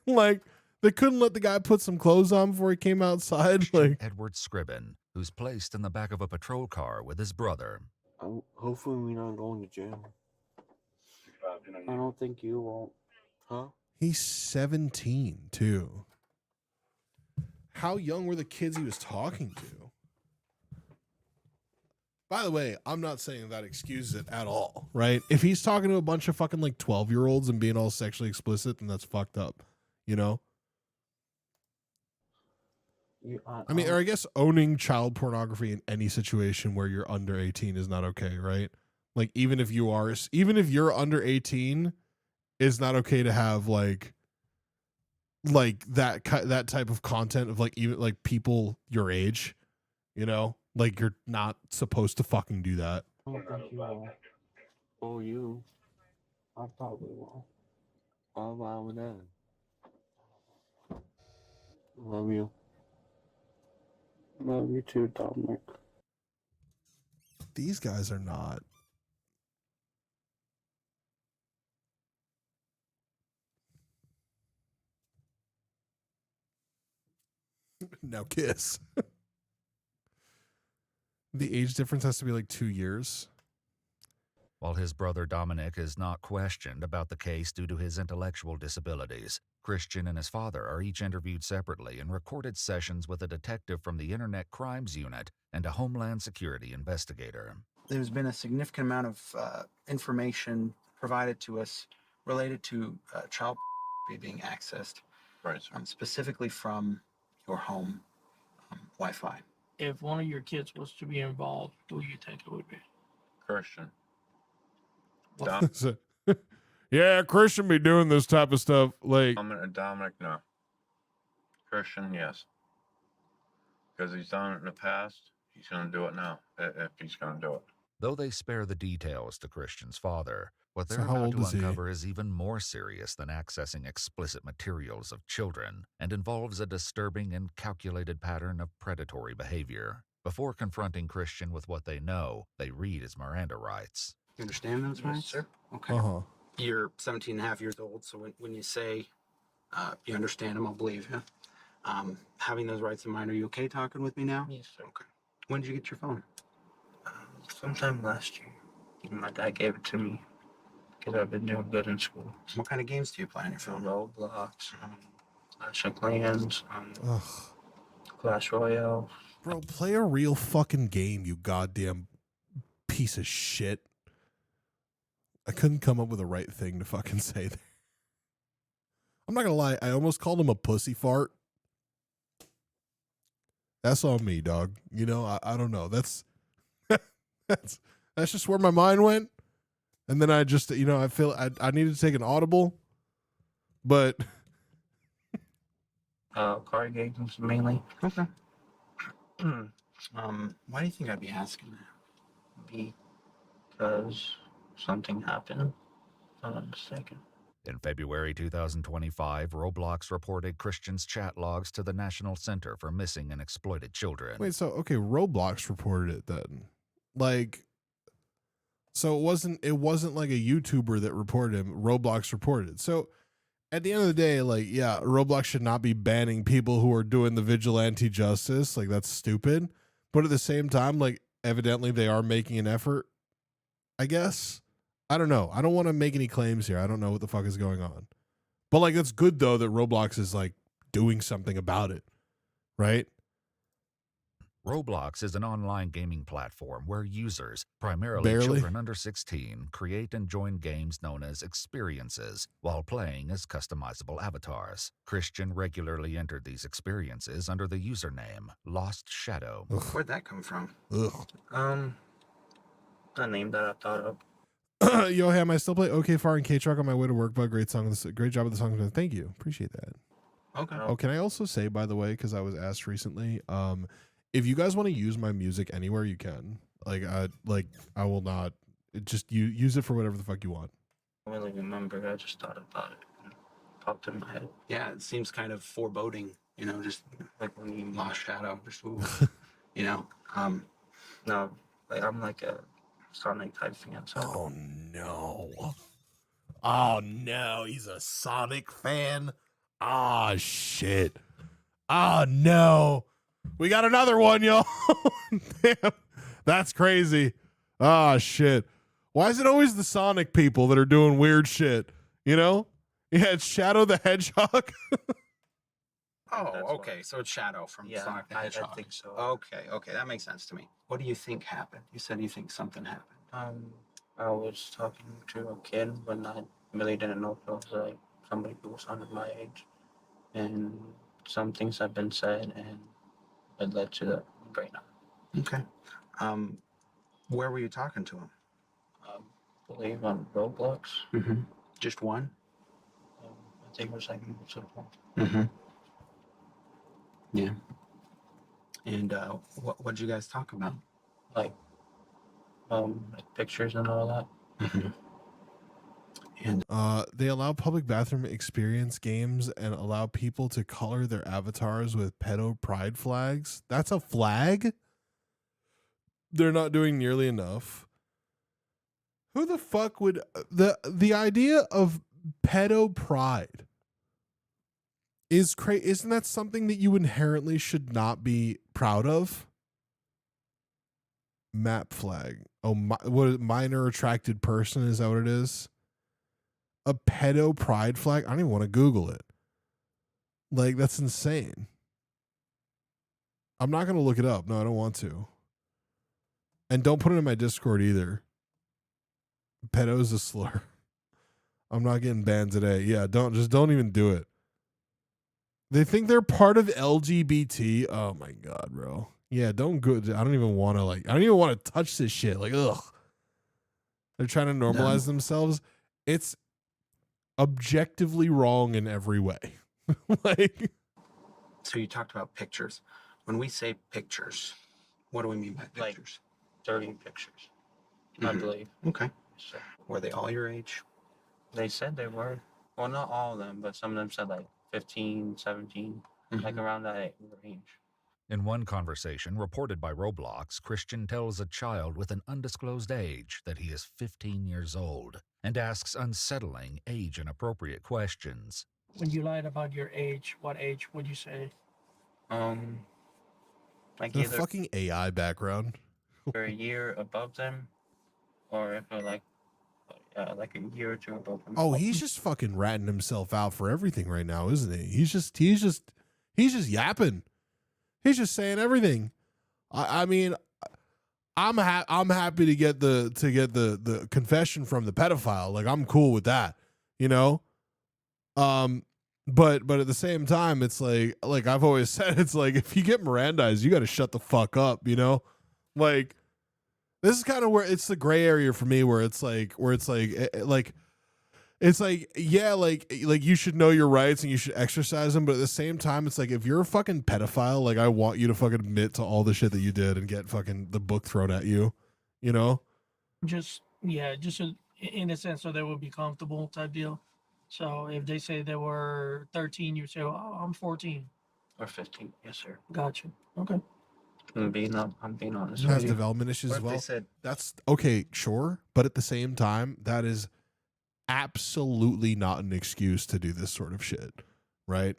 S2: Like, they couldn't let the guy put some clothes on before he came outside. Like,
S5: Edward Scriven, who's placed in the back of a patrol car with his brother.
S12: Hopefully we're not going to jail.
S7: I don't think you won't.
S12: Huh?
S2: he's 17 too. How young were the kids he was talking to? By the way, I'm not saying that excuses it at all, right? If he's talking to a bunch of fucking like 12-year-olds and being all sexually explicit, then that's fucked up, you know? I mean, or I guess owning child pornography in any situation where you're under 18 is not okay, right? Like, even if you're under 18, it's not okay to have like that type of content of like even like people your age, you know? Like, you're not supposed to fucking do that.
S7: I don't think you will. Oh, you. I probably will. I'll allow with that. Love you. Love you too, Dominic.
S2: These guys are not. Now kiss. The age difference has to be like 2 years.
S5: While his brother Dominic is not questioned about the case due to his intellectual disabilities, Christian and his father are each interviewed separately in recorded sessions with a detective from the Internet Crimes Unit and a Homeland Security investigator.
S4: There's been a significant amount of information provided to us related to child being accessed,
S12: right?
S4: Specifically from your home Wi-Fi.
S23: If one of your kids was to be involved, who you think it would be?
S12: Christian.
S2: Yeah, Christian be doing this type of stuff. Like,
S12: Dominic, no. Christian, yes. Because he's done it in the past, he's going to do it now, if he's going to do it.
S5: Though they spare the details to Christian's father, what they're
S2: So how
S5: about
S2: old
S5: to
S2: is he?
S5: uncover is even more serious than accessing explicit materials of children and involves a disturbing and calculated pattern of predatory behavior. Before confronting Christian with what they know, they read his Miranda rights.
S4: You understand those rights? Sir. Okay. You're 17 and a half years old, so when you say you understand them, I'll believe you. Having those rights in mind, are you okay talking with me now?
S7: Yes, sir.
S4: Okay. When did you get your phone?
S7: Sometime last year. My dad gave it to me because I've been doing good in school.
S4: What kind of games do you play on your phone?
S7: Roblox, Clash of Clans,
S2: Ugh.
S7: Clash Royale.
S2: Bro, play a real fucking game, you goddamn piece of shit. I couldn't come up with the right thing to fucking say there. I'm not gonna lie, I almost called him a pussy fart. That's on me, dog. You know, I don't know. That's just where my mind went. And then I just, you know, I feel I needed to take an audible, but
S7: Card games mainly.
S4: Okay. Why do you think I'd be asking that?
S7: Because something happened, if I'm not mistaken.
S5: In February 2025, Roblox reported Christian's chat logs to the National Center for Missing and Exploited Children.
S2: wait, so okay, Roblox reported it then. Like, so it wasn't like a YouTuber that reported him. Roblox reported it. So at the end of the day, like, yeah, Roblox should not be banning people who are doing the vigilante justice. Like, that's stupid. But at the same time, like, evidently they are making an effort, I guess. I don't know. I don't want to make any claims here. I don't know what the fuck is going on. But, like, it's good, though, that Roblox is, like, doing something about it. Right?
S5: Roblox is an online gaming platform where users, primarily
S2: Barely.
S5: children under 16, create and join games known as experiences while playing as customizable avatars. Christian regularly entered these experiences under the username Lost Shadow.
S4: Where'd that come from?
S2: Ugh.
S7: A name that I thought of.
S2: Yo, Ham, I still play OK Far and K-Truck on my way to work, but great song. Great job with the song. Thank you. Appreciate that.
S4: Okay.
S2: Oh, can I also say, by the way, because I was asked recently, if you guys want to use my music anywhere, you can. I will not. Just use it for whatever the fuck you want.
S7: I don't really remember. I just thought about it. It popped in my head.
S4: Yeah, it seems kind of foreboding, you know, just like when you Lost Shadow, just ooh, you know.
S7: No, like I'm like a Sonic type fan. So.
S2: Oh no! Oh no! He's a Sonic fan. Ah shit! Oh no! We got another one, y'all. Damn, that's crazy. Ah shit! Why is it always the Sonic people that are doing weird shit? You know? Yeah, it's Shadow the Hedgehog.
S4: Oh, okay. So it's Shadow from Sonic the Hedgehog.
S7: I think so.
S4: Okay, that makes sense to me. What do you think happened? You said you think something happened.
S7: I was talking to a kid when I really didn't know if it was like somebody who was under my age, and some things have been said, and it led to that right now.
S4: Okay. Where were you talking to him?
S7: I believe on Roblox.
S4: Mm-hmm. Just one?
S7: I think it was like multiple.
S4: Mm-hmm. Yeah. And what'd you guys talk about?
S7: Like pictures and all that.
S4: Mm-hmm. And
S2: they allow public bathroom experience games and allow people to color their avatars with pedo pride flags. That's a flag? They're not doing nearly enough. Who the fuck would the idea of pedo pride is crazy? Isn't that something that you inherently should not be proud of? Map flag. Oh, what is minor attracted person? Is that what it is? A pedo pride flag? I don't even want to Google it. Like, that's insane. I'm not going to look it up. No, I don't want to. And don't put it in my Discord either. Pedo's a slur. I'm not getting banned today. Yeah, don't even do it. They think they're part of LGBT. Oh my God, bro. Yeah, don't go. I don't even want to touch this shit. Like, ugh. They're trying to normalize themselves. It's objectively wrong in every way. Like,
S4: so you talked about pictures. When we say pictures, what do we mean by pictures?
S7: Like 30 pictures, I believe.
S4: Okay. So, were they all your age?
S7: They said they were. Well, not all of them, but some of them said like 15, 17, like around that range.
S5: In one conversation reported by Roblox, Christian tells a child with an undisclosed age that he is 15 years old and asks unsettling, age-inappropriate questions.
S23: When you lied about your age, what age would you say?
S7: Like
S2: The
S7: either
S2: fucking AI background.
S7: for a year above them, or if like a year or two above them.
S2: Oh, he's just fucking ratting himself out for everything right now, isn't he? He's just yapping. He's just saying everything. I mean, I'm happy to get the confession from the pedophile. Like, I'm cool with that, you know. But at the same time, it's like I've always said, it's like if you get Mirandized, you got to shut the fuck up, you know. Like, this is kind of where it's the gray area for me, where it's like it's like, yeah, like you should know your rights and you should exercise them, but at the same time, it's like if you're a fucking pedophile, like I want you to fucking admit to all the shit that you did and get fucking the book thrown at you, you know?
S23: Just in a sense, so they would be comfortable type deal. So if they say they were 13, you say, "Oh, I'm 14."
S7: Or 15, yes, sir.
S23: Gotcha. Okay.
S7: I'm being honest.
S2: Has
S7: with you.
S2: development issues
S4: What
S2: as
S4: if they
S2: well.
S4: said-
S2: That's okay, sure, but at the same time, that is absolutely not an excuse to do this sort of shit, right?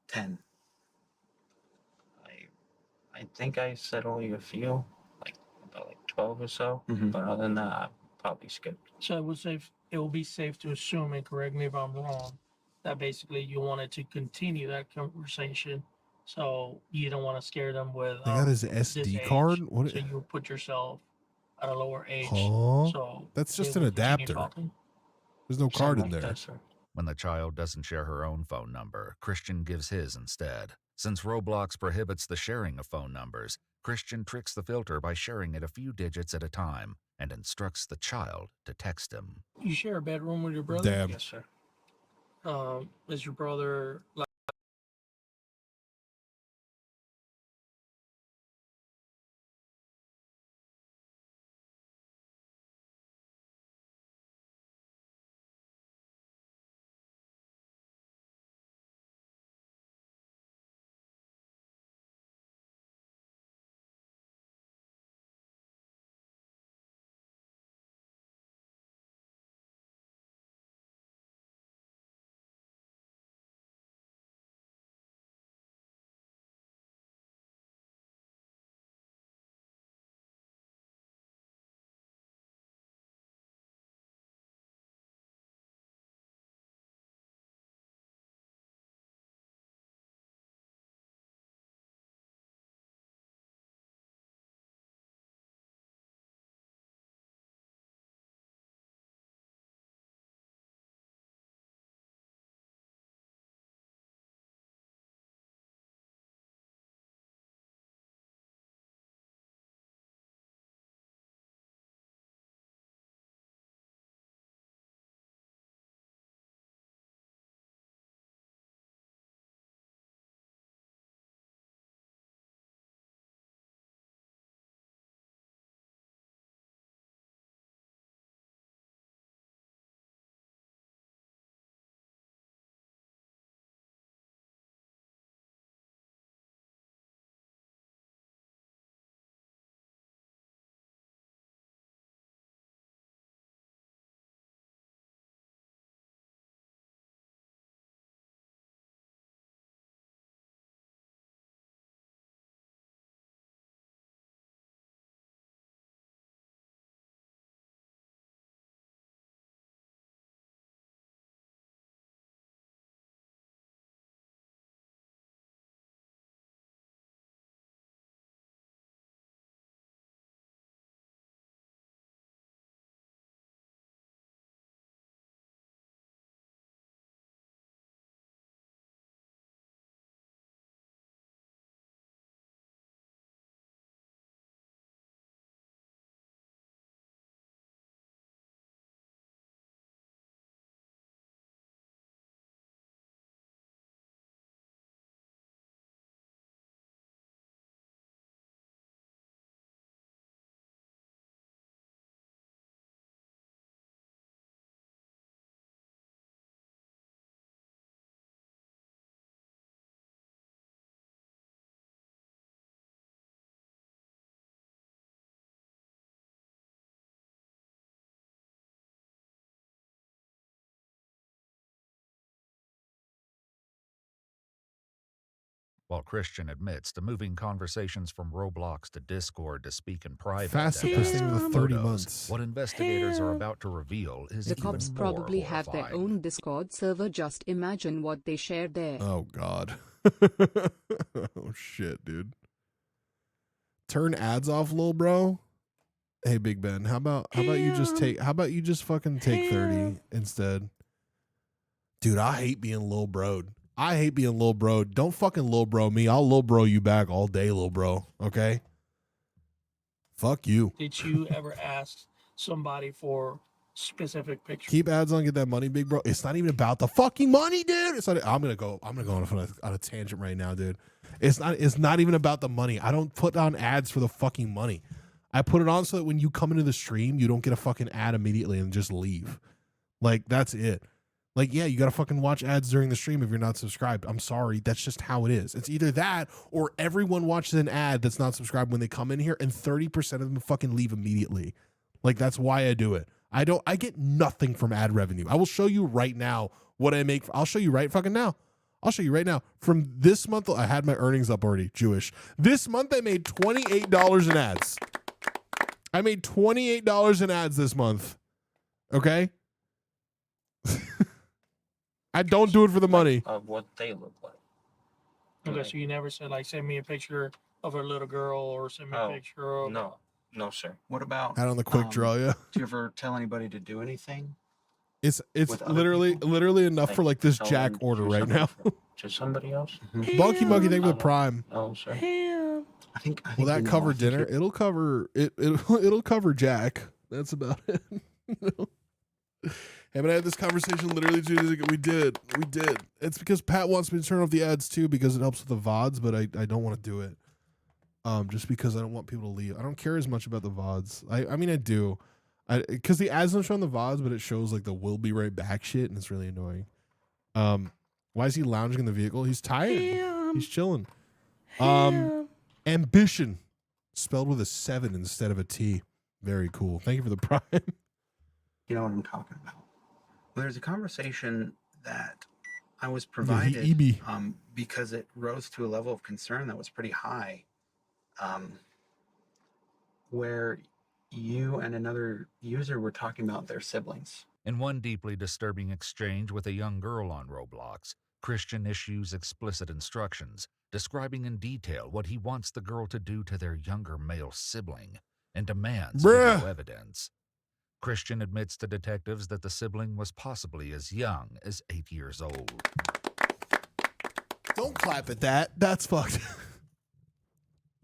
S4: 10.
S7: I think I said only a few, like about 12 or so.
S4: Mhm.
S7: But other than that, I probably skipped.
S23: So it will be safe to assume, and correct me if I'm wrong, that basically you wanted to continue that conversation. So you don't want to scare them with
S2: They got his
S23: this
S2: SD
S23: age,
S2: card. What?
S23: so you put yourself at a lower age.
S2: Huh?
S23: So
S2: That's
S23: they
S2: just an
S23: will continue
S2: adapter.
S23: talking.
S2: There's no card in
S7: Something like
S2: there.
S7: that, sir.
S5: When the child doesn't share her own phone number, Christian gives his instead. Since Roblox prohibits the sharing of phone numbers, Christian tricks the filter by sharing it a few digits at a time and instructs the child to text him.
S23: You share a bedroom with your brother?
S2: Damn.
S7: Yes, sir.
S23: Is your brother
S5: While Christian admits to moving conversations from Roblox to Discord to speak in private,
S2: Fastest
S5: and
S2: thing with 30
S5: photos,
S2: months.
S5: what investigators are about to reveal is
S3: The
S5: even
S3: cops
S5: more
S3: probably have
S5: horrifying.
S3: their own Discord server. Just imagine what they share there.
S2: Oh God. Oh shit, dude. Turn ads off, lil bro. Hey, Big Ben. How about you just fucking take 30 instead? Dude, I hate being lil broed. I hate being lil broed. Don't fucking lil bro me. I'll lil bro you back all day, lil bro. Okay? Fuck you.
S23: Did you ever ask somebody for specific pictures?
S2: Keep ads on, get that money, big bro. It's not even about the fucking money, dude. It's not. I'm gonna go on a tangent right now, dude. It's not even about the money. I don't put on ads for the fucking money. I put it on so that when you come into the stream, you don't get a fucking ad immediately and just leave. Like, that's it. Like, yeah, you gotta fucking watch ads during the stream if you're not subscribed. I'm sorry, that's just how it is. It's either that or everyone watches an ad that's not subscribed when they come in here, and 30% of them fucking leave immediately. Like, that's why I do it. I get nothing from ad revenue. I will show you right now what I make. I'll show you right fucking now. I'll show you right now. From this month, I had my earnings up already, Jewish. This month, I made $28 in ads. I made $28 in ads this month. Okay? I don't do it for the money.
S7: Of what they look like.
S23: Okay, so you never said, like, send me a picture of a little girl or send me a picture of...
S7: No, sir.
S4: What about
S2: Out on the quick draw, yeah.
S4: Do you ever tell anybody to do anything?
S2: It's
S4: with other
S2: literally enough for like this Jack order right now.
S7: To somebody else?
S2: Bunky Monkey, thank you for the prime.
S7: No, sir.
S4: I think
S2: Will that cover dinner? It'll cover it'll cover Jack. That's about it. Hey, but I had this conversation literally 2 days ago. We did. It's because Pat wants me to turn off the ads too because it helps with the VODs, but I don't want to do it. Just because I don't want people to leave. I don't care as much about the VODs. I mean, I do. Because the ads don't show on the VODs, but it shows like the "will be right back" shit, and it's really annoying. Why is he lounging in the vehicle? He's tired. He's chilling. Ambition, spelled with a 7 instead of a T. Very cool. Thank you for the prime.
S4: You know what I'm talking about. Well, there's a conversation that I was provided because it rose to a level of concern that was pretty high, where you and another user were talking about their siblings.
S5: In one deeply disturbing exchange with a young girl on Roblox, Christian issues explicit instructions describing in detail what he wants the girl to do to their younger male sibling and demands video evidence. Christian admits to detectives that the sibling was possibly as young as 8 years old.
S2: Don't clap at that. That's fucked.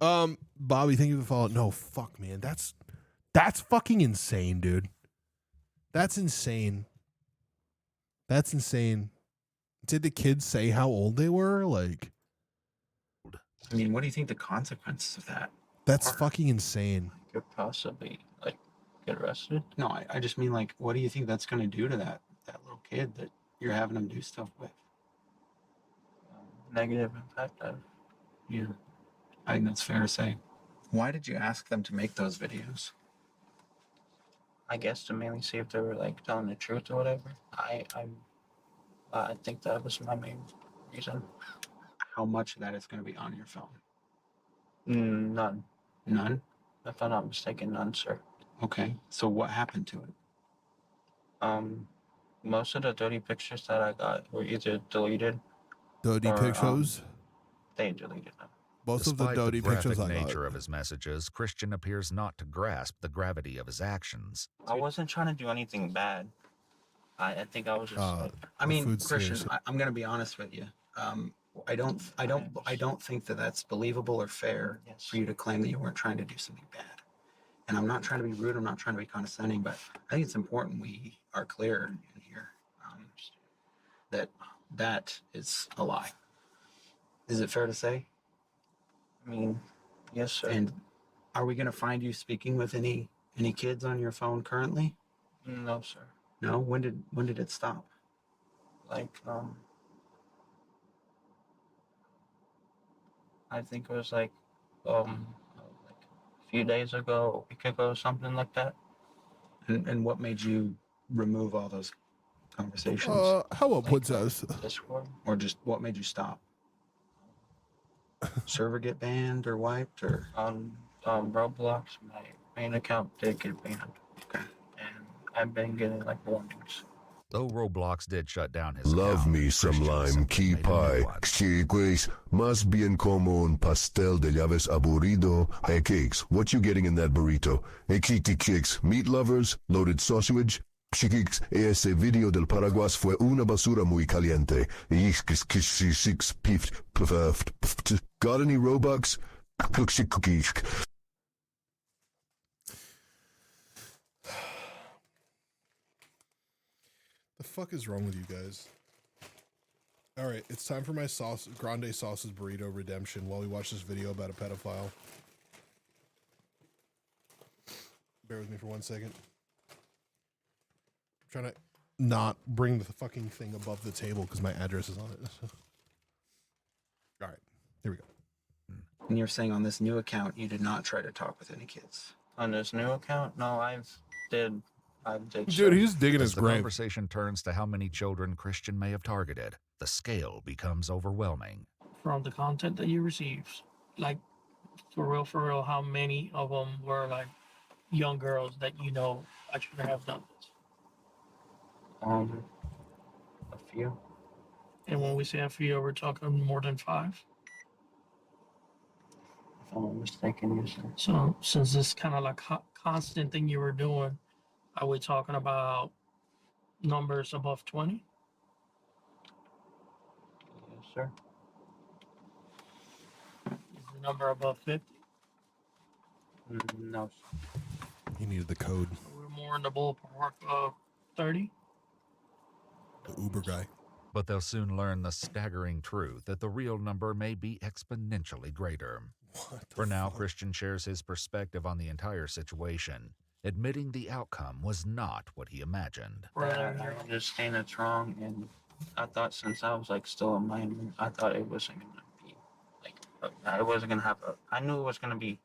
S2: Bobby, thank you for the follow. No, fuck, man. That's fucking insane, dude. That's insane. That's insane. Did the kids say how old they were? Like,
S4: I mean, what do you think the consequences of that?
S2: That's fucking insane.
S7: Could possibly get arrested.
S4: No, I just mean, like, what do you think that's going to do to that little kid that you're having him do stuff with?
S7: Negative impact.
S4: Yeah, I think that's fair to say. Why did you ask them to make those videos?
S7: I guess to mainly see if they were like telling the truth or whatever. I think that was my main reason.
S4: How much of that is going to be on your phone?
S7: None.
S4: None?
S7: If I'm not mistaken, none, sir.
S4: Okay, so what happened to it?
S7: Most of the dirty pictures that I got were either deleted.
S2: Dirty pictures?
S7: They deleted them.
S2: Most of
S5: Despite
S2: the dirty pictures
S5: graphic
S2: I got.
S5: nature of his messages, Christian appears not to grasp the gravity of his actions.
S7: I wasn't trying to do anything bad. I think I was just.
S4: I mean, Christian, I'm going to be honest with you. I don't think that that's believable or fair for you to claim that you weren't trying to do something bad. And I'm not trying to be rude. I'm not trying to be condescending, but I think it's important we are clear in here that is a lie. Is it fair to say?
S7: I mean, yes, sir.
S4: And are we going to find you speaking with any kids on your phone currently?
S7: No, sir.
S4: No. When did it stop?
S7: Like I think it was like a few days ago, a week ago, something like that.
S4: And what made you remove all those conversations?
S2: How about puts us?
S7: Discord.
S4: Or just what made you stop? server get banned or wiped or?
S7: On Roblox, my main account did get banned.
S4: Okay.
S7: And I've been getting like warnings.
S5: Though Roblox did shut down his
S8: Love
S5: account,
S8: me some
S5: Christian
S8: lime
S5: simply
S8: key
S5: made a new
S8: pie.
S5: one.
S8: Chiques, más bien como un pastel de llaves aburrido. Hey, cakes, what you getting in that burrito? Hey, Kiki Kicks, meat lovers, loaded sausage? Chiquix, ese video del Paraguas fue una basura muy caliente. Got any Robux?
S2: The fuck is wrong with you guys? All right, it's time for my grande sausage burrito redemption while we watch this video about a pedophile. Bear with me for 1 second. I'm trying to not bring the fucking thing above the table because my address is on it. All right, here we go.
S4: And you're saying on this new account, you did not try to talk with any kids?
S7: On this new account, no, I've did.
S2: Dude, he's digging
S5: As
S2: his
S5: the
S2: grave.
S5: conversation turns to how many children Christian may have targeted, the scale becomes overwhelming.
S23: From the content that you received, like for real, how many of them were like young girls that you know I should have done this?
S7: A few.
S23: And when we say a few, we're talking more than 5.
S7: If I'm not mistaken, yes, sir.
S23: So since this kind of like constant thing you were doing, are we talking about numbers above 20?
S7: Yes, sir.
S23: Is the number above 50?
S7: No.
S2: He needed the code.
S23: We're more in the ballpark of 30.
S2: The Uber guy.
S5: But they'll soon learn the staggering truth that the real number may be exponentially greater. For now, Christian shares his perspective on the entire situation, admitting the outcome was not what he imagined.
S7: I understand it's wrong, and I thought since I was like still a minor, I thought it wasn't gonna be like it wasn't gonna have a. I knew it was gonna be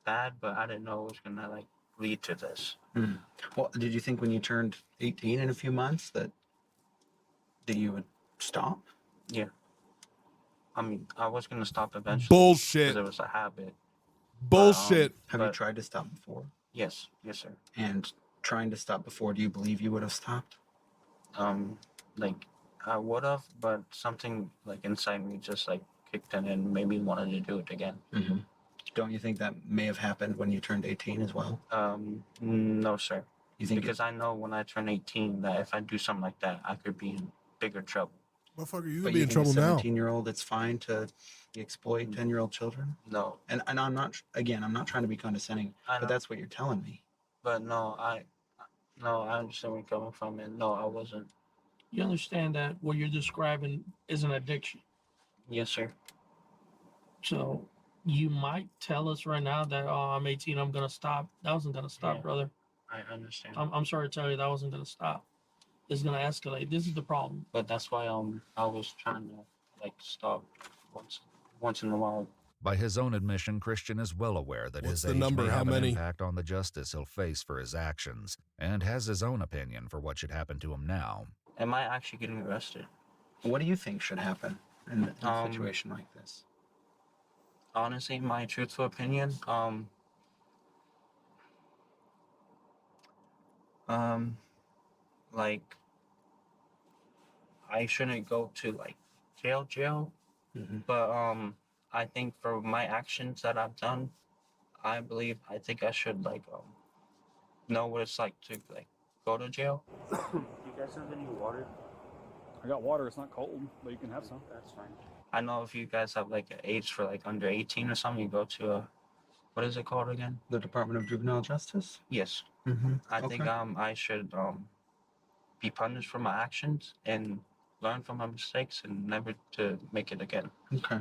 S7: bad, but I didn't know it was gonna like lead to this.
S4: Well, did you think when you turned 18 in a few months that you would stop?
S7: Yeah. I mean, I was gonna stop eventually.
S2: Bullshit.
S7: Because it was a habit.
S2: Bullshit.
S4: Have you tried to stop before?
S7: Yes, sir.
S4: And trying to stop before, do you believe you would have stopped?
S7: Like I would have, but something like inside me just like kicked in and made me wanted to do it again.
S4: Mm-hmm. Don't you think that may have happened when you turned 18 as well?
S7: No, sir.
S4: You think
S7: because I know when I turn 18 that if I do something like that, I could be in bigger trouble.
S2: Motherfucker, you
S4: But
S2: could be in trouble now.
S4: 17-year-old, it's fine to exploit 10-year-old children?
S7: No.
S4: And I'm not, again, I'm not trying to be condescending,
S7: I know.
S4: but that's what you're telling me.
S7: But no, I understand where you're coming from, and no, I wasn't.
S23: You understand that what you're describing is an addiction.
S7: Yes, sir.
S23: So you might tell us right now that, oh, I'm 18, I'm going to stop. That wasn't going to stop, brother.
S7: I understand.
S23: I'm sorry to tell you that wasn't going to stop. It's going to escalate. This is the problem.
S7: But that's why I was trying to like stop once in a while.
S5: By his own admission, Christian is well aware that
S2: What's
S5: his
S2: the
S5: age
S2: number?
S5: may
S2: How
S5: have an
S2: many?
S5: impact on the justice he'll face for his actions, and has his own opinion for what should happen to him now.
S7: Am I actually getting arrested?
S4: What do you think should happen in a situation like this?
S7: Honestly, my truthful opinion, like I shouldn't go to like jail, but I think for my actions that I've done, I think I should like know what it's like to like go to jail.
S10: Do you guys have any water? I got water. It's not cold, but you can have some.
S7: That's fine. I know if you guys have like an age for like under 18 or something, you go to a, what is it called again?
S4: The Department of Juvenile Justice?
S7: Yes.
S4: Mm-hmm.
S7: I think I should be punished for my actions and learn from my mistakes and never to make it again.
S4: Okay.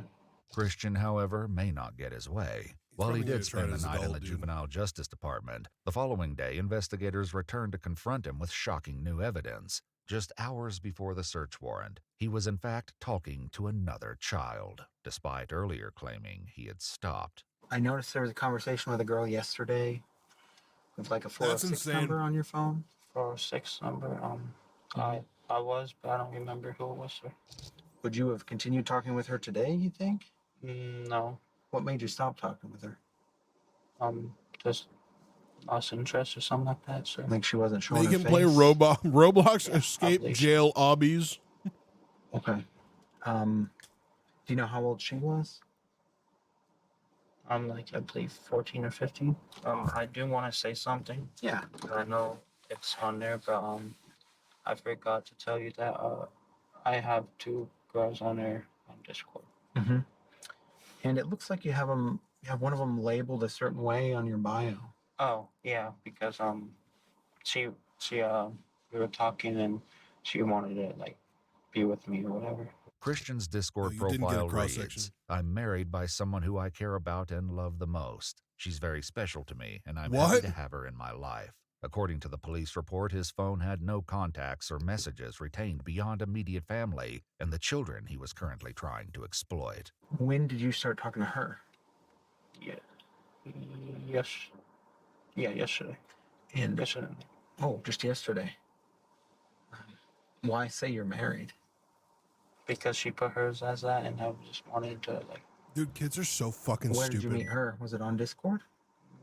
S5: Christian, however, may not get his way. While he
S2: probably gonna
S5: did
S2: try
S5: spend
S2: it as
S5: the
S2: a
S5: night in
S2: adult,
S5: the
S2: dude.
S5: Juvenile Justice Department, the following day, investigators returned to confront him with shocking new evidence. Just hours before the search warrant, he was in fact talking to another child, despite earlier claiming he had stopped.
S4: I noticed there was a conversation with a girl yesterday with like a 406 number on your phone.
S7: 406 number. I was, but I don't remember who it was, sir.
S4: Would you have continued talking with her today, you think?
S7: No.
S4: What made you stop talking with her?
S7: Just lost interest or something like that, sir.
S4: Like she wasn't showing
S2: Make
S4: her
S2: him
S4: face?
S2: play Roblox Escape
S7: probably.
S2: Jail Obbies.
S4: Okay. Do you know how old she was?
S7: Like I believe 14 or 15. I do want to say something.
S4: Yeah.
S7: I know it's on there, but I forgot to tell you that I have 2 girls on there on Discord.
S4: Mm-hmm. And it looks like you have them. You have one of them labeled a certain way on your bio.
S7: Oh yeah, because she we were talking and she wanted to like be with me or whatever.
S5: Christian's Discord
S2: you didn't get a
S5: profile
S2: cross-section.
S5: reads, I'm married by someone who I care about and love the most. She's very special to me, and I'm happy
S2: What?
S5: to have her in my life. According to the police report, his phone had no contacts or messages retained beyond immediate family and the children he was currently trying to exploit.
S4: When did you start talking to her?
S7: Yesterday.
S4: And
S7: Yesterday.
S4: oh, just yesterday. Why say you're married?
S7: Because she put hers as that, and I just wanted to like.
S2: Dude, kids are so fucking
S4: Where
S2: stupid.
S4: did you meet her? Was it on Discord?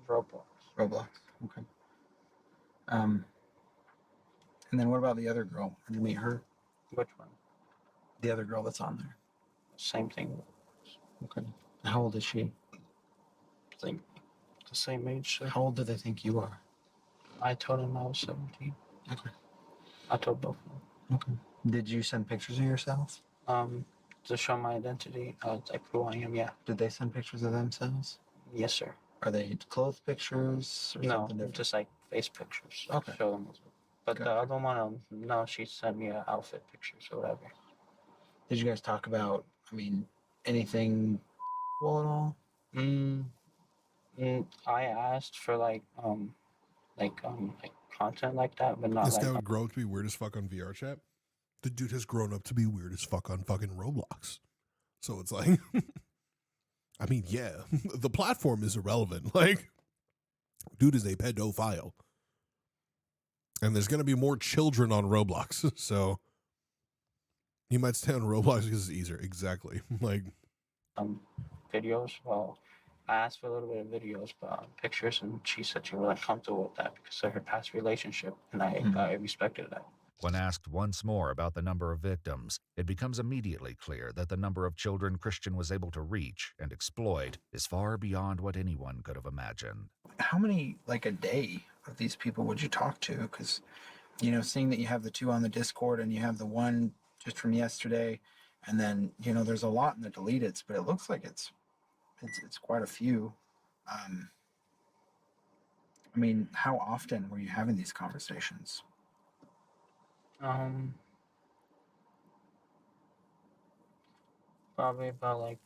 S7: Roblox.
S4: Roblox. Okay. And then what about the other girl? Did you meet her?
S7: Which one?
S4: The other girl that's on there.
S7: Same thing.
S4: Okay. How old is she?
S7: I think the same age. Sir.
S4: How old do they think you are?
S7: I told him I was 17.
S4: Okay.
S7: I told both of them.
S4: Okay. Did you send pictures of yourself?
S7: To show my identity, like who I am. Yeah.
S4: Did they send pictures of themselves?
S7: Yes, sir.
S4: Are they clothes pictures or
S7: No,
S4: something different?
S7: just like face pictures.
S4: Okay.
S7: Show them. But the other one, no, she sent me outfit pictures or whatever.
S4: Did you guys talk about, anything at all?
S7: I asked for like content like that, but not
S2: This
S7: like.
S2: guy would grow up to be weird as fuck on VR chat. The dude has grown up to be weird as fuck on fucking Roblox. So it's like, yeah, the platform is irrelevant. Like, dude is a pedophile. And there's going to be more children on Roblox. So he might stay on Roblox because it's easier. Exactly. Like,
S7: Videos. Well, I asked for a little bit of videos, but pictures, and she said she wasn't comfortable with that because of her past relationship, and I respected that.
S5: When asked once more about the number of victims, it becomes immediately clear that the number of children Christian was able to reach and exploit is far beyond what anyone could have imagined.
S4: How many, like a day, of these people would you talk to? Because, seeing that you have the 2 on the Discord and you have the one just from yesterday, and then, there's a lot in the deleteds, but it looks like it's quite a few. How often were you having these conversations?
S7: Probably about like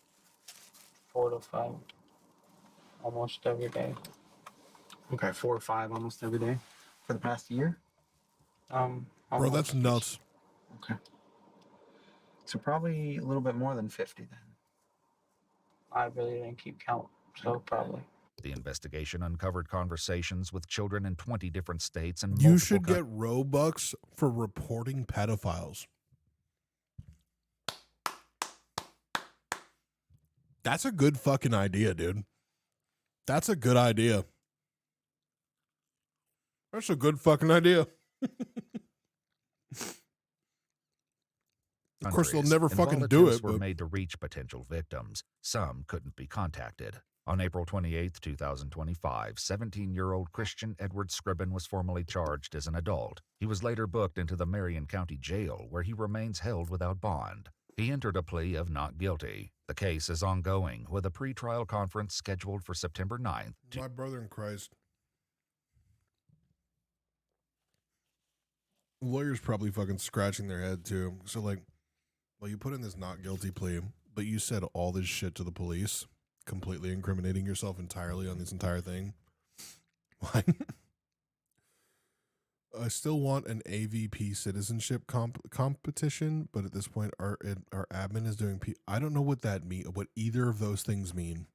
S7: 4 to 5, almost every day.
S4: Okay, 4 or 5 almost every day for the past year.
S2: bro, that's nuts.
S4: Okay. So probably a little bit more than 50 then.
S7: I really didn't keep count, so probably.
S5: The investigation uncovered conversations with children in 20 different states and
S2: You
S5: multiple
S2: should get Robux for reporting pedophiles. That's a good fucking idea, dude. That's a good idea. That's a good fucking idea. Of course, they'll never
S5: and
S2: fucking
S5: while
S2: do
S5: attempts
S2: it.
S5: were
S2: But
S5: made to reach potential victims. Some couldn't be contacted. On April 28, 2025, 17-year-old Christian Edward Scribbin was formally charged as an adult. He was later booked into the Marion County Jail, where he remains held without bond. He entered a plea of not guilty. The case is ongoing, with a pretrial conference scheduled for September 9th.
S2: my brother in Christ. Lawyers probably fucking scratching their head too. So like, well, you put in this not guilty plea, but you said all this shit to the police, completely incriminating yourself entirely on this entire thing. Like, I still want an AVP citizenship competition, but at this point, our admin is doing I don't know what that mean. What either of those things mean.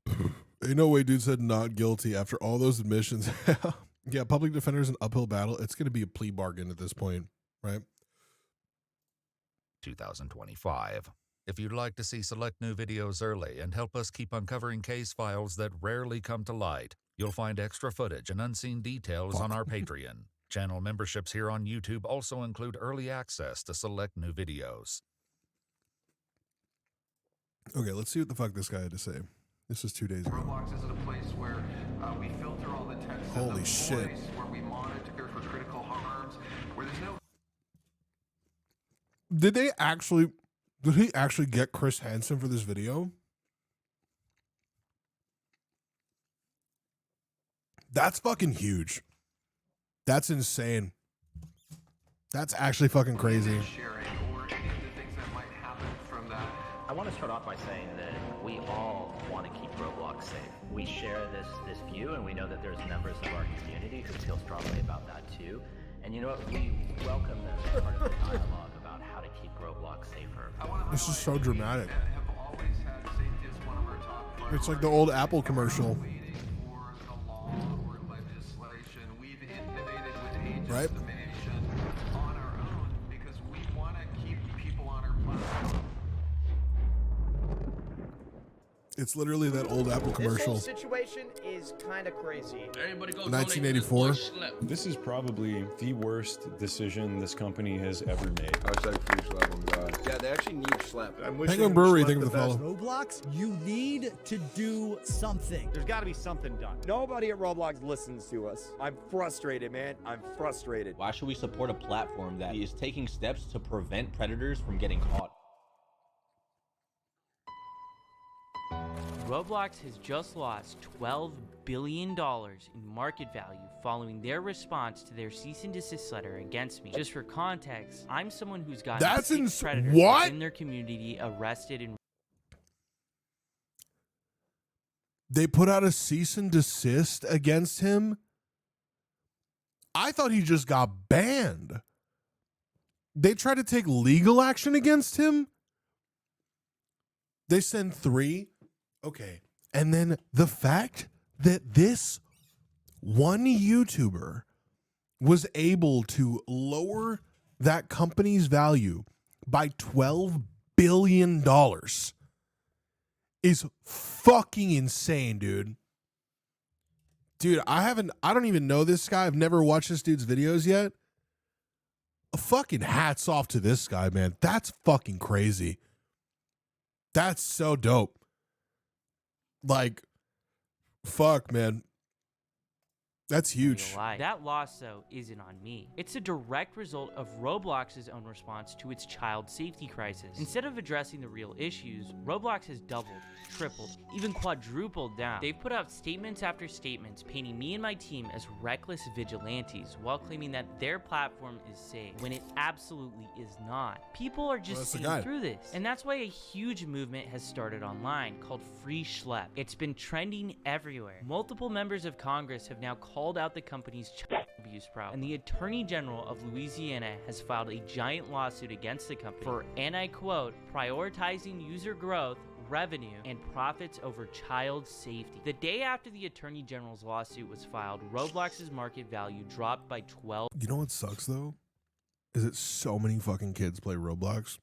S2: Ain't no way, dude said not guilty after all those admissions. Yeah, public defender's an uphill battle. It's going to be a plea bargain at this point, right?
S5: 2025. If you'd like to see select new videos early and help us keep uncovering case files that rarely come to light, you'll find extra footage and unseen details on our Patreon. Channel memberships here on YouTube also include early access to select new videos.
S2: Okay, let's see what the fuck this guy had to say. This is 2 days ago.
S9: Roblox isn't a place where we filter all the text.
S2: Holy shit.
S9: Where we monitor for critical harms, where there's no...
S2: Did he actually get Chris Hansen for this video? That's fucking huge. That's insane. That's actually fucking crazy.
S11: I want to start off by saying that we all want to keep Roblox safe. We share this view, and we know that there's members of our community who feel strongly about that too. And you know what? We welcome them as part of the dialogue about how to keep Roblox safer.
S2: This is so dramatic. It's like the old Apple commercial. Right?
S9: On our own because we want to keep people on our platform.
S2: It's literally that old Apple commercial.
S13: This whole situation is kind of crazy.
S24: Everybody go
S2: 1984.
S25: This is probably the worst decision this company has ever made.
S26: I was like, free slap on God.
S27: Yeah, they actually need Schlep.
S2: Penguin Brewery, think of the fellow.
S28: Roblox, you need to do something.
S29: There's got to be something done. Nobody at Roblox listens to us. I'm frustrated, man. I'm frustrated.
S30: Why should we support a platform that is taking steps to prevent predators from getting caught?
S31: Roblox has just lost $12 billion in market value following their response to their cease and desist letter against me. Just for context, I'm someone who's gotten 6 predators in their community arrested and...
S2: They put out a cease and desist against him? I thought he just got banned. They tried to take legal action against him? They send 3? Okay. And then the fact that this one YouTuber was able to lower that company's value by $12 billion is fucking insane, dude. Dude, I don't even know this guy. I've never watched this dude's videos yet. Fucking hats off to this guy, man. That's fucking crazy. That's so dope. Like, fuck, man. That's huge.
S31: That loss, though, isn't on me. It's a direct result of Roblox's own response to its child safety crisis. Instead of addressing the real issues, Roblox has doubled, tripled, even quadrupled down. They've put out statements after statements painting me and my team as reckless vigilantes while claiming that their platform is safe, when it absolutely is not. People are just seeing through this. And that's why a huge movement has started online called Free Schlep. It's been trending everywhere. Multiple members of Congress have now called out the company's child abuse problem, and the Attorney General of Louisiana has filed a giant lawsuit against the company for, and I quote, prioritizing user growth, revenue, and profits over child safety. The day after the Attorney General's lawsuit was filed, Roblox's market value dropped by 12.
S2: You know what sucks, though? Is that so many fucking kids play Roblox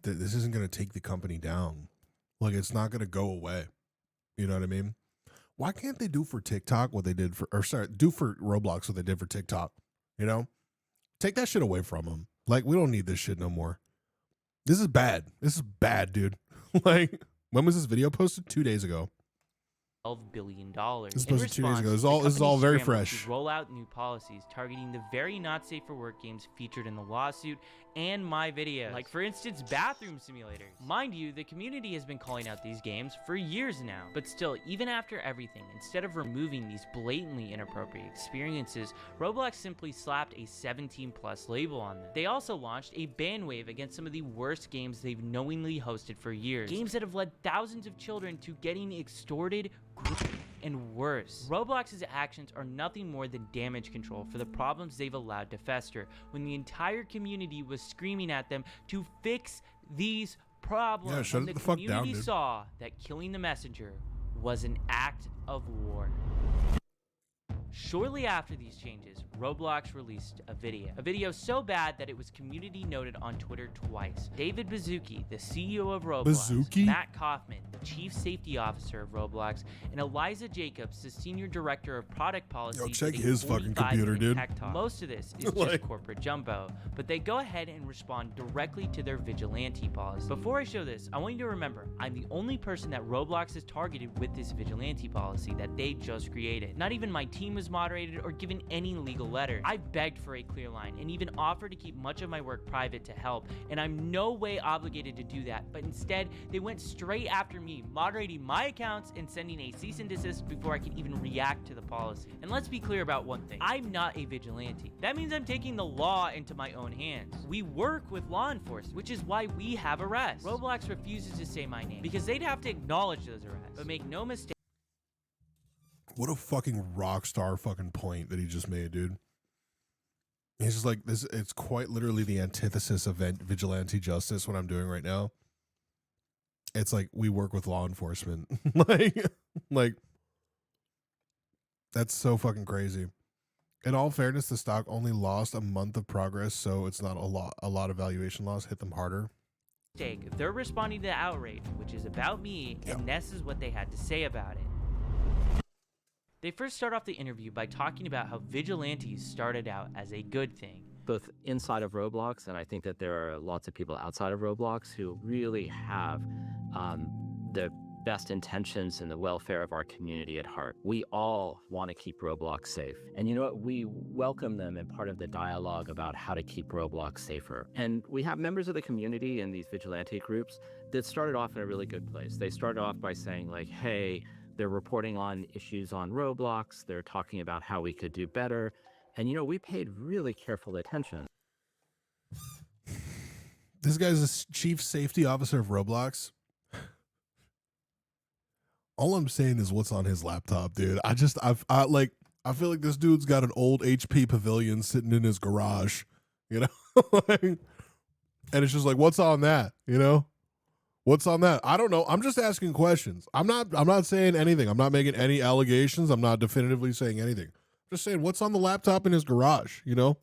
S2: that this isn't going to take the company down. Like, it's not going to go away. You know what I mean? Why can't they do for TikTok what they did for, or sorry, do for Roblox what they did for TikTok? You know? Take that shit away from them. Like, we don't need this shit no more. This is bad. This is bad, dude. Like, when was this video posted? 2 days ago.
S31: $12 billion.
S2: This was posted 2 days ago. This is all very fresh.
S31: To roll out new policies targeting the very not safe for work games featured in the lawsuit and my videos. Like, for instance, bathroom simulators. Mind you, the community has been calling out these games for years now. But still, even after everything, instead of removing these blatantly inappropriate experiences, Roblox simply slapped a 17+ label on them. They also launched a ban wave against some of the worst games they've knowingly hosted for years. Games that have led thousands of children to getting extorted, and worse. Roblox's actions are nothing more than damage control for the problems they've allowed to fester, when the entire community was screaming at them to fix these problems.
S2: Yeah, shut
S31: and
S2: it
S31: the
S2: the fuck down,
S31: community
S2: dude.
S31: saw that killing the messenger was an act of war. Shortly after these changes, Roblox released a video so bad that it was community noted on Twitter twice. David Baszucki, the CEO of Roblox, Matt Kaufman, the chief safety officer of Roblox, and Eliza Jacobs, the senior director of product policy.
S2: Yo, check his fucking computer, dude.
S31: Most of this is just corporate jumbo, but they go ahead and respond directly to their vigilante policy. Before I show this, I want you to remember, I'm the only person that Roblox has targeted with this vigilante policy that they just created. Not even my team was moderated or given any legal letter. I begged for a clear line and even offered to keep much of my work private to help, and I'm no way obligated to do that, but instead they went straight after me, moderating my accounts and sending a cease and desist before I could even react to the policy. And let's be clear about one thing, I'm not a vigilante. That means I'm taking the law into my own hands. We work with law enforcement, which is why we have arrests. Roblox refuses to say my name because they'd have to acknowledge those arrests, but make no mistake.
S2: What a fucking rock star fucking point that he just made, dude. He's just like, this. It's quite literally the antithesis of vigilante justice, what I'm doing right now. It's like, we work with law enforcement. like, that's so fucking crazy. In all fairness, the stock only lost a month of progress, so it's not a lot of valuation loss. Hit them harder.
S31: They're responding to the outrage, which is about me, and this is what they had to say about it. They first start off the interview by talking about how vigilantes started out as a good thing.
S15: Both inside of Roblox, and I think that there are lots of people outside of Roblox who really have the best intentions and the welfare of our community at heart. We all want to keep Roblox safe. And you know what? We welcome them in part of the dialogue about how to keep Roblox safer. And we have members of the community in these vigilante groups that started off in a really good place. They started off by saying like, hey, they're reporting on issues on Roblox. They're talking about how we could do better. And, you know, we paid really careful attention.
S2: This guy's a chief safety officer of Roblox. All I'm saying is what's on his laptop, dude. I feel like this dude's got an old HP Pavilion sitting in his garage, you know? And it's just like, what's on that, you know? What's on that? I don't know. I'm just asking questions. I'm not saying anything. I'm not making any allegations. I'm not definitively saying anything. I'm just saying what's on the laptop in his garage, you know?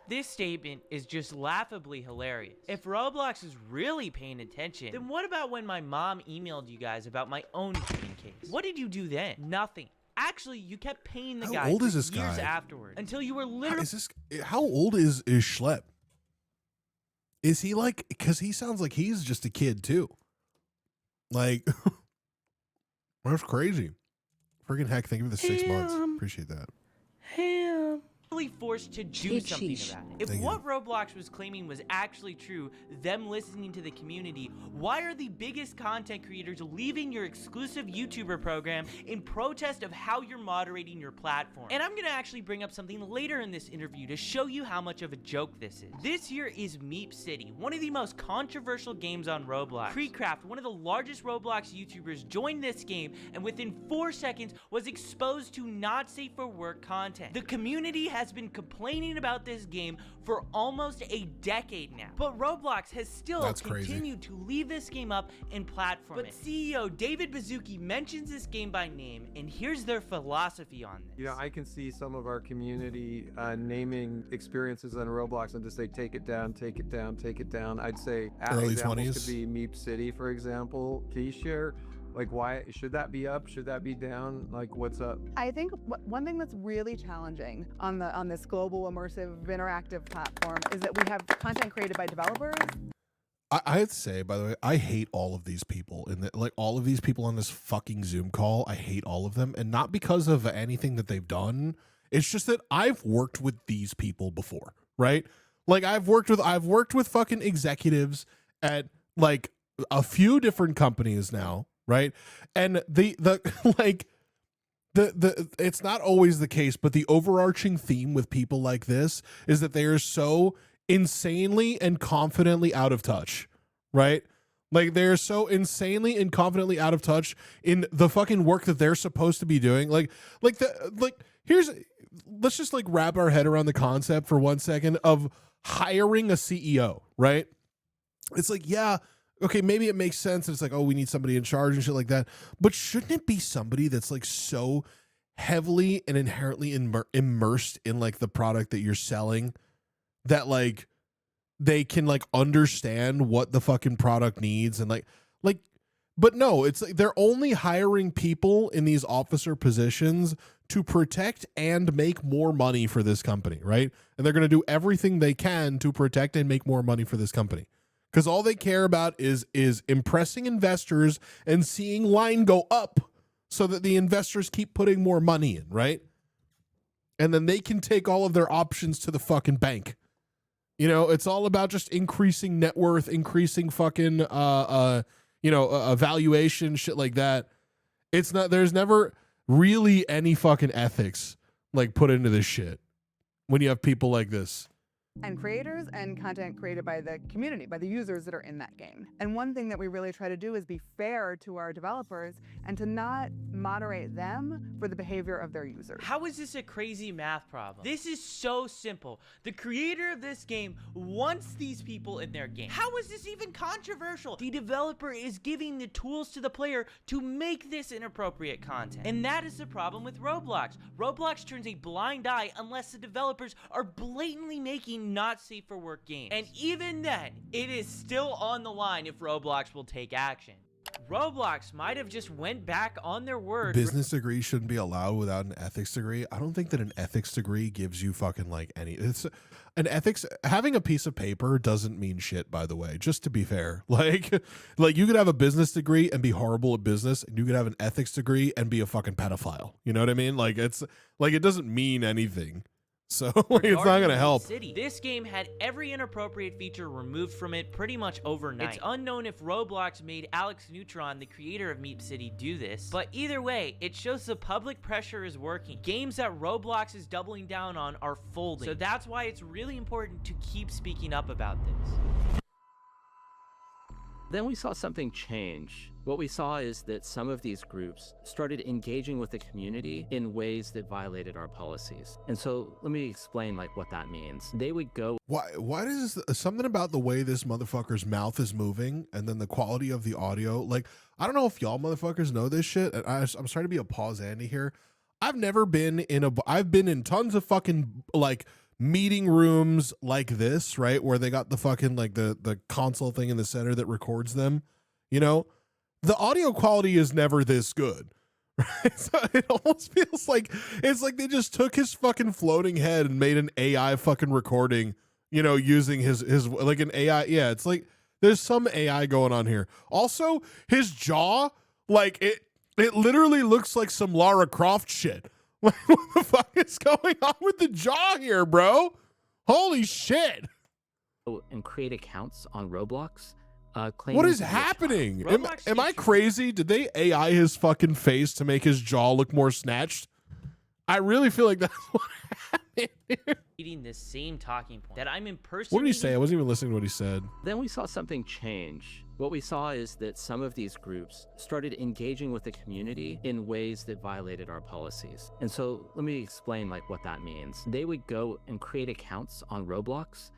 S31: This statement is just laughably hilarious. If Roblox is really paying attention, then what about when my mom emailed you guys about my own shooting case? What did you do then? Nothing. Actually, you kept paying the guy
S2: How old
S31: for
S2: is this
S31: years
S2: guy?
S31: afterward until you were literally.
S2: How old is Schlepp? Is he like, because he sounds like he's just a kid too. Like, that's crazy. Freaking heck, thank you for the 6 months. Appreciate that.
S31: Forced to do something about it. If what Roblox was claiming was actually true, them listening to the community, why are the biggest content creators leaving your exclusive YouTuber program in protest of how you're moderating your platform? And I'm gonna actually bring up something later in this interview to show you how much of a joke this is. This here is Meep City, one of the most controversial games on Roblox. Creecraft, one of the largest Roblox YouTubers, joined this game and within 4 seconds was exposed to not safe for work content. The community has been complaining about this game for almost a decade now, but Roblox has still continued to leave this game up and platform it. But CEO David Baszucki mentions this game by name, and here's their philosophy on this.
S16: You know, I can see some of our community naming experiences on Roblox and just say, take it down, take it down, take it down. I'd say
S2: early
S16: examples
S2: 20s
S16: could be Meep City, for example. Can you share? Like, why should that be up? Should that be down? Like, what's up?
S17: I think one thing that's really challenging on this global immersive interactive platform is that we have content created by developers.
S2: I'd say, by the way, I hate all of these people all of these people on this fucking Zoom call. I hate all of them, and not because of anything that they've done. It's just that I've worked with these people before, right? Like I've worked with fucking executives at like a few different companies now. Right. And the it's not always the case, but the overarching theme with people like this is that they are so insanely and confidently out of touch. Right. Like they're so insanely and confidently out of touch in the fucking work that they're supposed to be doing. Let's just like wrap our head around the concept for 1 second of hiring a CEO. Right. It's like, yeah. Okay, maybe it makes sense. It's like, oh, we need somebody in charge and shit like that. But shouldn't it be somebody that's like so heavily and inherently immersed in like the product that you're selling, that like they can like understand what the fucking product needs and like but no, it's like they're only hiring people in these officer positions to protect and make more money for this company, right? And they're going to do everything they can to protect and make more money for this company, because all they care about is impressing investors and seeing line go up so that the investors keep putting more money in, right? And then they can take all of their options to the fucking bank. You know, it's all about just increasing net worth, increasing fucking valuation, shit like that. It's not, there's never really any fucking ethics like put into this shit when you have people like this.
S17: And creators and content created by the community, by the users that are in that game. And one thing that we really try to do is be fair to our developers and to not moderate them for the behavior of their users.
S31: How is this a crazy math problem? This is so simple. The creator of this game wants these people in their game. How is this even controversial? The developer is giving the tools to the player to make this inappropriate content. And that is the problem with Roblox. Roblox turns a blind eye unless the developers are blatantly making not safe for work games. And even then, it is still on the line if Roblox will take action. Roblox might have just went back on their word.
S2: Business degree shouldn't be allowed without an ethics degree. I don't think that an ethics degree gives you fucking like any, it's an ethics, having a piece of paper doesn't mean shit, by the way, just to be fair. Like you could have a business degree and be horrible at business, and you could have an ethics degree and be a fucking pedophile. You know what I mean? Like it's like, it doesn't mean anything. So like, it's not going to help.
S31: City. This game had every inappropriate feature removed from it pretty much overnight. It's unknown if Roblox made Alex Neutron, the creator of Meep City, do this, but either way, it shows the public pressure is working. Games that Roblox is doubling down on are folding. So that's why it's really important to keep speaking up about this.
S15: Then we saw something change. What we saw is that some of these groups started engaging with the community in ways that violated our policies. And so let me explain like what that means. They would go...
S2: Why does something about the way this motherfucker's mouth is moving and then the quality of the audio? Like, I don't know if y'all motherfuckers know this shit. And I'm sorry to be a pause Andy here. I've been in tons of fucking like meeting rooms like this, right? Where they got the fucking like the console thing in the center that records them, you know? The audio quality is never this good, right? So it almost feels like it's like they just took his fucking floating head and made an AI fucking recording, you know, using his like an AI. Yeah, it's like there's some AI going on here. Also, his jaw, like it literally looks like some Lara Croft shit. Like, what the fuck is going on with the jaw here, bro? Holy shit.
S15: And create accounts on Roblox.
S2: What is happening? Am I crazy? Did they AI his fucking face to make his jaw look more snatched? I really feel like that's what happened here.
S31: Eating this same talking point that I'm impersonating.
S2: What did he say? I wasn't even listening to what he said.
S15: Then we saw something change. What we saw is that some of these groups started engaging with the community in ways that violated our policies. And so let me explain like what that means. They would go and create accounts on Roblox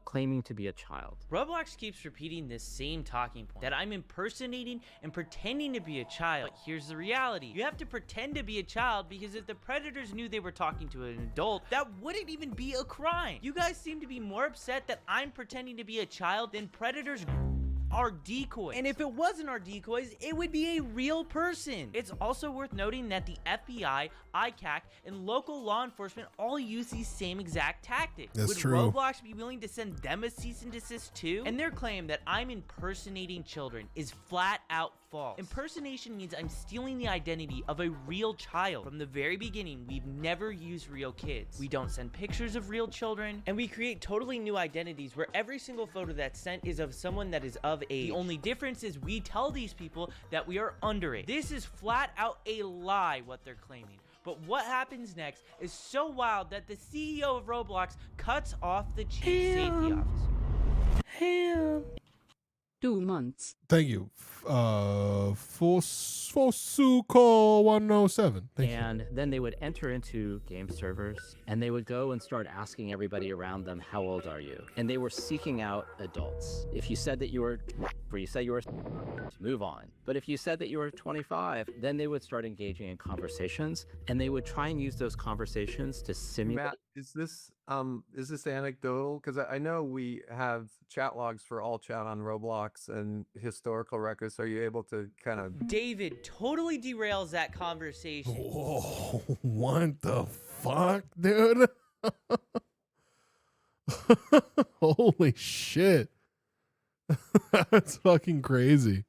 S15: claiming to be a child.
S31: Roblox keeps repeating this same talking point that I'm impersonating and pretending to be a child. But here's the reality. You have to pretend to be a child because if the predators knew they were talking to an adult, that wouldn't even be a crime. You guys seem to be more upset that I'm pretending to be a child than predators are decoys. And if it wasn't our decoys, it would be a real person. It's also worth noting that the FBI, ICAC, and local law enforcement all use these same exact tactics.
S2: That's
S31: would
S2: true.
S31: Roblox be willing to send them a cease and desist too? And their claim that I'm impersonating children is flat out false. Impersonation means I'm stealing the identity of a real child. From the very beginning, we've never used real kids. We don't send pictures of real children, and we create totally new identities where every single photo that's sent is of someone that is of age. The only difference is we tell these people that we are underage. This is flat out a lie, what they're claiming. But what happens next is so wild that the CEO of Roblox cuts off the chief safety officer.
S3: 2 months.
S2: Thank you. Fosuko107.
S15: And then they would enter into game servers and they would go and start asking everybody around them, how old are you? And they were seeking out adults. If you said that you were, to move on. But if you said that you were 25, then they would start engaging in conversations, and they would try and use those conversations to simulate.
S16: Matt, is this anecdotal? Because I know we have chat logs for all chat on Roblox and historical records. Are you able to kind of...
S31: David totally derails that conversation.
S2: Whoa, what the fuck, dude? Holy shit. That's fucking crazy.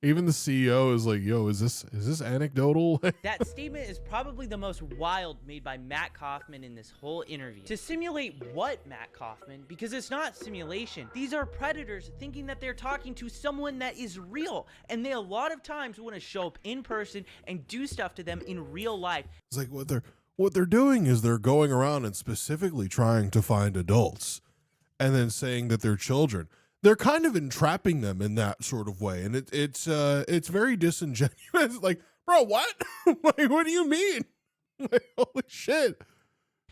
S2: Even the CEO is like, yo, is this anecdotal?
S31: That statement is probably the most wild made by Matt Kaufman in this whole interview. To simulate what, Matt Kaufman? Because it's not simulation. These are predators thinking that they're talking to someone that is real, and they a lot of times want to show up in person and do stuff to them in real life.
S2: It's like what they're doing is they're going around and specifically trying to find adults and then saying that they're children. They're kind of entrapping them in that sort of way, and it's very disingenuous. Like, bro, what? Like, what do you mean? Like, holy shit!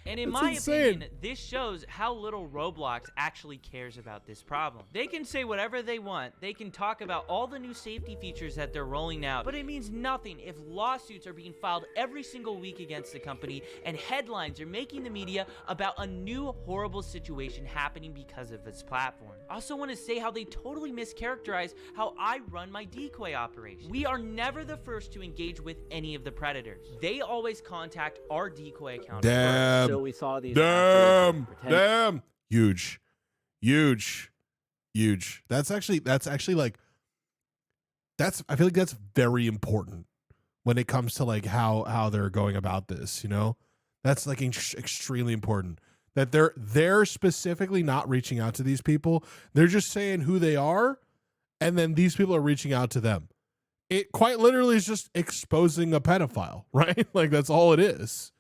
S31: And in
S2: That's
S31: my
S2: insane.
S31: opinion, this shows how little Roblox actually cares about this problem. They can say whatever they want. They can talk about all the new safety features that they're rolling out, but it means nothing if lawsuits are being filed every single week against the company and headlines are making the media about a new horrible situation happening because of this platform. I also want to say how they totally mischaracterize how I run my decoy operation. We are never the first to engage with any of the predators. They always contact our decoy account first.
S15: So we saw these.
S2: Damn. Huge. That's actually like, I feel like that's very important when it comes to like how they're going about this, you know? That's like extremely important. That they're specifically not reaching out to these people. They're just saying who they are, and then these people are reaching out to them. It quite literally is just exposing a pedophile, right? Like, that's all it is.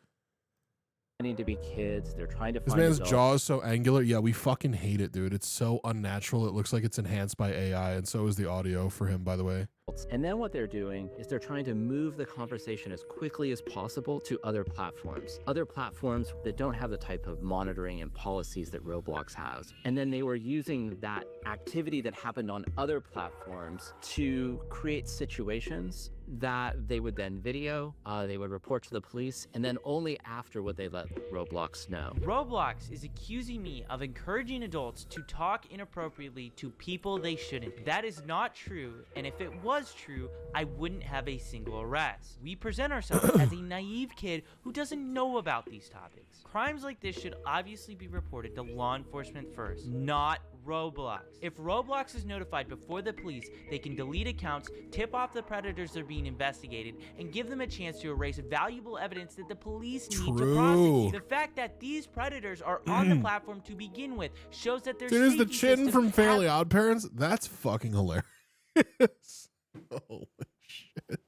S15: Pretending to be kids. They're trying to
S2: This
S15: find
S2: man's
S15: adults.
S2: jaw is so angular. Yeah, we fucking hate it, dude. It's so unnatural. It looks like it's enhanced by AI, and so is the audio for him, by the way.
S15: And then what they're doing is they're trying to move the conversation as quickly as possible to other platforms that don't have the type of monitoring and policies that Roblox has. And then they were using that activity that happened on other platforms to create situations that they would then video, they would report to the police, and then only after would they let Roblox know.
S31: Roblox is accusing me of encouraging adults to talk inappropriately to people they shouldn't. That is not true, and if it was true, I wouldn't have a single arrest. We present ourselves as a naive kid who doesn't know about these topics. Crimes like this should obviously be reported to law enforcement first, not Roblox. If Roblox is notified before the police, they can delete accounts, tip off the predators that are being investigated, and give them a chance to erase valuable evidence that the police need to prosecute. The fact that these predators are on the platform to begin with shows that there's
S2: Dude, is the chin from Fairly Odd Parents? That's fucking hilarious. Holy shit.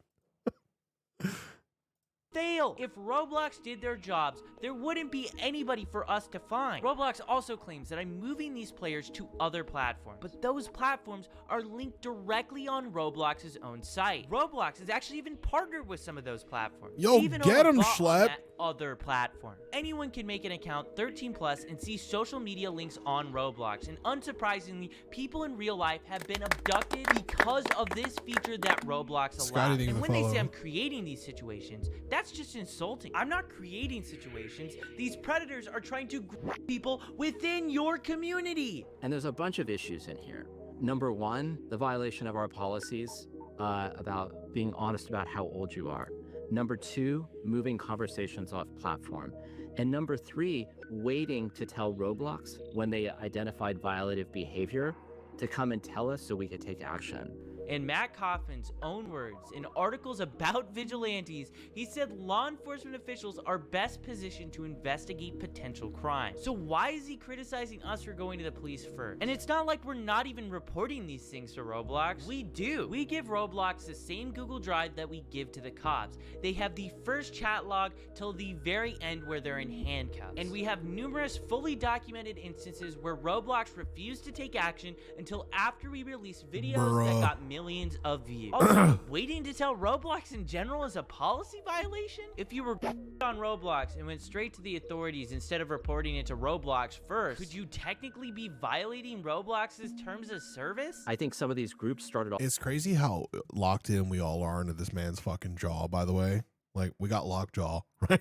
S31: fail. If Roblox did their jobs, there wouldn't be anybody for us to find. Roblox also claims that I'm moving these players to other platforms, but those platforms are linked directly on Roblox's own site. Roblox has actually even partnered with some of those platforms.
S2: Yo,
S31: even
S2: get 'em,
S31: on
S2: Schlep.
S31: that other platform. Anyone can make an account 13+ and see social media links on Roblox, and unsurprisingly, people in real life have been abducted because of this feature that Roblox allows. And when they say I'm creating these situations, that's just insulting. I'm not creating situations. These predators are trying to grab people within your community.
S15: And there's a bunch of issues in here. Number one, the violation of our policies about being honest about how old you are. Number two, moving conversations off platform. And number three, waiting to tell Roblox when they identified violative behavior to come and tell us so we could take action.
S31: In Matt Kaufman's own words, in articles about vigilantes, he said law enforcement officials are best positioned to investigate potential crime. So why is he criticizing us for going to the police first? And it's not like we're not even reporting these things to Roblox. We do. We give Roblox the same Google Drive that we give to the cops. They have the first chat log till the very end where they're in handcuffs. And we have numerous fully documented instances where Roblox refused to take action until after we released videos that got millions millions of views. Also, waiting to tell Roblox in general is a policy violation? If you were on Roblox and went straight to the authorities instead of reporting it to Roblox first, could you technically be violating Roblox's terms of service?
S15: I think some of these groups started off.
S2: It's crazy how locked in we all are into this man's fucking jaw, by the way. Like, we got lockjaw, right?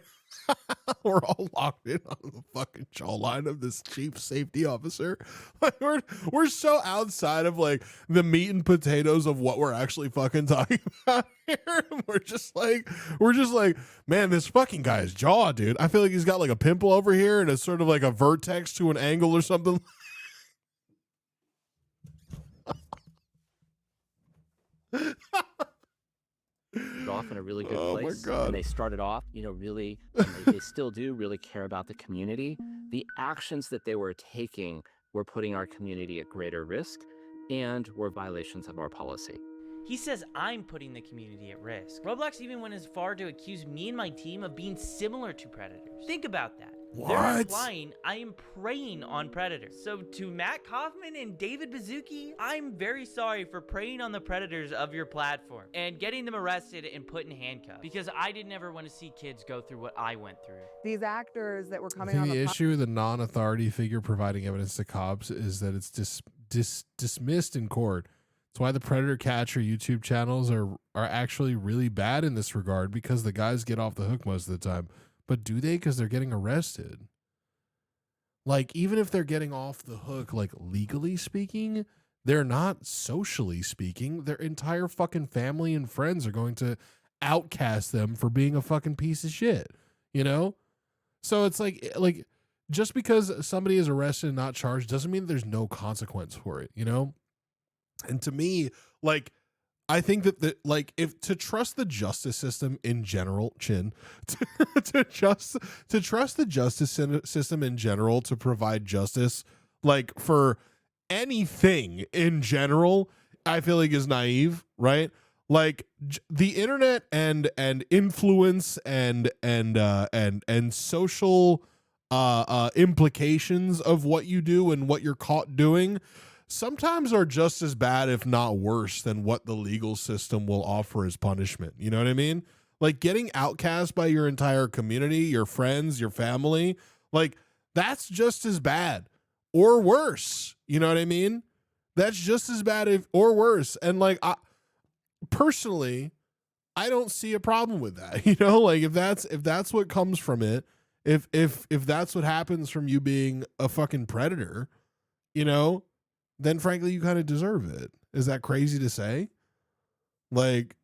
S2: We're all locked in on the fucking jawline of this chief safety officer. Like, we're so outside of like the meat and potatoes of what we're actually fucking talking about here. And we're just like, man, this fucking guy's jaw, dude. I feel like he's got like a pimple over here and it's sort of like a vertex to an angle or something.
S15: Off in a really good
S2: Oh my
S15: place.
S2: God.
S15: And they started off, really, and they still do really care about the community. The actions that they were taking were putting our community at greater risk and were violations of our policy.
S31: He says I'm putting the community at risk. Roblox even went as far to accuse me and my team of being similar to predators. Think about that. They're
S2: What?
S31: implying I am preying on predators. So to Matt Kaufman and David Bazooki, I'm very sorry for preying on the predators of your platform and getting them arrested and put in handcuffs because I didn't ever want to see kids go through what I went through.
S17: These actors that were
S2: I
S17: coming
S2: think
S17: on
S2: the
S17: the
S2: issue with the non-authority figure providing evidence to cops is that it's dismissed in court. That's why the Predator Catcher YouTube channels are actually really bad in this regard, because the guys get off the hook most of the time. But do they? Because they're getting arrested. Like, even if they're getting off the hook, like, legally speaking, they're not socially speaking. Their entire fucking family and friends are going to outcast them for being a fucking piece of shit, So it's like just because somebody is arrested and not charged doesn't mean there's no consequence for it, And to me, like, I think that if to trust the justice system in general, to trust the justice system in general to provide justice, like, for anything in general, I feel like is naive, right? Like, the internet and influence and social implications of what you do and what you're caught doing sometimes are just as bad, if not worse, than what the legal system will offer as punishment. You know what I mean? Like, getting outcast by your entire community, your friends, your family, like, that's just as bad or worse. You know what I mean? That's just as bad or worse. And like, personally, I don't see a problem with that. Like, if that's what comes from it, if that's what happens from you being a fucking predator, then frankly, you kind of deserve it. Is that crazy to say? Like,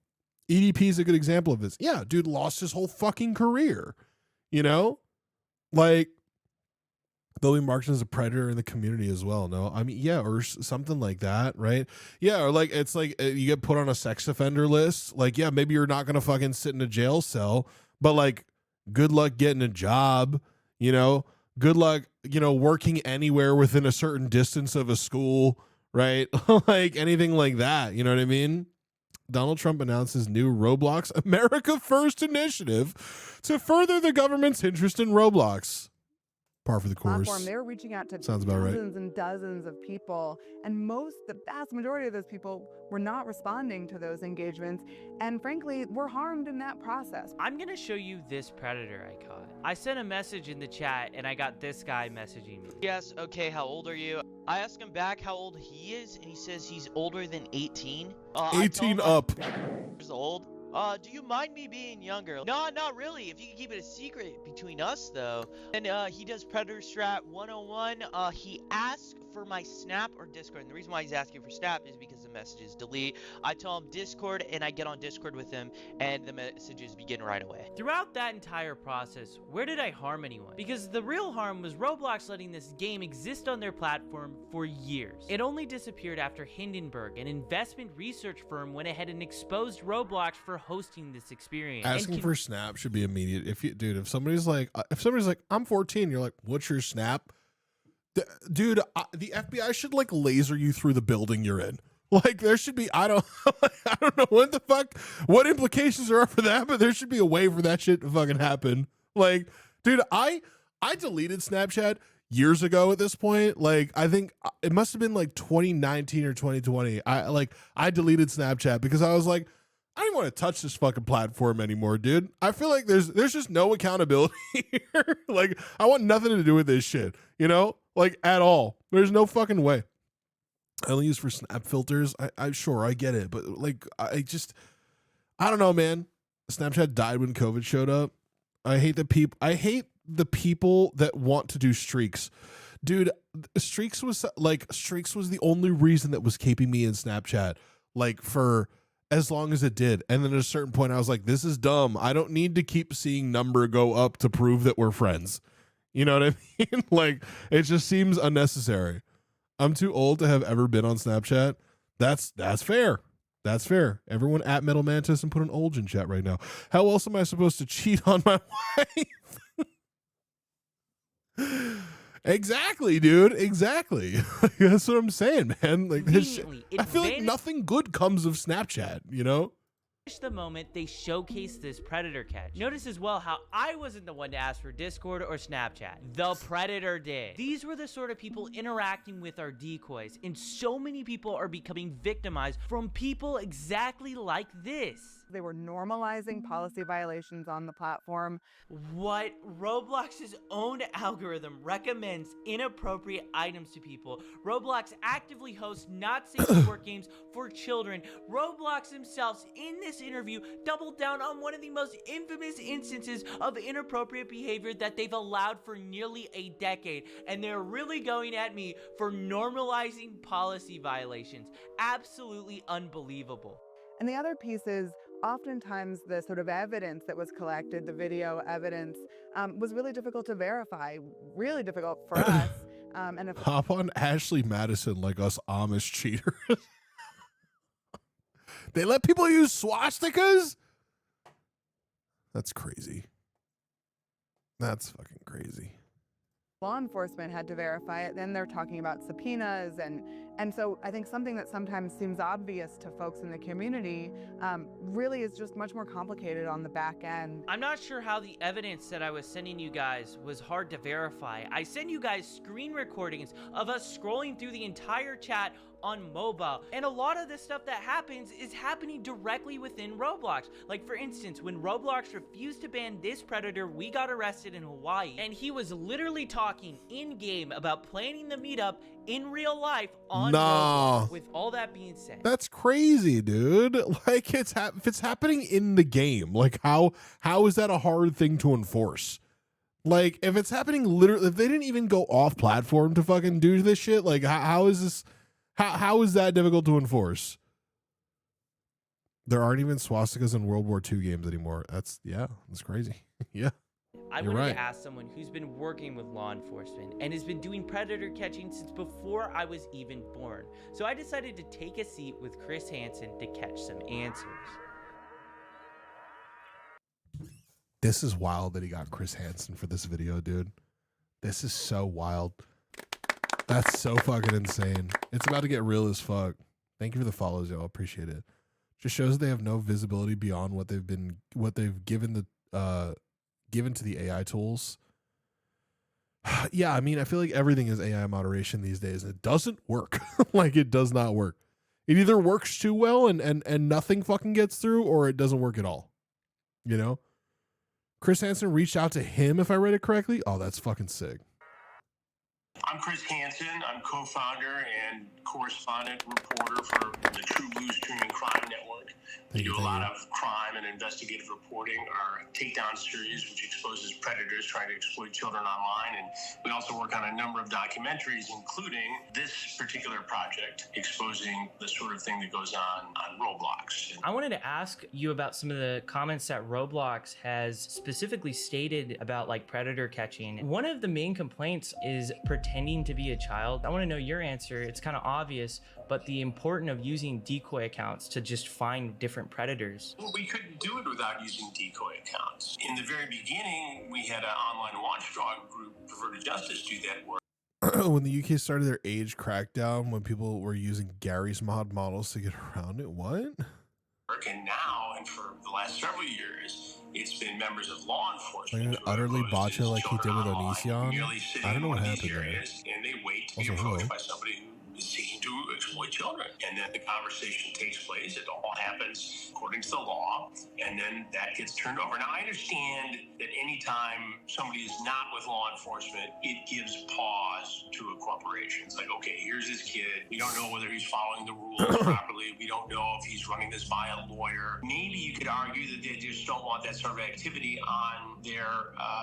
S2: EDP is a good example of this. Yeah, dude lost his whole fucking career, Like, they'll be marked as a predator in the community as well, no? I mean, yeah, or something like that, right? Yeah, or like, it's like you get put on a sex offender list. Like, yeah, maybe you're not going to fucking sit in a jail cell, but like, good luck getting a job, Good luck, working anywhere within a certain distance of a school, right? Like, anything like that, you know what I mean? Donald Trump announced his new Roblox America First initiative to further the government's interest in Roblox. Par for the course.
S17: Platform. They were reaching out to
S2: Sounds about right.
S17: dozens and dozens of people, and the vast majority of those people were not responding to those engagements, and frankly, were harmed in that process.
S31: I'm gonna show you this predator I caught. I sent a message in the chat and I got this guy messaging me.
S1: Yes, okay, how old are you? I asked him back how old he is, and he says he's older than 18.
S2: 18 up.
S1: Years old. Do you mind me being younger? No, not really. If you can keep it a secret between us, though. And he does Predator Strat 101. He asked for my Snap or Discord. And the reason why he's asking for Snap is because the messages delete. I tell him Discord, and I get on Discord with him, and the messages begin right away.
S31: Throughout that entire process, where did I harm anyone? Because the real harm was Roblox letting this game exist on their platform for years. It only disappeared after Hindenburg, an investment research firm, went ahead and exposed Roblox for hosting this experience.
S2: Asking for Snap should be immediate. If somebody's like, I'm 14, you're like, what's your Snap? Dude, the FBI should like laser you through the building you're in. Like, there should be, I don't know what implications there are for that, but there should be a way for that shit to fucking happen. Like, dude, I deleted Snapchat years ago at this point. Like, I think it must have been like 2019 or 2020. I deleted Snapchat because I was like, I don't want to touch this fucking platform anymore, dude. I feel like there's just no accountability here. Like, I want nothing to do with this shit, you know? Like, at all. There's no fucking way. I only use for snap filters. I sure, I get it. But, like, I don't know, man. Snapchat died when COVID showed up. I hate the people that want to do streaks. Dude, streaks was the only reason that was keeping me in Snapchat, like, for as long as it did. And then at a certain point I was like, this is dumb. I don't need to keep seeing number go up to prove that we're friends. You know what I mean? Like, it just seems unnecessary. I'm too old to have ever been on Snapchat. That's fair. That's fair. Everyone at Metal Mantis and put an Olge in chat right now. How else am I supposed to cheat on my wife? Exactly, dude. Exactly. That's what I'm saying, man. Like, this shit, I feel like nothing good comes of Snapchat, you know?
S31: The moment they showcase this predator catch. Notice as well how I wasn't the one to ask for Discord or Snapchat. The predator did. These were the sort of people interacting with our decoys, and so many people are becoming victimized from people exactly like this.
S17: They were normalizing policy violations on the platform.
S31: What? Roblox's own algorithm recommends inappropriate items to people. Roblox actively hosts not safe for work games for children. Roblox themselves, in this interview, doubled down on one of the most infamous instances of inappropriate behavior that they've allowed for nearly a decade. And they're really going at me for normalizing policy violations. Absolutely unbelievable.
S17: And the other piece is, oftentimes the sort of evidence that was collected, the video evidence, was really difficult to verify, really difficult for us. And if
S2: Hop on Ashley Madison like us Amish cheaters. They let people use swastikas? That's crazy. That's fucking crazy.
S17: law enforcement had to verify it, then they're talking about subpoenas, and so I think something that sometimes seems obvious to folks in the community really is just much more complicated on the back end.
S31: I'm not sure how the evidence that I was sending you guys was hard to verify. I sent you guys screen recordings of us scrolling through the entire chat on mobile, and a lot of the stuff that happens is happening directly within Roblox. Like, for instance, when Roblox refused to ban this predator, we got arrested in Hawaii, and he was literally talking in-game about planning the meetup in real life on Roblox. With all that being said,
S2: That's crazy, dude. Like, if it's happening in the game, like how is that a hard thing to enforce? Like, if it's happening literally, if they didn't even go off platform to fucking do this shit, like how is this? How is that difficult to enforce? There aren't even swastikas in World War II games anymore. That's crazy. Yeah.
S31: I
S2: You're
S31: wanted
S2: right.
S31: to ask someone who's been working with law enforcement and has been doing predator catching since before I was even born. So I decided to take a seat with Chris Hansen to catch some answers.
S2: This is wild that he got Chris Hansen for this video, dude. This is so wild. That's so fucking insane. It's about to get real as fuck. Thank you for the follows, y'all. Appreciate it. Just shows they have no visibility beyond what they've given to the AI tools. Yeah, I mean, I feel like everything is AI moderation these days. It doesn't work. Like, it does not work. It either works too well and nothing fucking gets through, or it doesn't work at all. You know? Chris Hansen reached out to him, if I read it correctly. Oh, that's fucking sick.
S6: I'm Chris Hansen. I'm co-founder and correspondent reporter for the True Blue Streaming Crime Network. We do a lot of crime and investigative reporting. Our Takedown series, which exposes predators trying to exploit children online. And we also work on a number of documentaries, including this particular project, exposing the sort of thing that goes on Roblox.
S31: I wanted to ask you about some of the comments that Roblox has specifically stated about, like, predator catching. One of the main complaints is pretending to be a child. I want to know your answer. It's kind of obvious, but the importance of using decoy accounts to just find different predators.
S6: Well, we couldn't do it without using decoy accounts. In the very beginning, we had an online watchdog group, Perverted Justice, do that work.
S2: When the UK started their age crackdown, when people were using Gary's mod models to get around it, what?
S6: and now, and for the last several years, it's been members of law enforcement.
S2: Like utterly botch it like he did with Onision.
S6: Merely sitting
S2: I don't know
S6: in one
S2: what
S6: of these
S2: happened there.
S6: areas, and they wait to be
S2: Also,
S6: approached
S2: hello.
S6: by somebody who is seeking to exploit children. And then the conversation takes place. It all happens according to the law, and then that gets turned over. Now, I understand that anytime somebody is not with law enforcement, it gives pause to a corporation. It's like, okay, here's this kid. We don't know whether he's following the rules properly. We don't know if he's running this by a lawyer. Maybe you could argue that they just don't want that sort of activity on their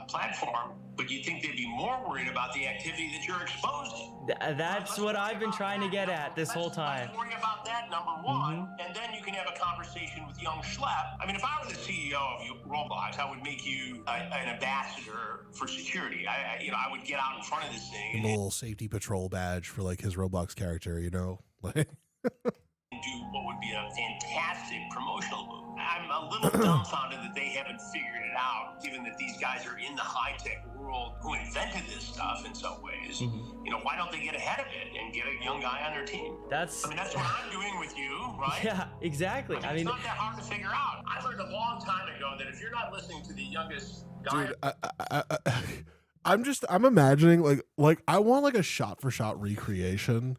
S6: platform, but you'd think they'd be more worried about the activity that you're exposing.
S31: That's what I've been trying to get at this whole time.
S6: Let's worry about that, number one, and then you can have a conversation with young Schlepp. I mean, if I were the CEO of Roblox, I would make you an ambassador for security. I would get out in front of this thing
S2: And a little safety patrol badge for like his Roblox character, you know? Like
S6: and do what would be a fantastic promotional move. I'm a little dumbfounded that they haven't figured it out, given that these guys are in the high-tech world who invented this stuff in some ways. You know, why don't they get ahead of it and get a young guy on their team?
S31: That's
S6: what I'm doing with you, right?
S31: Yeah, exactly.
S6: I mean, it's not that hard to figure out. I learned a long time ago that if you're not listening to the youngest guy...
S2: dude, I'm imagining like I want like a shot for shot recreation.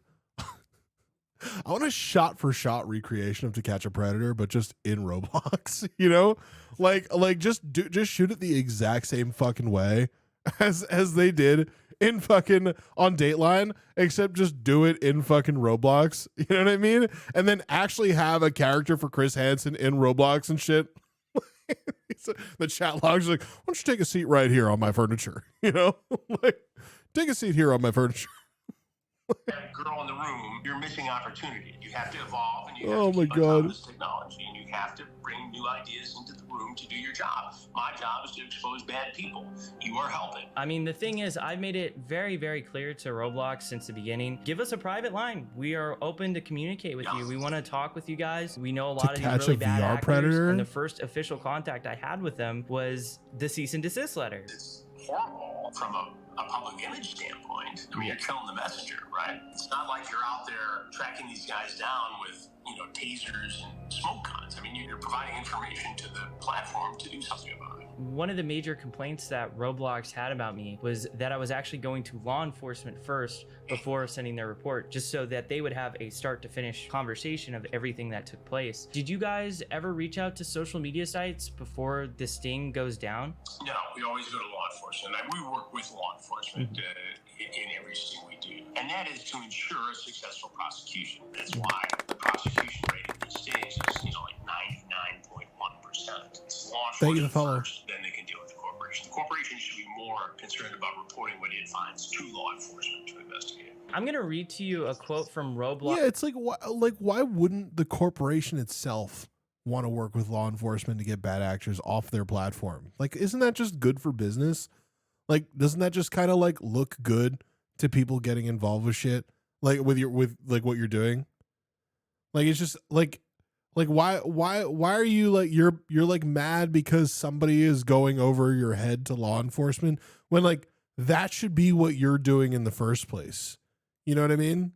S2: I want a shot for shot recreation of To Catch a Predator, but just in Roblox, you know? Like just shoot it the exact same fucking way as they did in fucking on Dateline, except just do it in fucking Roblox. You know what I mean? And then actually have a character for Chris Hansen in Roblox and shit. The chat logs like, why don't you take a seat right here on my furniture? You know? Like, take a seat here on my furniture.
S6: Girl in the room, you're missing opportunity. You have to evolve, and you have
S2: Oh
S6: to
S2: my
S6: keep on top
S2: God.
S6: of this technology, and you have to bring new ideas into the room to do your job. My job is to expose bad people. You are helping.
S31: I mean, the thing is, I've made it very, very clear to Roblox since the beginning. Give us a private line. We are open to communicate with you. We want to talk with you guys. We know a lot of these
S2: catch
S31: really
S2: a
S31: bad
S2: VR
S31: actors,
S2: predator?
S31: and the first official contact I had with them was the cease and desist letter.
S6: It's horrible from a public image standpoint. I mean, you're killing the messenger, right? It's not like you're out there tracking these guys down with, tasers and smoke guns. I mean, you're providing information to the platform to do something about it.
S31: One of the major complaints that Roblox had about me was that I was actually going to law enforcement first before sending their report, just so that they would have a start to finish conversation of everything that took place. Did you guys ever reach out to social media sites before this sting goes down?
S6: No, we always go to law enforcement. We work with law enforcement in every sting we do. And that is to ensure a successful prosecution. That's why the prosecution rate of these stings is, like 99.1%. It's law
S2: Thank you
S6: enforcement
S2: for follow.
S6: first, then they can deal with the corporation. The corporation should be more concerned about reporting what it finds to law enforcement to investigate.
S31: I'm gonna read to you a quote from Roblox.
S2: Yeah, it's like why wouldn't the corporation itself want to work with law enforcement to get bad actors off their platform? Like, isn't that just good for business? Like, doesn't that just kind of like look good to people getting involved with shit? Like with what you're doing? Like, it's just like why are you like you're like mad because somebody is going over your head to law enforcement when like that should be what you're doing in the first place? You know what I mean?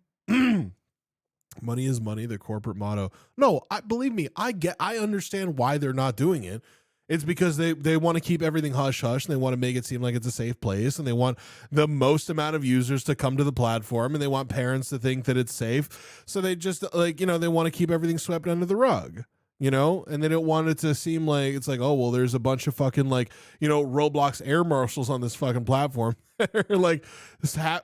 S2: Money is money, the corporate motto. No, believe me, I understand why they're not doing it. It's because they want to keep everything hush hush, and they want to make it seem like it's a safe place, and they want the most amount of users to come to the platform, and they want parents to think that it's safe. So they just they want to keep everything swept under the rug, and they don't want it to seem like it's like, oh, well, there's a bunch of fucking Roblox air marshals on this fucking platform. Like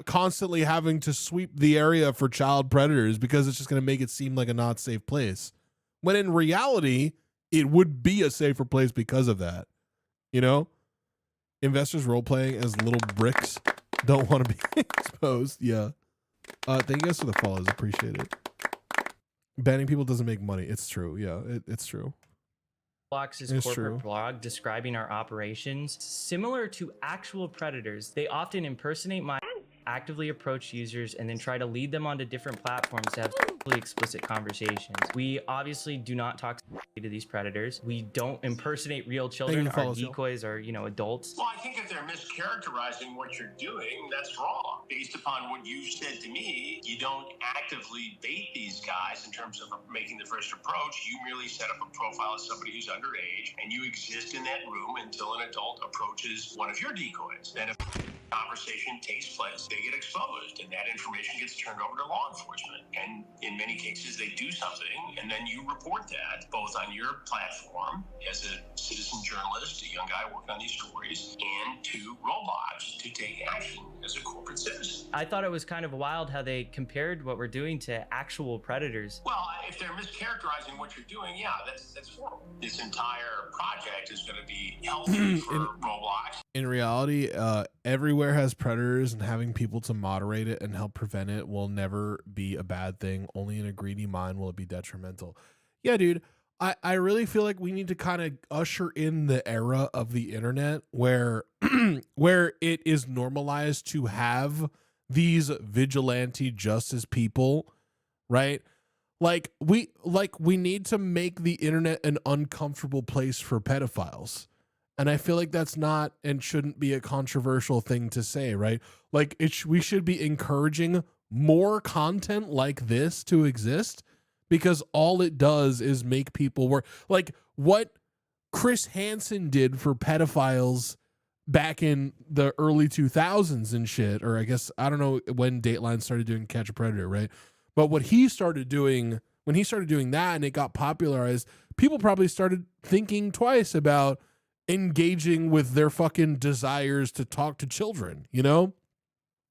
S2: constantly having to sweep the area for child predators because it's just going to make it seem like a not safe place. When in reality, it would be a safer place because of that. Investors role playing as little bricks don't want to be exposed. Yeah. Thank you guys for the follows. Appreciate it. Banning people doesn't make money. It's true. Yeah, it's true.
S31: Roblox's
S2: It's
S31: corporate
S2: true.
S31: blog describing our operations. Similar to actual predators, they often impersonate my
S8: actively approach users and then try to lead them onto different platforms to have sexually explicit conversations. We obviously do not talk to these predators. We don't impersonate real children. Our decoys are, adults.
S6: Well, I think if they're mischaracterizing what you're doing, that's wrong. Based upon what you said to me, you don't actively bait these guys in terms of making the first approach. You merely set up a profile as somebody who's underage, and you exist in that room until an adult approaches one of your decoys. Then if conversation takes place, they get exposed, and that information gets turned over to law enforcement. And in many cases, they do something, and then you report that both on your platform as a citizen journalist, a young guy working on these stories, and to Roblox to take action as a corporate citizen.
S8: I thought it was kind of wild how they compared what we're doing to actual predators.
S6: Well, if they're mischaracterizing what you're doing, yeah, that's horrible. This entire project is going to be healthy for Roblox.
S2: In reality, everywhere has predators, and having people to moderate it and help prevent it will never be a bad thing. Only in a greedy mind will it be detrimental. Yeah, dude, I really feel like we need to kind of usher in the era of the internet where where it is normalized to have these vigilante justice people, right? Like we need to make the internet an uncomfortable place for pedophiles. And I feel like that's not and shouldn't be a controversial thing to say, right? Like we should be encouraging more content like this to exist, because all it does is make people work. Like what Chris Hansen did for pedophiles back in the early 2000s and shit, or I guess, I don't know when Dateline started doing Catch a Predator, right? But what he started doing, when he started doing that and it got popularized, people probably started thinking twice about engaging with their fucking desires to talk to children, you know?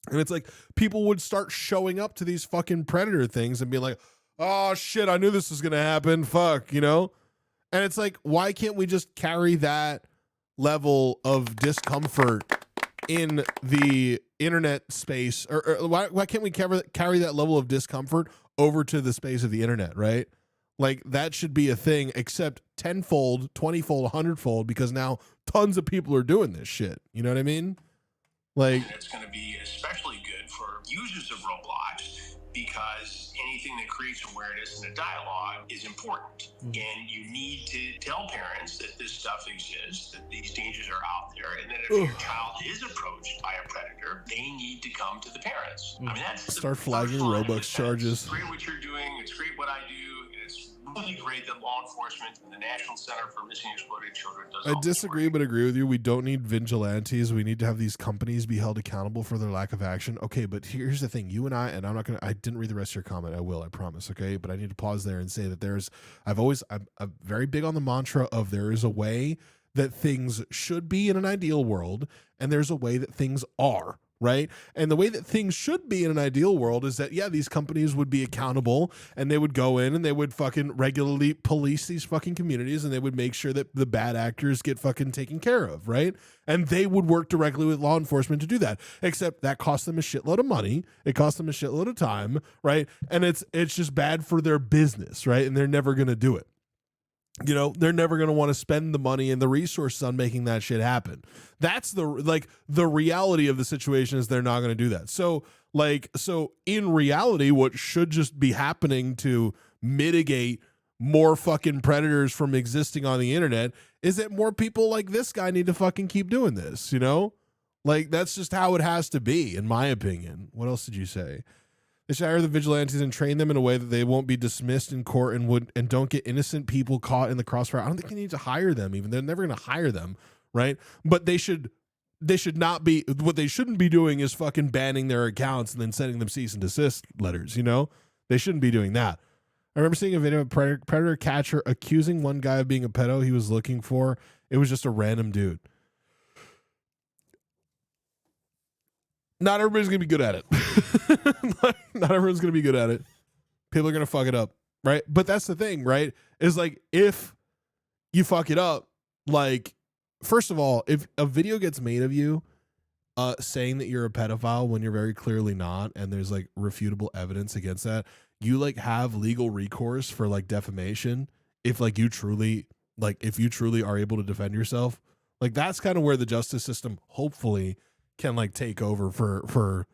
S2: And it's like people would start showing up to these fucking predator things and be like, oh shit, I knew this was gonna happen, fuck, you know? And it's like, why can't we just carry that level of discomfort in the internet space, or why can't we carry that level of discomfort over to the space of the internet, right? Like that should be a thing, except 10-fold, 20-fold, 100-fold, because now tons of people are doing this shit. You know what I mean? Like,
S6: and it's going to be especially good for users of Roblox, because anything that creates awareness and a dialogue is important. And you need to tell parents that this stuff exists, that these dangers are out there, and that if your child is approached by a predator, they need to come to the parents. I mean, that's
S2: start flagging Robux charges.
S6: It's great what you're doing. It's great what I do. It's really great that law enforcement and the National Center for Missing and Exploited Children does.
S2: I disagree, but agree with you. We don't need vigilantes. We need to have these companies be held accountable for their lack of action. Okay, but here's the thing. You and I didn't read the rest of your comment. I will, I promise. Okay, but I need to pause there and say that I'm very big on the mantra of there is a way that things should be in an ideal world, and there's a way that things are. Right. And the way that things should be in an ideal world is that, yeah, these companies would be accountable, and they would go in and they would fucking regularly police these fucking communities, and they would make sure that the bad actors get fucking taken care of. Right. And they would work directly with law enforcement to do that, except that costs them a shitload of money. It costs them a shitload of time. Right. And it's just bad for their business. Right. And they're never going to do it. You know, they're never going to want to spend the money and the resources on making that shit happen. That's the reality of the situation is they're not going to do that. So in reality, what should just be happening to mitigate more fucking predators from existing on the internet is that more people like this guy need to fucking keep doing this, you know? Like, that's just how it has to be, in my opinion. What else did you say? They should hire the vigilantes and train them in a way that they won't be dismissed in court and don't get innocent people caught in the crossfire. I don't think they need to hire them even. They're never going to hire them, right? But they should not be, what they shouldn't be doing is fucking banning their accounts and then sending them cease and desist letters, you know? They shouldn't be doing that. I remember seeing a video of a predator catcher accusing one guy of being a pedo he was looking for. It was just a random dude. Not everybody's going to be good at it. Not everyone's going to be good at it. People are going to fuck it up, right? But that's the thing, right? Is like, if you fuck it up, like, first of all, if a video gets made of you saying that you're a pedophile when you're very clearly not, and there's like refutable evidence against that, you like have legal recourse for like defamation if you truly are able to defend yourself. Like, that's kind of where the justice system hopefully can like take over for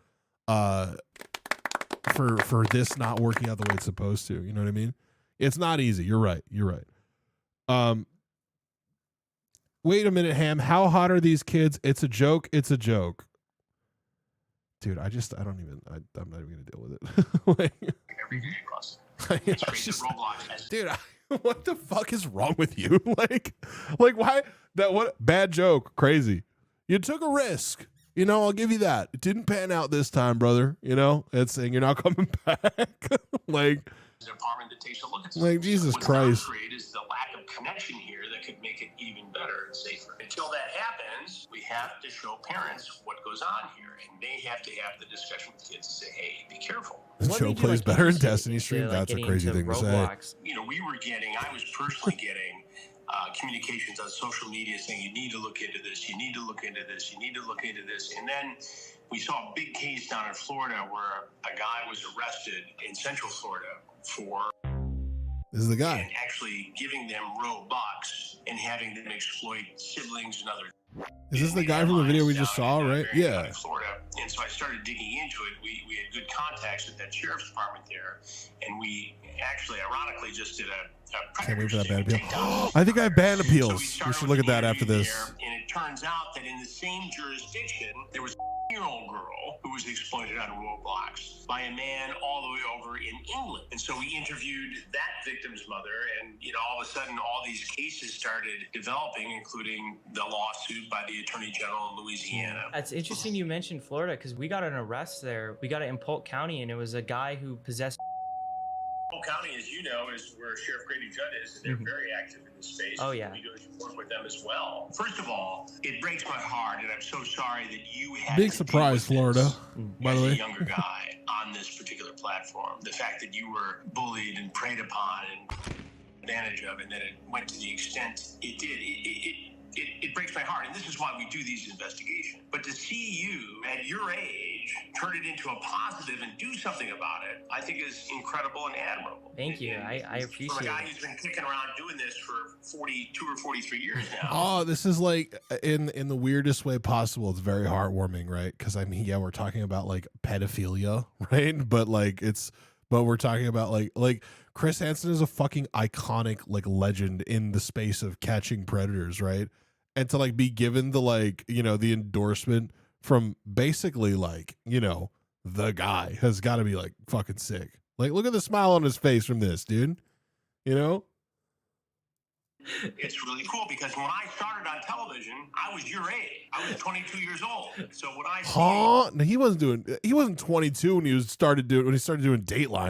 S2: for this not working out the way it's supposed to. You know what I mean? It's not easy. You're right. You're right. Wait a minute, Ham. How hot are these kids? It's a joke. It's a joke. Dude, I'm not even gonna deal with it. Like,
S6: every day across.
S2: Dude, what the fuck is wrong with you? like why that? What bad joke? Crazy. You took a risk. You know, I'll give you that. It didn't pan out this time, brother. You know, it's saying you're not coming back. like,
S6: department that takes a look at
S2: like Jesus
S6: What's
S2: Christ.
S6: not great is the lack of connection here that could make it even better and safer. Until that happens, we have to show parents what goes on here, and they have to have the discussion with kids and say, "Hey, be careful."
S2: The show plays better in Destiny stream. That's a crazy thing to say.
S6: You know, I was personally getting communications on social media saying, "You need to look into this. You need to look into this. You need to look into this," and then we saw a big case down in Florida where a guy was arrested in Central Florida for
S2: This is the guy.
S6: and actually giving them Robux and having them exploit siblings and other.
S2: Is this the guy from the video we just saw, right? Yeah.
S6: Florida. And so I started digging into it. We had good contacts at that sheriff's department there, and we actually, ironically, just did a
S2: Can't wait for that ban appeal. I think I have ban appeals. We should look at that after this.
S6: and it turns out that in the same jurisdiction, there was a year-old girl who was exploited on Roblox by a man all the way over in England. And so we interviewed that victim's mother, and all of a sudden, all these cases started developing, including the lawsuit by the Attorney General in Louisiana.
S8: It's interesting you mentioned Florida because we got an arrest there. We got it in Polk County, and it was a guy who possessed.
S6: Polk County, as you know, is where Sheriff Grady Judd is, and they're very active in this space.
S8: Oh, yeah.
S6: We go to work with them as well. First of all, it breaks my heart, and I'm so sorry that you had
S2: Big
S6: to
S2: surprise, Florida. By the
S6: as a
S2: way.
S6: younger guy on this particular platform. The fact that you were bullied and preyed upon and advantage of, and that it went to the extent it did, it breaks my heart. And this is why we do these investigations. But to see you at your age turn it into a positive and do something about it, I think is incredible and admirable.
S8: Thank you. I appreciate
S6: From a guy
S8: it.
S6: who's been kicking around doing this for 42 or 43 years now.
S2: Oh, this is like in the weirdest way possible. It's very heartwarming, right? Because I mean, yeah, we're talking about like pedophilia, right? But we're talking about like Chris Hansen is a fucking iconic like legend in the space of catching predators, right? And to like be given the the endorsement from basically the guy has got to be like fucking sick. Like, look at the smile on his face from this, dude.
S6: It's really cool because when I started on television, I was your age. I was 22 years old. So when I
S2: Huh? No, he wasn't 22 when he started doing Dateline.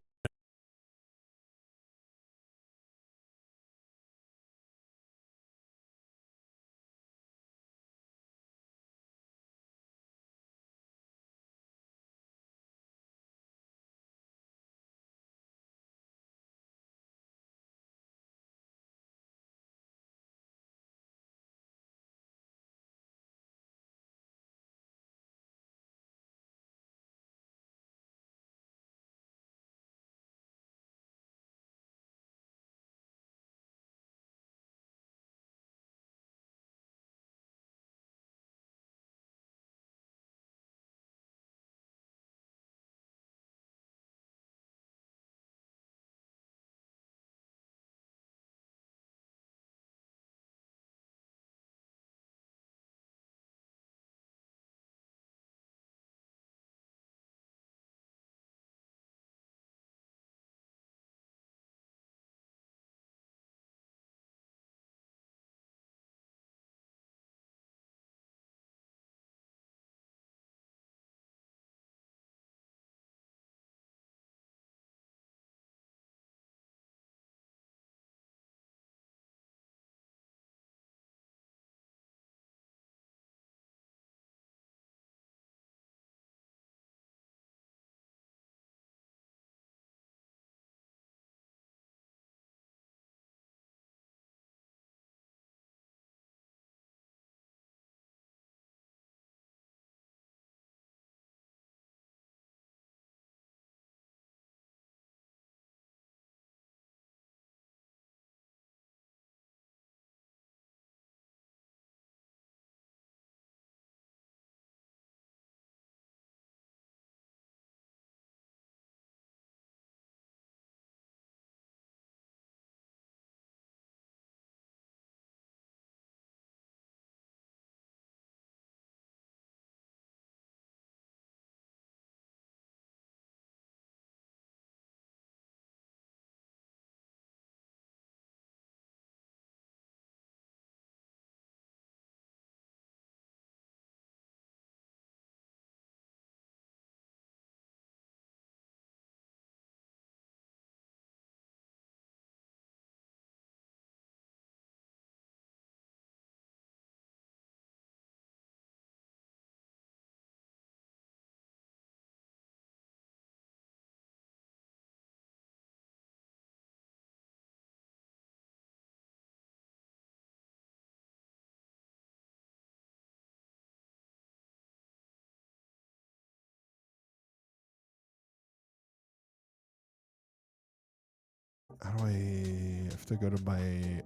S2: How do I have to go to my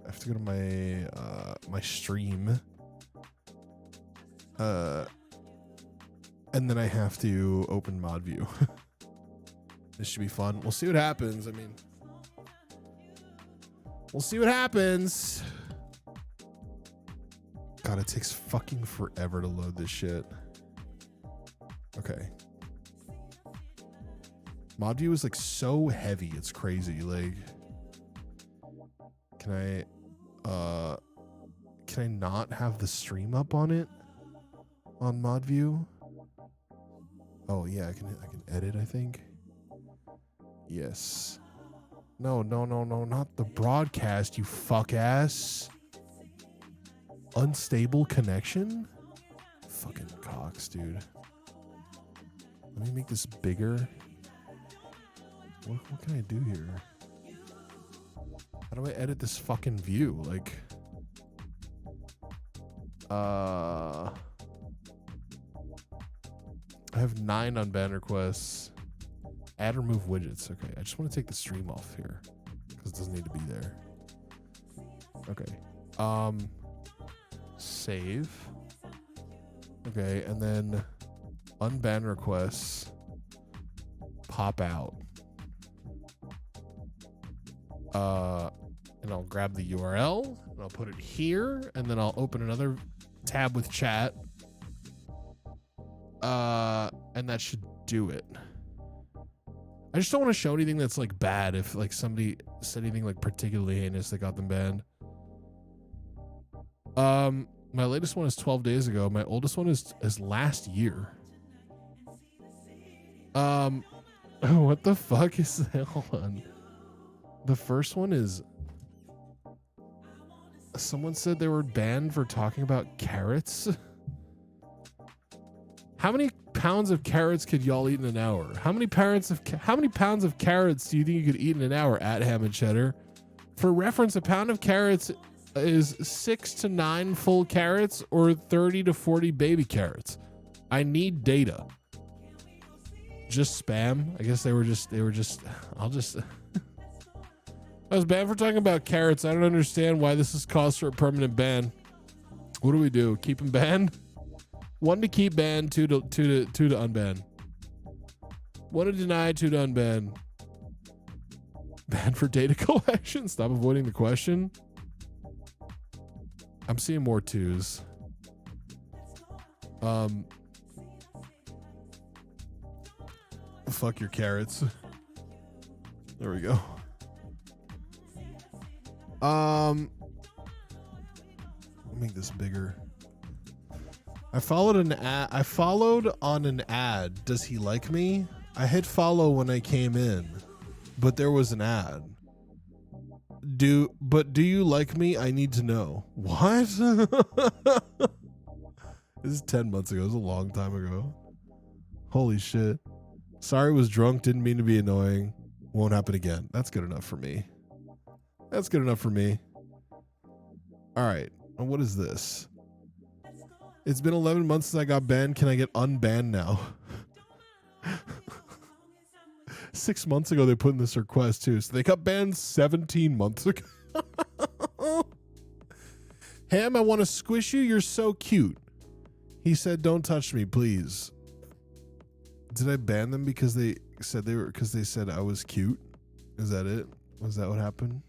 S2: my stream. And then I have to open mod view. This should be fun. We'll see what happens. I mean, we'll see what happens. God, it takes fucking forever to load this shit. Okay. Mod view is like so heavy. It's crazy. Like, can I not have the stream up on it? On mod view? Oh yeah, I can edit, I think. Yes. No, not the broadcast, you fuck ass. Unstable connection? Fucking cocks, dude. Let me make this bigger. What can I do here? How do I edit this fucking view? Like, I have 9 unbanned requests. Add or remove widgets. Okay, I just want to take the stream off here because it doesn't need to be there. Okay. Save. Okay, and then unban requests pop out. And I'll grab the URL and I'll put it here, and then I'll open another tab with chat. And that should do it. I just don't want to show anything that's like bad. If like somebody said anything like particularly heinous that got them banned. My latest one is 12 days ago. My oldest one is last year. What the fuck is that? Hold on. The first one is, someone said they were banned for talking about carrots. How many pounds of carrots could y'all eat in an hour? How many pounds of carrots do you think you could eat in an hour at Ham and Cheddar? For reference, a pound of carrots is 6 to 9 full carrots or 30 to 40 baby carrots. I need data. Just spam. I guess they were just I'll just I was banned for talking about carrots. I don't understand why this is cause for a permanent ban. What do we do? Keep them banned? 1 to keep banned, 2 to unban. 1 to deny, 2 to unban. Ban for data collection. Stop avoiding the question. I'm seeing more 2s. Fuck your carrots. There we go. Let me make this bigger. I followed on an ad. Does he like me? I hit follow when I came in, but there was an ad. Do you like me? I need to know. What? This is 10 months ago. It was a long time ago. Holy shit. Sorry, was drunk. Didn't mean to be annoying. Won't happen again. That's good enough for me. That's good enough for me. All right. And what is this? It's been 11 months since I got banned. Can I get unbanned now? 6 months ago, they put in this request too. So they got banned 17 months ago. Ham, I want to squish you. You're so cute. He said, don't touch me, please. Did I ban them because they said I was cute? Is that it? Was that what happened?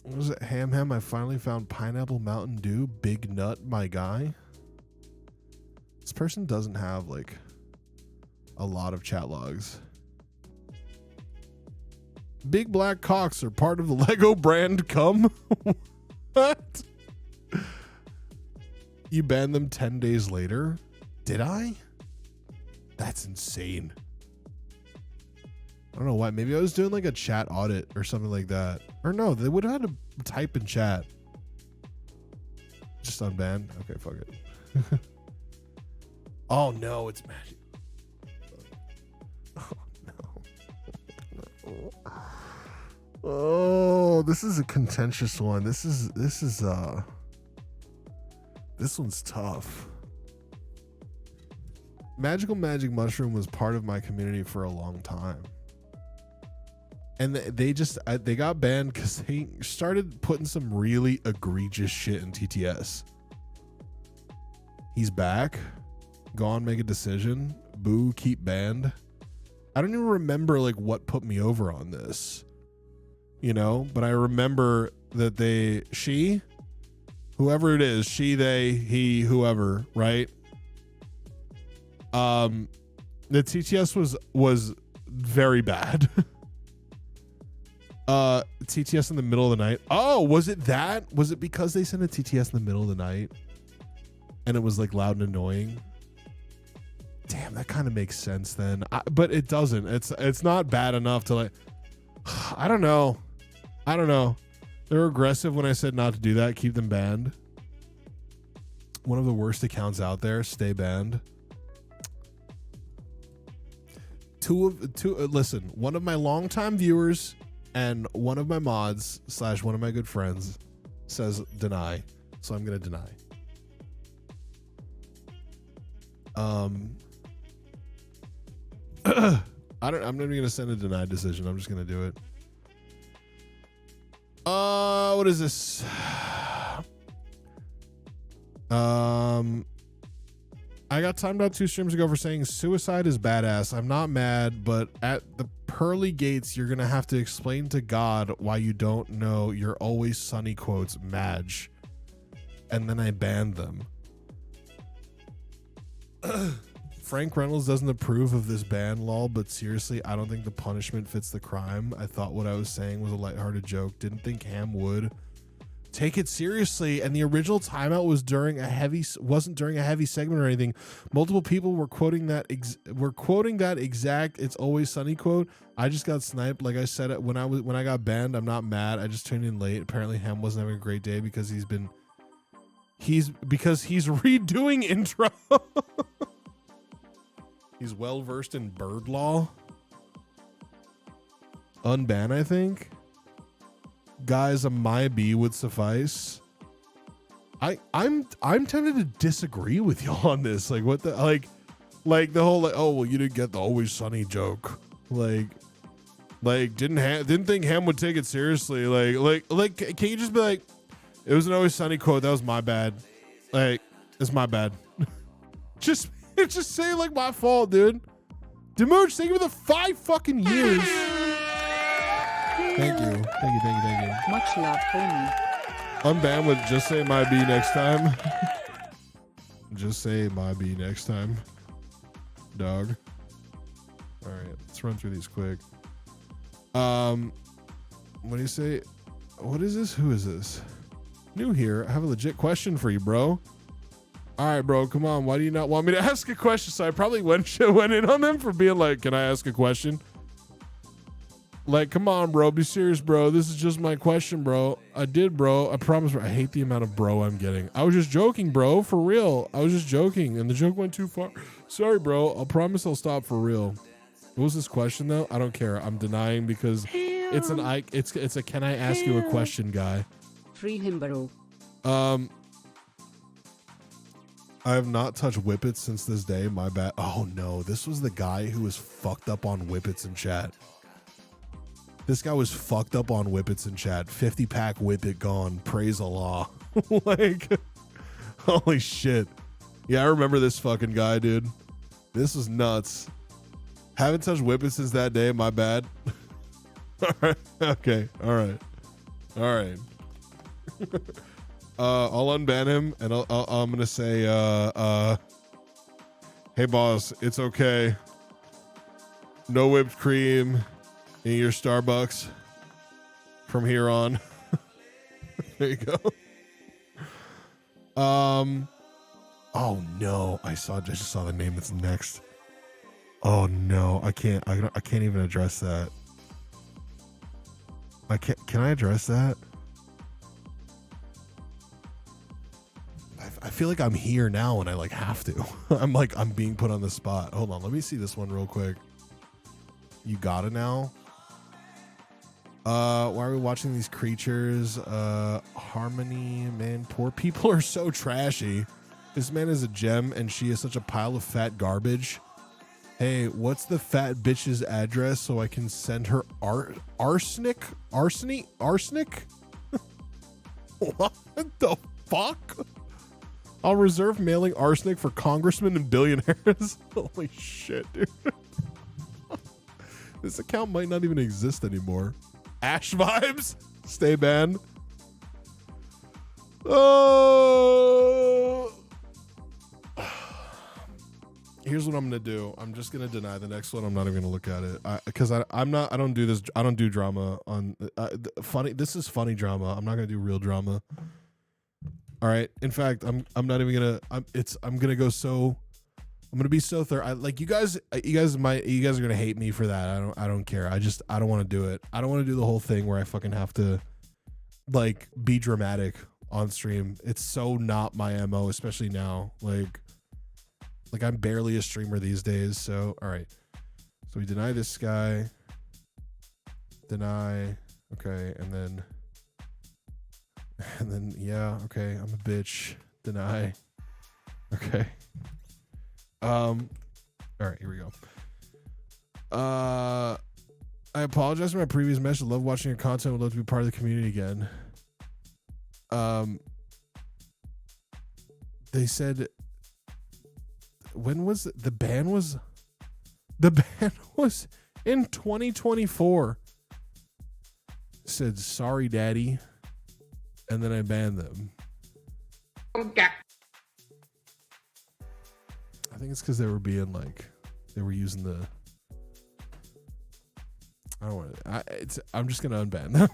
S2: What was it? Ham, I finally found Pineapple Mountain Dew. Big Nut, my guy. This person doesn't have like a lot of chat logs. Big black cocks are part of the Lego brand. Come. What? You banned them 10 days later? Did I? That's insane. I don't know why. Maybe I was doing like a chat audit or something like that. Or no, they would have had to type in chat. Just unban. Okay, fuck it. Oh no, it's magic. Oh no. Oh, this is a contentious one. This one's tough. Magical Magic Mushroom was part of my community for a long time. And they got banned because they started putting some really egregious shit in TTS. He's back. Go on, make a decision. Boo, keep banned. I don't even remember like what put me over on this. You know, but I remember that whoever it is, she, they, he, whoever, right? The TTS was very bad. TTS in the middle of the night. Oh, was it that? Was it because they sent a TTS in the middle of the night and it was like loud and annoying? Damn, that kind of makes sense then. But it doesn't. It's not bad enough to like. I don't know. They're aggressive when I said not to do that. Keep them banned. One of the worst accounts out there. Stay banned. Listen, one of my longtime viewers and one of my mods / one of my good friends says deny, so I'm gonna deny. I'm not even gonna send a denied decision. I'm just gonna do it. What is this? I got timed out 2 streams ago for saying suicide is badass. I'm not mad, but at the pearly gates, you're gonna have to explain to God why you don't know your always sunny quotes, Madge. And then I banned them. Frank Reynolds doesn't approve of this ban, lol, but seriously, I don't think the punishment fits the crime. I thought what I was saying was a lighthearted joke. Didn't think Ham would take it seriously, and the original timeout wasn't during a heavy segment or anything. Multiple people were quoting that exact "It's Always Sunny" quote. I just got sniped. Like I said, when I got banned, I'm not mad. I just tuned in late. Apparently, Ham wasn't having a great day because he's redoing intro. He's well versed in bird law. Unban, I think. Guys, a my B would suffice. I'm tempted to disagree with y'all on this. Like what the like the whole oh well, you didn't get the always sunny joke. Like didn't think Ham would take it seriously. Like can you just be like, it was an always sunny quote, that was my bad. Like, it's my bad. just say like my fault, dude. Demooch, thank you for the 5 fucking years. Thank you.
S3: Much love, homie.
S2: Unban with just say my B next time. Just say my B next time. Dog. Alright, let's run through these quick. What do you say? What is this? Who is this? New here. I have a legit question for you, bro. Alright, bro, come on. Why do you not want me to ask a question? So I probably went in on them for being like, can I ask a question? Like, come on, bro. Be serious, bro. This is just my question, bro. I did, bro. I promise. I hate the amount of bro I'm getting. I was just joking, bro. For real. I was just joking, and the joke went too far. Sorry, bro. I'll promise I'll stop for real. What was this question, though? I don't care. I'm denying because it's a can I ask you a question guy.
S3: Free him, bro.
S2: I have not touched Whippets since this day. My bad. Oh, no. This was the guy who was fucked up on Whippets in chat. This guy was fucked up on Whippets in chat. 50-pack Whippet gone. Praise Allah. Like, holy shit. Yeah, I remember this fucking guy, dude. This was nuts. Haven't touched Whippets since that day. My bad. All right. Okay. All right. I'll unban him, and I'm gonna say, hey boss, it's okay. No whipped cream in your Starbucks from here on. There you go. Oh no, I just saw the name that's next. Oh no, I can't even address that. Can I address that? I feel like I'm here now and I like have to. I'm being put on the spot. Hold on, let me see this one real quick. You got it now? Why are we watching these creatures? Harmony, man, poor people are so trashy. This man is a gem and she is such a pile of fat garbage. Hey, what's the fat bitch's address so I can send her arsenic? Arsenic? What the fuck? I'll reserve mailing arsenic for congressmen and billionaires. Holy shit, dude. This account might not even exist anymore. Ash vibes? Stay banned. Oh. Here's what I'm gonna do. I'm just gonna deny the next one. I'm not even gonna look at it because I don't do this. I don't do drama on funny. This is funny drama. I'm not gonna do real drama. All right. In fact, I'm not even gonna. I'm gonna go so. I'm gonna be so thorough. Like you guys are gonna hate me for that. I don't care. I don't want to do it. I don't want to do the whole thing where I fucking have to like be dramatic on stream. It's so not my MO, especially now. Like I'm barely a streamer these days. So all right. So we deny this guy. Deny. Okay, and then yeah. Okay, I'm a bitch. Deny. Okay. All right, here we go. I apologize for my previous message. Love watching your content. Would love to be part of the community again. They said, when was it? The ban was in 2024. Said sorry, daddy, and then I banned them. Okay. I think it's because they were being like, they were using the. I don't want to. I'm just gonna unban them.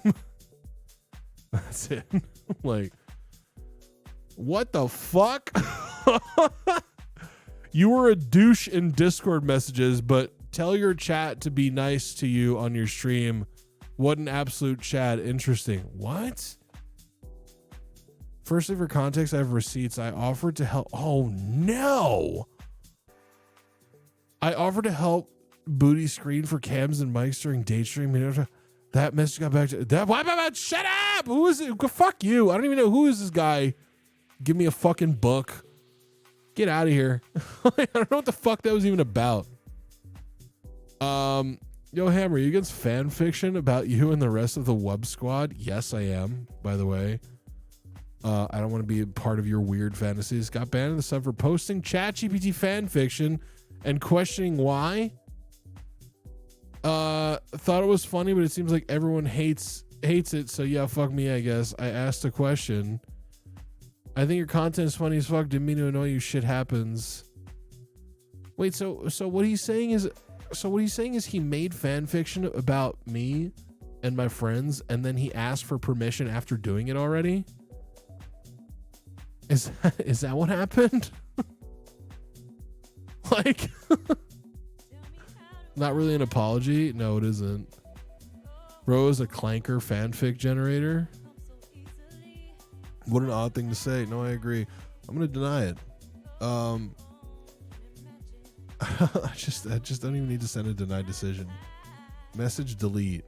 S2: That's it. Like, what the fuck? You were a douche in Discord messages, but tell your chat to be nice to you on your stream. What an absolute chat. Interesting. What? Firstly, for context, I have receipts. I offered to help. Oh no. I offered to help Booty screen for cams and mics during date stream. You know, that message got back to that. Why? Shut up! Who is it? Fuck you! I don't even know who is this guy. Give me a fucking book. Get out of here. I don't know what the fuck that was even about. Yo, Hammer, you against fan fiction about you and the rest of the Wub Squad? Yes, I am. By the way, I don't want to be a part of your weird fantasies. Got banned in the sub for posting ChatGPT fan fiction and questioning why. Thought it was funny, but it seems like everyone hates it. So yeah, fuck me, I guess. I asked a question. I think your content is funny as fuck. Didn't mean to annoy you. Shit happens. Wait, so what he's saying is he made fan fiction about me and my friends, and then he asked for permission after doing it already? Is that what happened? Like, not really an apology. No, it isn't. Bro is a clanker fanfic generator. What an odd thing to say. No, I agree. I'm gonna deny it. I just don't even need to send a denied decision. Message delete.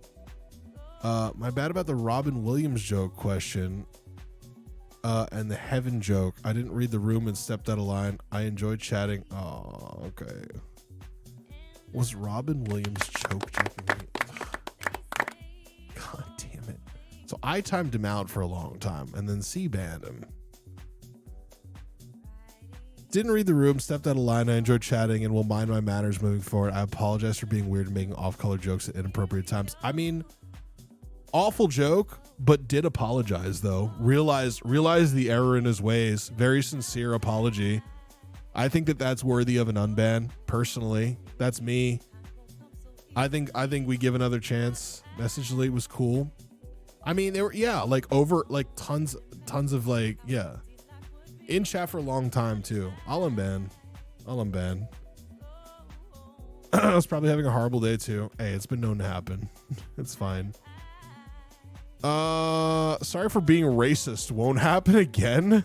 S2: My bad about the Robin Williams joke question. And the heaven joke. I didn't read the room and stepped out of line. I enjoyed chatting. Oh, okay. Was Robin Williams joking me? God damn it. So I timed him out for a long time and then C banned him. Didn't read the room, stepped out of line. I enjoyed chatting and will mind my manners moving forward. I apologize for being weird and making off-color jokes at inappropriate times. I mean, awful joke, but did apologize though. Realized the error in his ways. Very sincere apology. I think that's worthy of an unban. Personally, that's me. I think we give another chance. Message delete was cool. I mean, there were tons of like, yeah. In chat for a long time too. I'll unban. I was probably having a horrible day too. Hey, it's been known to happen. It's fine. Sorry for being racist. Won't happen again.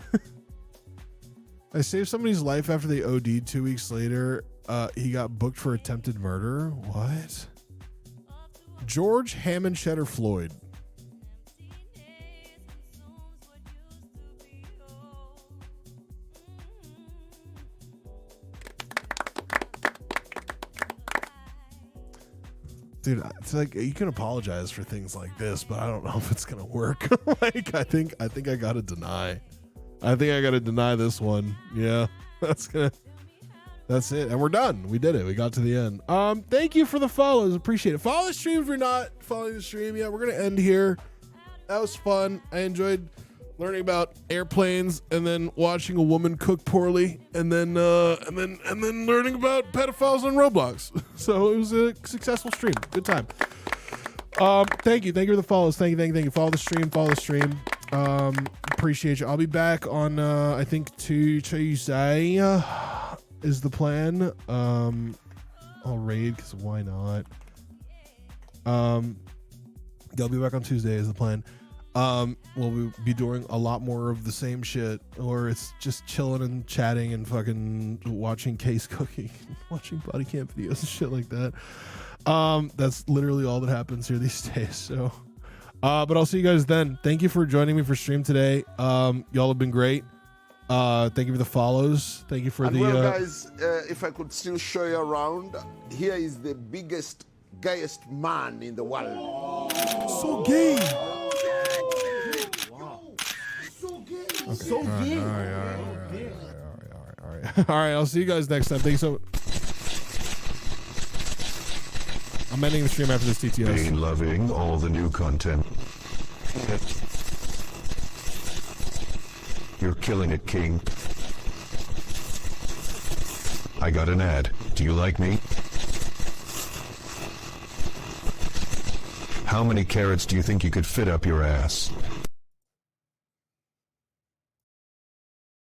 S2: I saved somebody's life after they OD'd 2 weeks later. He got booked for attempted murder. What? George Hammond Cheddar Floyd. dude, it's like you can apologize for things like this, but I don't know if it's gonna work. Like, I think I gotta deny. I think I gotta deny this one. Yeah, that's it, and we're done. We did it. We got to the end. Thank you for the follows. Appreciate it. Follow the stream if you're not following the stream yet. We're gonna end here. That was fun. I enjoyed learning about airplanes and then watching a woman cook poorly and then learning about pedophiles on Roblox. So it was a successful stream. Good time. Thank you for the follows. Thank you. Follow the stream. Appreciate you. I'll be back on I think Tuesday is the plan. I'll raid because why not? I'll be back on Tuesday is the plan. We'll be doing a lot more of the same shit, or it's just chilling and chatting and fucking watching case cooking, watching body cam videos and shit like that. That's literally all that happens here these days. So, but I'll see you guys then. Thank you for joining me for stream today. Y'all have been great. Thank you for the follows. Thank you for
S12: and
S2: the.
S12: Well, guys, if I could still show you around, here is the biggest, gayest man in the world.
S2: So gay.
S12: Okay. So gay.
S2: All right. I'll see you guys next time. Thanks so much. I'm ending the stream after this TTS.
S14: Been loving all the new content. You're killing it, King. I got an ad. Do you like me? How many carrots do you think you could fit up your ass?